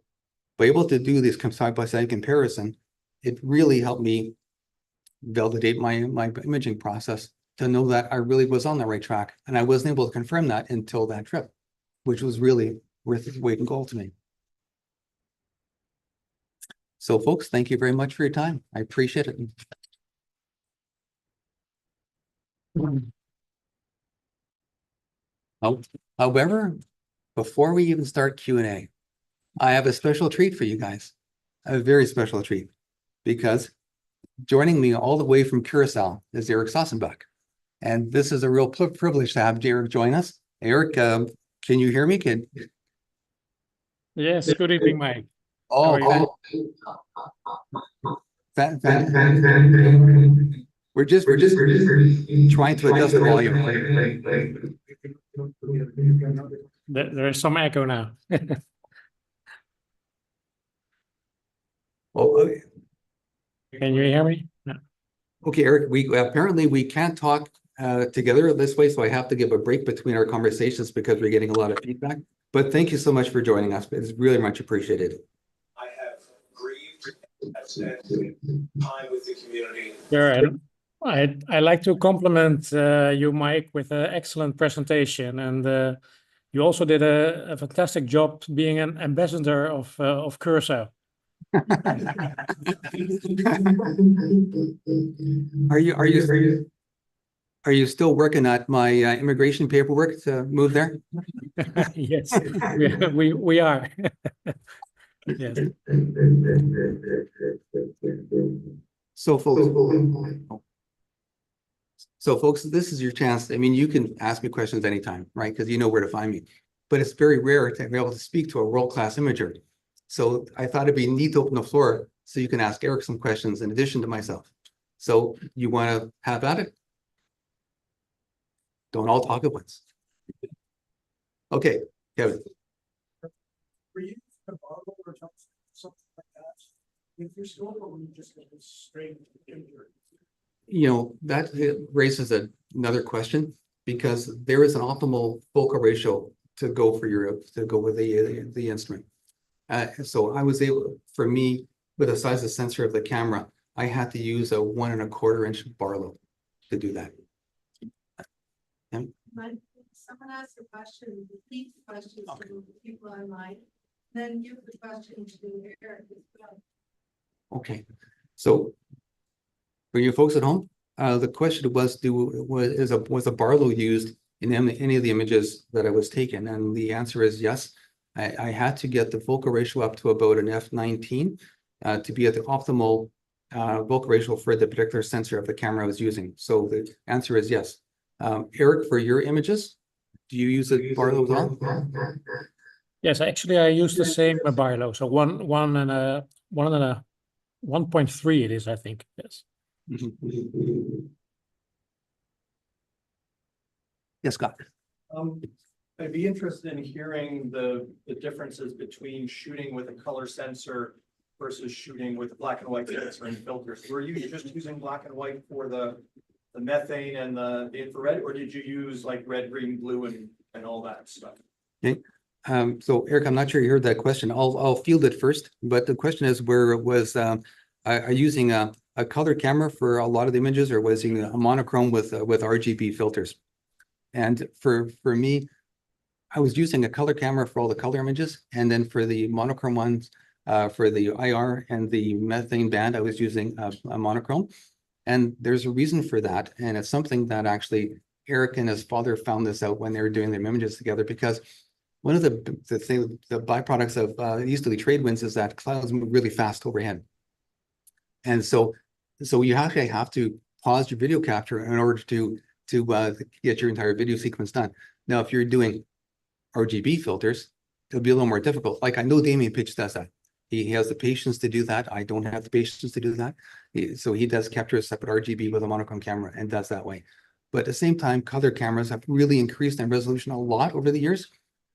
L: by able to do this side-by-side comparison, it really helped me validate my imaging process to know that I really was on the right track. And I wasn't able to confirm that until that trip, which was really worth its weight in gold to me. So folks, thank you very much for your time. I appreciate it. However, before we even start Q&A, I have a special treat for you guys, a very special treat, because joining me all the way from Curacao is Eric Sossenbach. And this is a real privilege to have Eric join us. Eric, can you hear me?
M: Yes, good evening, Mike.
L: Oh, we're just trying to adjust the volume.
M: There is some echo now.
L: Oh,
M: Can you hear me? No.
L: okay, Eric, we can't talk together this way, so I have to give a break between our conversations because we're getting a lot of feedback. But thank you so much for joining us. It's really much appreciated.
N: I have grieved and spent time with the community.
M: Sure, and I like to compliment you, Mike, with an excellent presentation, and you also did a fantastic job being an ambassador of Curacao.
L: Are you still working at my immigration paperwork to move there?
M: Yes, we are. Yes.
L: So folks, this is your chance. I mean, you can ask me questions anytime, right? Because you know where to find me. But it's very rare to be able to speak to a world-class imager. So I thought it'd be neat to open the floor so you can ask Eric some questions in addition to myself. So you want to have at it? Don't all talk at once. Okay, Kevin.
J: Were you a bottle or something like that? If you're still, or were you just going straight injury?
L: You know, that raises another question, because there is an optimal focal ratio to go with the instrument. So I was able, for me, with the size of sensor of the camera, I had to use a 1 1/4 inch Barlow to do that.
O: Someone asked a question, repeat the questions to people online, then give the question to Eric as well.
L: Okay, so for you folks at home, the question was, was a Barlow used in any of the images that I was taking? And the answer is yes. I had to get the focal ratio up to about an f/19 to be at the optimal focal ratio for the particular sensor of the camera I was using. So the answer is yes. Eric, for your images, do you use a Barlow as well?
M: Yes, actually, I use the same Barlow. So 1.3 it is, I think. Yes.
L: Yes, Scott.
D: I'd be interested in hearing the differences between shooting with a color sensor versus shooting with a black and white sensor and filters. Were you just using black and white for the methane and the infrared, or did you use like red, green, blue, and all that stuff?
L: Okay. So Eric, I'm not sure you heard that question. I'll field it first, but the question is, where was are you using a color camera for a lot of the images, or was using a monochrome with RGB filters? And for me, I was using a color camera for all the color images, and then for the monochrome ones, for the IR and the methane band, I was using a monochrome. And there's a reason for that, and it's something that actually Eric and his father found this out when they were doing their images together, because one of the byproducts of easterly trade winds is that clouds move really fast overhead. And so you actually have to pause your video capture in order to get your entire video sequence done. Now, if you're doing RGB filters, it'll be a little more difficult. Like, I know Damien Pitch does that. He has the patience to do that. I don't have the patience to do that. So he does capture a separate RGB with a monochrome camera and does that way. But at the same time, color cameras have really increased in resolution a lot over the years.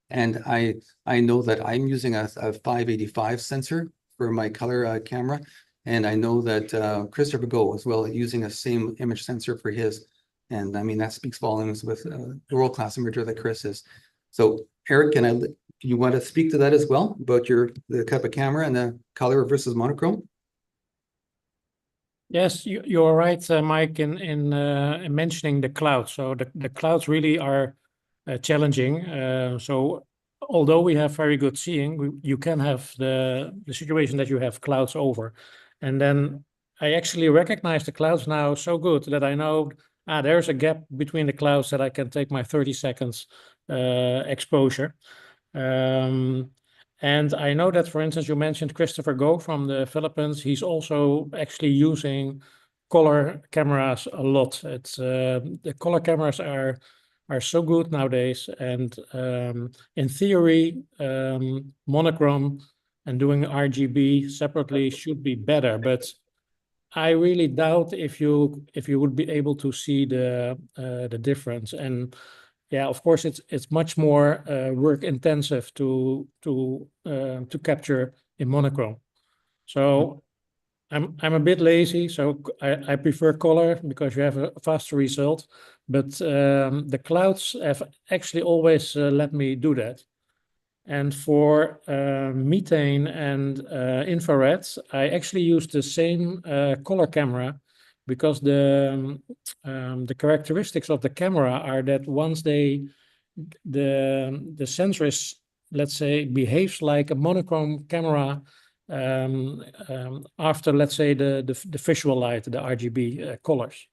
L: And I know that I'm using a 585 sensor for my color camera. And I know that Christopher Go as well, using a same image sensor for his. And I mean, that speaks volumes with the world-class imager that Chris is. So Eric, you want to speak to that as well, about the type of camera and the color versus monochrome?
M: Yes, you're right, Mike, in mentioning the clouds. So the clouds really are challenging. So although we have very good seeing, you can have the situation that you have clouds over. And then I actually recognize the clouds now so good that I know there's a gap between the clouds that I can take my 30 seconds exposure. And I know that, for instance, you mentioned Christopher Go from the Philippines. He's also actually using color cameras a lot. It's the color cameras are so good nowadays, and in theory, monochrome and doing RGB separately should be better, but I really doubt if you would be able to see the difference. And yeah, of course, it's much more work intensive to capture in monochrome. So I'm a bit lazy, so I prefer color because you have a faster result. But the clouds have actually always let me do that. And for methane and infrared, I actually use the same color camera because the characteristics of the camera are that once the sensor is, let's say, behaves like a monochrome camera after, let's say, the visual light, the RGB colors.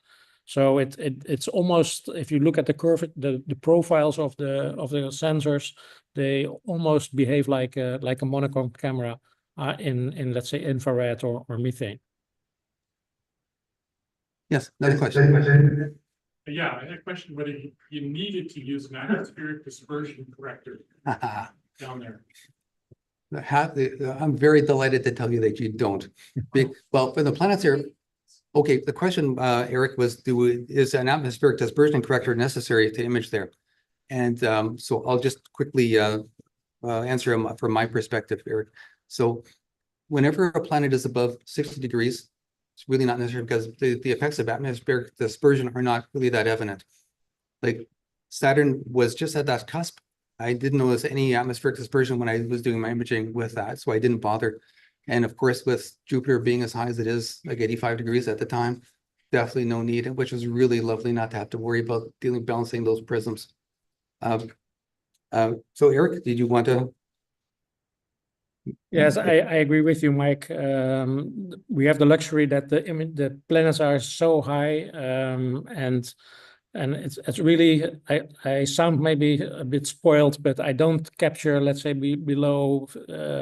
M: So it's almost, if you look at the curve, the profiles of the sensors, they almost behave like a monochrome camera in let's say infrared or methane.
L: Yes, another question.
P: Yeah, I had a question whether you needed to use an atmospheric dispersion corrector down there.
L: I'm very delighted to tell you that you don't. Well, for the planetary, okay, the question, Eric, was is an atmospheric dispersion corrector necessary to image there? And so I'll just quickly answer him from my perspective, Eric. So whenever a planet is above 60 degrees, it's really not necessary because the effects of atmospheric dispersion are not really that evident. Like Saturn was just at that cusp. I didn't notice any atmospheric dispersion when I was doing my imaging with that, so I didn't bother. And of course, with Jupiter being as high as it is, like 85 degrees at the time, definitely no need, which was really lovely not to have to worry about balancing those prisms. So Eric, did you want to?
M: Yes, I agree with you, Mike. We have the luxury that the planets are so high, and it's really, I sound maybe a bit spoiled, but I don't capture, let's say, below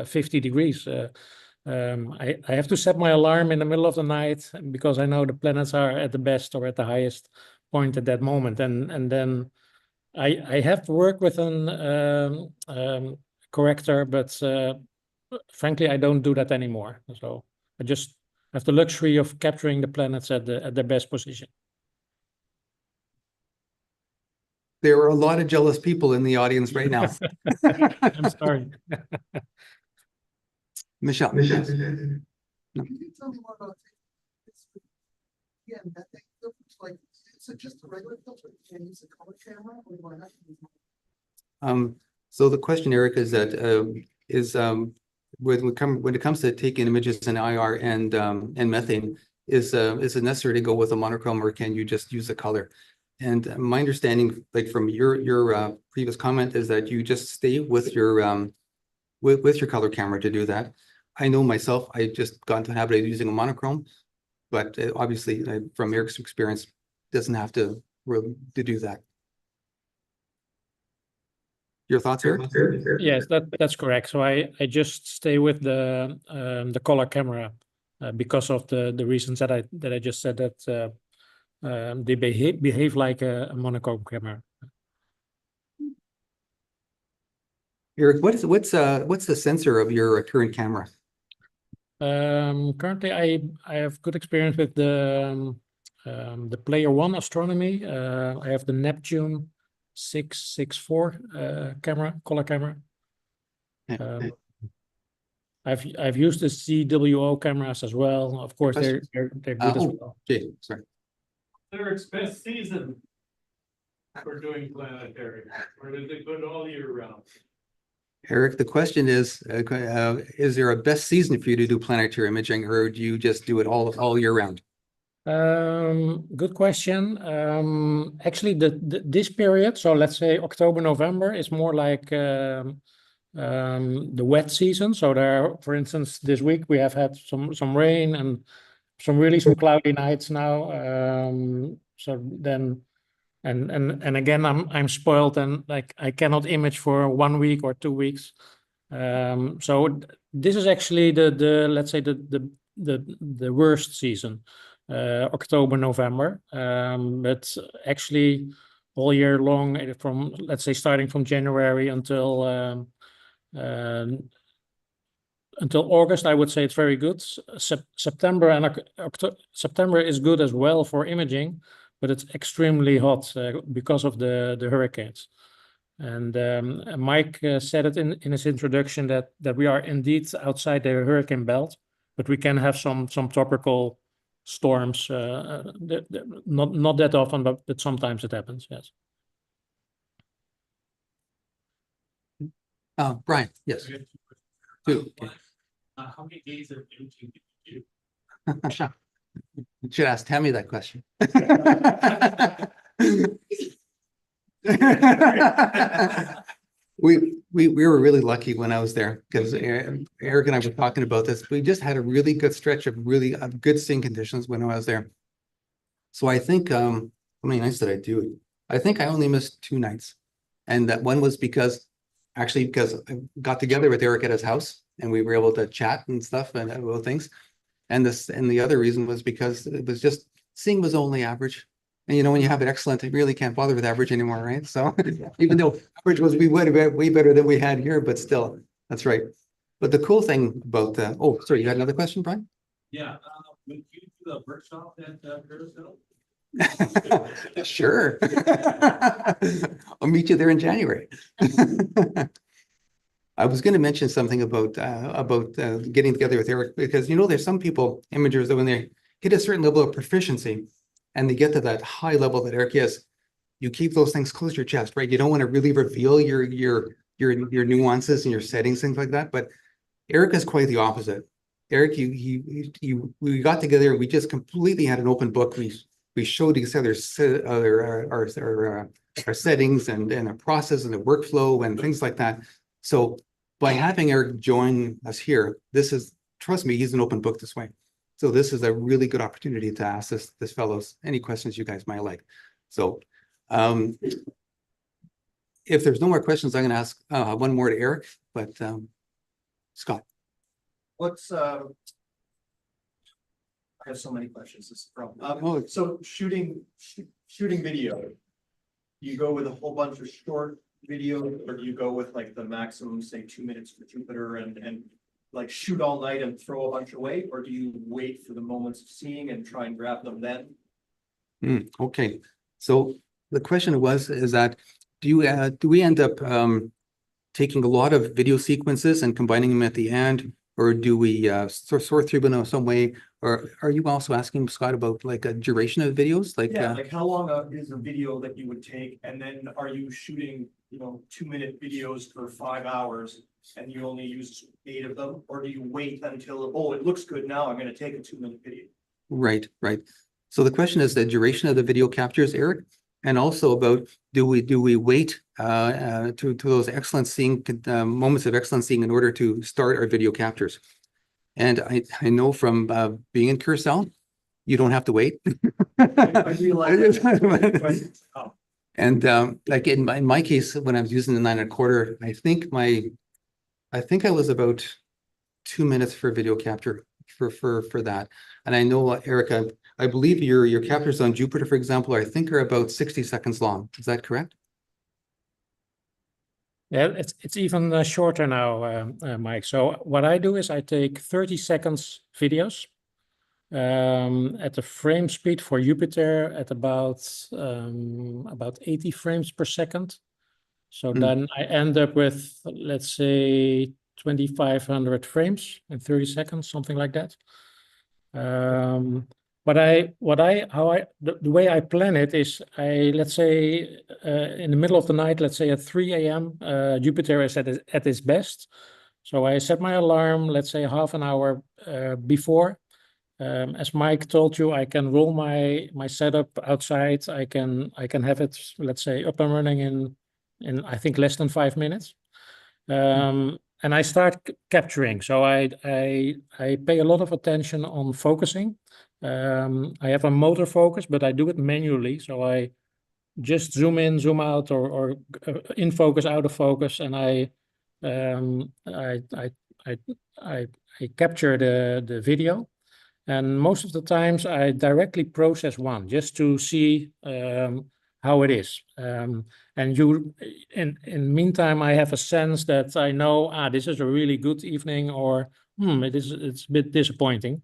M: 50 degrees. I have to set my alarm in the middle of the night because I know the planets are at the best or at the highest point at that moment, and then I have to work with an corrector, but frankly, I don't do that anymore. So I just have the luxury of capturing the planets at their best position.
L: There are a lot of jealous people in the audience right now.
M: I'm sorry.
L: Michelle.
J: Can you tell me more about this? Yeah, that thing looks like, is it just a regular filter? You can use a color camera or do I have to use?
L: So the question, Eric, is that when it comes to taking images in IR and methane, is it necessary to go with a monochrome or can you just use a color? And my understanding, like from your previous comment, is that you just stay with your color camera to do that. I know myself, I just got into the habit of using a monochrome, but obviously from Eric's experience, doesn't have to really do that. Your thoughts, Eric?
M: Yes, that's correct. So I just stay with the color camera because of the reasons that I just said, that they behave like a monochrome camera.
L: Eric, what's the sensor of your current camera?
M: Currently, I have good experience with the Player One astronomy. I have the Neptune 664 color camera. I've used the CWO cameras as well. Of course, they're good as well.
L: Okay, sorry.
C: Eric's best season for doing planetary, or does it go all year round?
L: Eric, the question is there a best season for you to do planetary imaging, or do you just do it all year round?
M: Good question. Actually, this period, so let's say October, November, is more like the wet season. So there, for instance, this week we have had some rain and some cloudy nights now. So then And again, I'm spoiled and like I cannot image for 1 week or 2 weeks. So this is actually the let's say the worst season, October, November. But actually all year long, from let's say starting from January until August, I would say it's very good. September and September is good as well for imaging, but it's extremely hot because of the hurricanes. And Mike said it in his introduction that we are indeed outside the hurricane belt, but we can have some tropical storms. Not that often, but sometimes it happens. Yes.
L: Bryan, yes. Two. Okay.
P: How many days of imaging did you
L: You should ask Tammy that question. We were really lucky when I was there because Eric and I were talking about this. We just had a really good stretch of really good seeing conditions when I was there. So I think how many nights did I do? I think I only missed 2 nights, and that one was because I got together with Eric at his house and we were able to chat and stuff and about things. And the other reason was because it was just seeing was only average. And you know, when you have it excellent, you really can't bother with average anymore, right? So even though average was way better than we had here, but still, that's right. But the cool thing about oh, sorry, you had another question, Bryan?
H: Yeah, would you do a workshop at Ursa?
L: Sure. I'll meet you there in January. I was going to mention something about getting together with Eric, because you know there's some people, imagers, that when they hit a certain level of proficiency and they get to that high level that Eric is, you keep those things close to your chest, right? You don't want to really reveal your nuances and your settings, things like that. But Eric is quite the opposite. Eric, we got together and we just completely had an open book. We showed each other our settings and our process and the workflow and things like that. So by having Eric join us here, trust me, he's an open book this way. So this is a really good opportunity to ask this fellows any questions you guys might like. So if there's no more questions, I'm going to ask one more to Eric, but Scott.
D: I have so many questions. This is the problem. So shooting video, do you go with a whole bunch of short video, or do you go with like the maximum, say 2 minutes for Jupiter and like shoot all night and throw a bunch away, or do you wait for the moments of seeing and try and grab them then?
L: Okay, so the question is that do we end up taking a lot of video sequences and combining them at the end, or do we sort through them in some way? Or are you also asking, Scott, about like a duration of videos? Like
D: like how long is a video that you would take, and then are you shooting 2-minute videos for 5 hours and you only use 8 of them, or do you wait until it looks good now, I'm going to take a 2-minute video?
L: Right. So the question is the duration of the video captures, Eric, and also about do we wait to those excellent seeing moments of excellent seeing in order to start our video captures. And I know from being in Curacao, you don't have to wait.
D: I realize
L: And like in my case, when I was using the 9 1/4, I think I was about 2 minutes for video capture for that. And I know, Erica, I believe your captures on Jupiter, for example, I think are about 60 seconds long. Is that correct?
M: Yeah, it's even shorter now, Mike. So what I do is I take 30 seconds videos at the frame speed for Jupiter at about 80 frames per second. So then I end up with, let's say, 2,500 frames in 30 seconds, something like that. The way I plan it is let's say in the middle of the night, let's say at 3 a.m. Jupiter is at its best. So I set my alarm, let's say half an hour before. As Mike told you, I can roll my setup outside. I can have it, let's say, up and running in I think less than 5 minutes. And I start capturing. So I pay a lot of attention on focusing. I have a motor focus, but I do it manually. So I just zoom in, zoom out, or in focus, out of focus, and I capture the video. And most of the times I directly process one just to see how it is. And in meantime, I have a sense that I know, this is a really good evening, or it's a bit disappointing.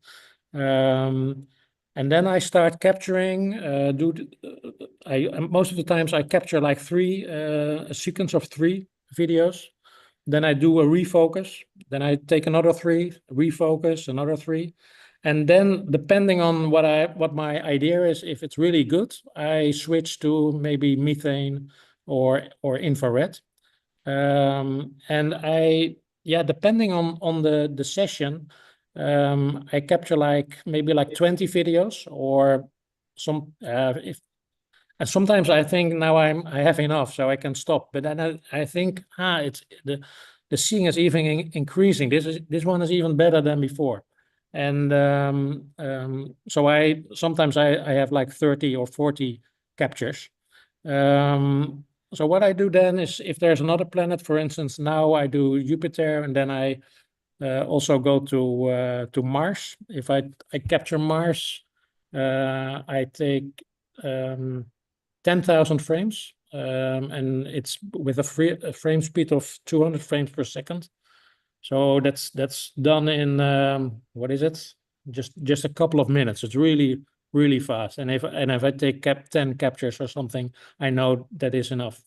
M: And then I start capturing, most of the times I capture like a sequence of 3 videos. Then I do a refocus, then I take another 3, refocus, another 3. And then depending on what my idea is, if it's really good, I switch to maybe methane or infrared. And depending on the session, I capture maybe 20 videos, or and sometimes I think now I have enough, so I can stop. But then I think it's the seeing is even increasing. This one is even better than before. And so I sometimes I have like 30 or 40 captures. So what I do then is, if there's another planet, for instance, now I do Jupiter, and then I also go to Mars. If I capture Mars, I take 10,000 frames, and it's with a frame speed of 200 frames per second. So that's done in what is it? Just a couple of minutes. It's really, really fast. And if I take 10 captures or something, I know that is enough.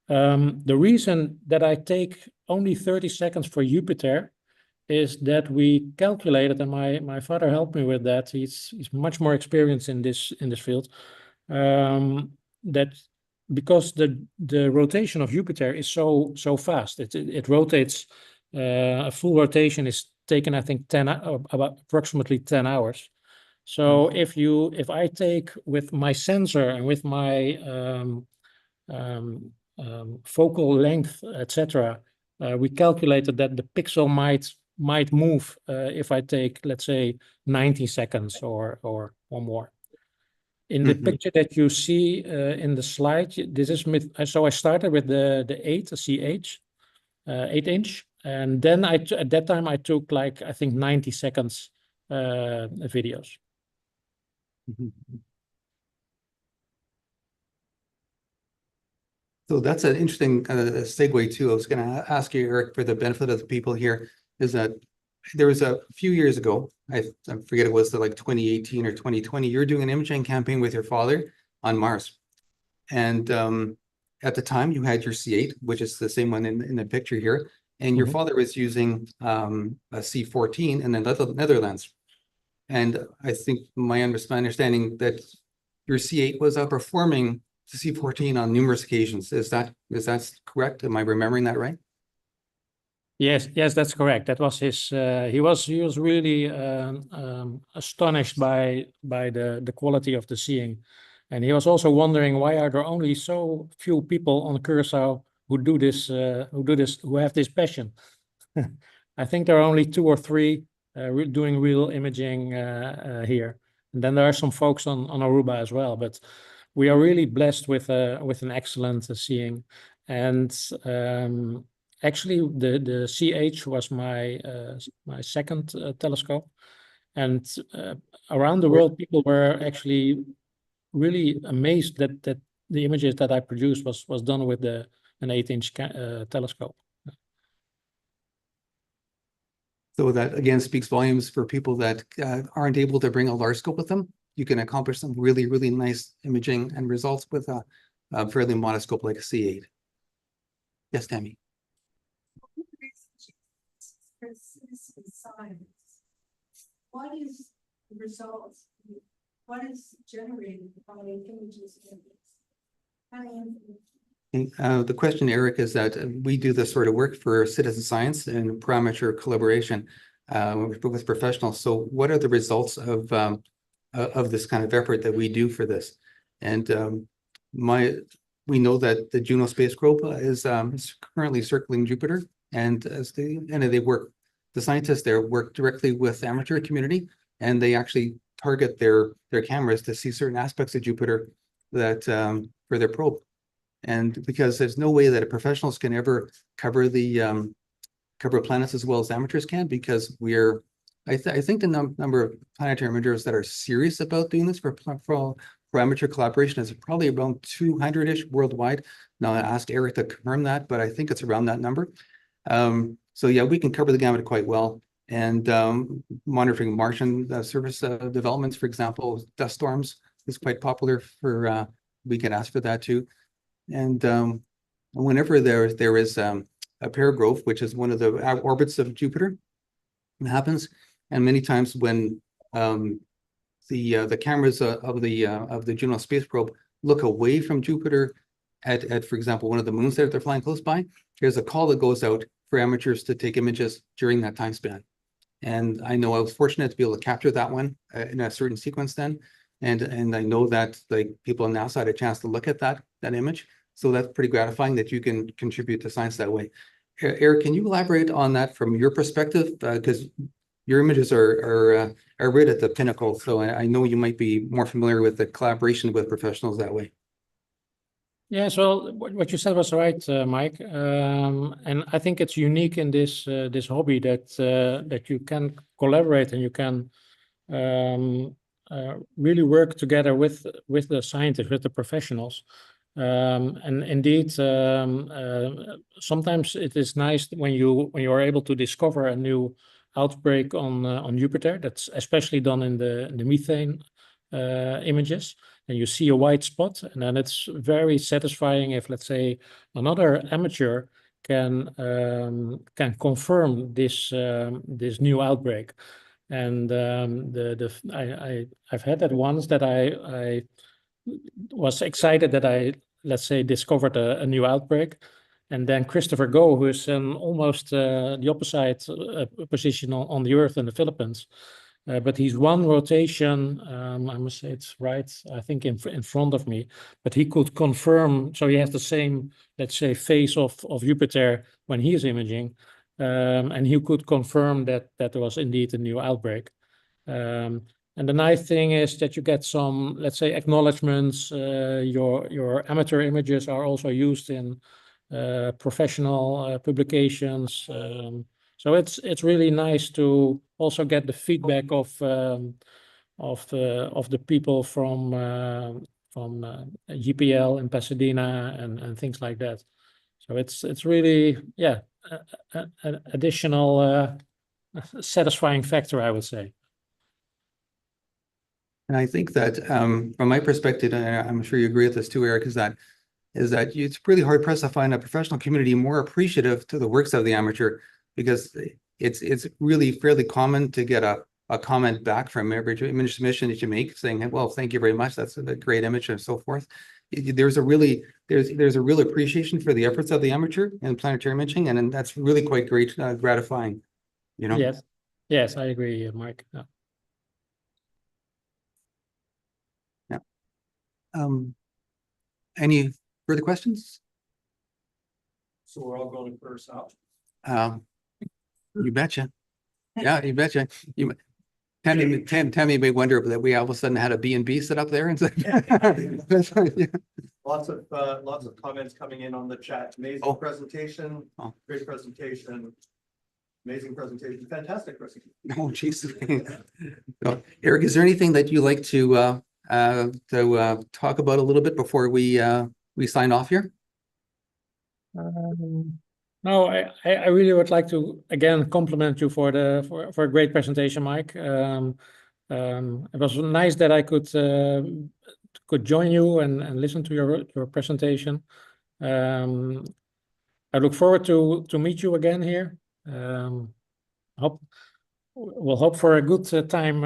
M: The reason that I take only 30 seconds for Jupiter is that we calculated, and my father helped me with that. He's much more experienced in this field. That because the rotation of Jupiter is so fast, it rotates. A full rotation is taken, I think, about approximately 10 hours. So if I take with my sensor and with my focal length, etc., we calculated that the pixel might move if I take, let's say, 90 seconds or more. In the picture that you see in the slide, this is so I started with the 8 8-inch. And then at that time I took I think 90 seconds videos.
L: So that's an interesting segue too. I was going to ask you, Eric, for the benefit of the people here, is that there was a few years ago, I forget, it was like 2018 or 2020, you're doing an imaging campaign with your father on Mars. And at the time you had your C8, which is the same one in the picture here. And your father was using a C14 in the Netherlands. And I think my understanding that your C8 was outperforming the C14 on numerous occasions. Is that correct? Am I remembering that right?
M: Yes, that's correct. That was his. He was really astonished by the quality of the seeing, and he was also wondering, why are there only so few people on Curacao who do this, who have this passion. I think there are only 2 or 3 doing real imaging here, and then there are some folks on Aruba as well. But we are really blessed with an excellent seeing, and actually the CH was my second telescope, and around the world people were actually really amazed that the images that I produced was done with an 8-inch telescope.
L: So that again speaks volumes for people that aren't able to bring a large scope with them. You can accomplish some really, really nice imaging and results with a fairly modest scope like a C8. Yes, Tammy.
O: For citizen science, what is the results? What is generated by images in this?
L: The question, Eric, is that we do this sort of work for citizen science and pro-amateur collaboration with professionals. So what are the results of this kind of effort that we do for this? And we know that the Juno space probe is currently circling Jupiter, and the scientists there work directly with the amateur community, and they actually target their cameras to see certain aspects of Jupiter that for their probe. And because there's no way that professionals can ever cover the cover planets as well as amateurs can, because we're I think the number of planetary imagers that are serious about doing this for amateur collaboration is probably around 200-ish worldwide. Now I asked Eric to confirm that, but I think it's around that number. So yeah, we can cover the gamut quite well. And monitoring Martian surface developments, for example, dust storms is quite popular for, we can ask for that too. And whenever there is a pair growth, which is one of the orbits of Jupiter, it happens. And many times when the cameras of the Juno space probe look away from Jupiter at for example, one of the moons that they're flying close by, there's a call that goes out for amateurs to take images during that time span. And I know I was fortunate to be able to capture that one in a certain sequence then. And I know that like people in NASA had a chance to look at that image. So that's pretty gratifying that you can contribute to science that way. Eric, can you elaborate on that from your perspective? Because your images are right at the pinnacle. So I know you might be more familiar with the collaboration with professionals that way.
M: Yeah, so what you said was right, Mike. And I think it's unique in this this hobby that you can collaborate and you can really work together with the scientists, with the professionals. And indeed, sometimes it is nice when you are able to discover a new outbreak on Jupiter. That's especially done in the methane images, and you see a white spot, and then it's very satisfying if, let's say, another amateur can confirm this this new outbreak. And I've had that once that I was excited that I, let's say, discovered a new outbreak. And then Christopher Go, who is in almost the opposite position on the Earth in the Philippines, but he's one rotation, I must say it's right, I think in front of me, but he could confirm, so he has the same, let's say, phase of Jupiter when he is imaging, and he could confirm that there was indeed a new outbreak. And the nice thing is that you get some, let's say, acknowledgements. Your amateur images are also used in professional publications. So it's really nice to also get the feedback of the people from GPL in Pasadena and things like that. So it's really, yeah, an additional satisfying factor, I would say.
L: And I think that from my perspective, and I'm sure you agree with this too, Eric, is that it's really hard pressed to find a professional community more appreciative to the works of the amateur, because it's really fairly common to get a comment back from every image submission that you make saying, well, thank you very much, that's a great image and so forth. There's a real appreciation for the efforts of the amateur in planetary imaging, and that's really quite great, gratifying, you know.
M: Yes, I agree, Mike. Yeah.
L: Any further questions?
D: So we're all going to Ursa.
L: You betcha. Yeah, you betcha. Tammy may wonder that we all of a sudden had a B&B set up there and
D: Lots of comments coming in on the chat. Amazing presentation, great presentation, amazing presentation, fantastic presentation.
L: Oh, geez. So, Eric, is there anything that you like to talk about a little bit before we sign off here?
M: No, I really would like to again compliment you for a great presentation, Mike. It was nice that I could join you and listen to your presentation. I look forward to meet you again here. We'll hope for a good time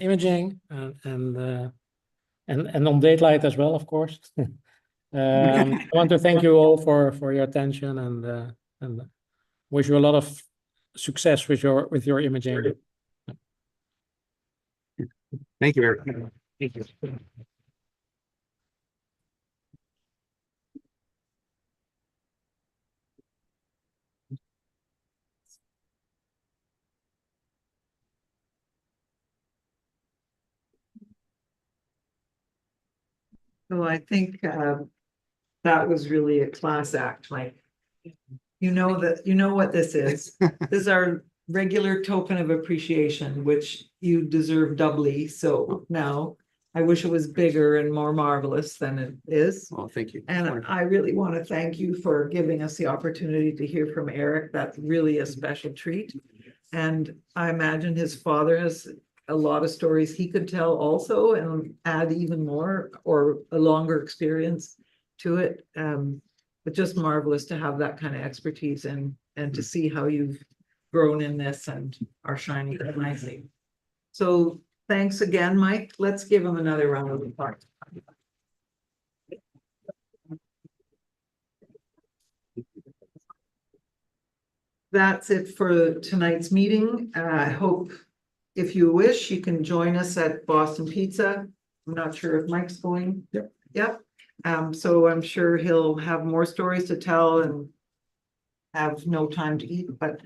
M: imaging and on Datelight as well, of course. I want to thank you all for your attention and wish you a lot of success with your imaging.
L: Thank you, Eric. Thank you.
E: So I think that was really a class act, Mike. You know that, you know what this is. This is our regular token of appreciation, which you deserve doubly. So now I wish it was bigger and more marvelous than it is.
L: Well, thank you.
E: And I really want to thank you for giving us the opportunity to hear from Eric. That's really a special treat. And I imagine his father has a lot of stories he could tell also and add even more or a longer experience to it. But just marvelous to have that kind of expertise and to see how you've grown in this and are shining nicely. So thanks again, Mike. Let's give him another round of applause. That's it for tonight's meeting. I hope if you wish, you can join us at Boston Pizza. I'm not sure if Mike's going.
L: Yep.
E: Yep. So I'm sure he'll have more stories to tell and have no time to eat, but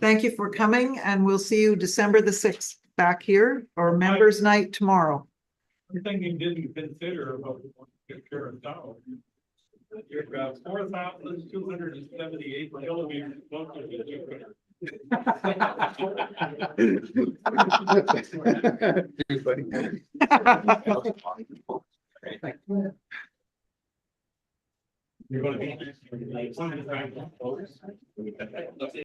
E: thank you for coming and we'll see you December the 6th back here or members night tomorrow.
C: I'm thinking didn't consider about take care of dollars. You're 4,278 kilometers closer to Jupiter. You're going to be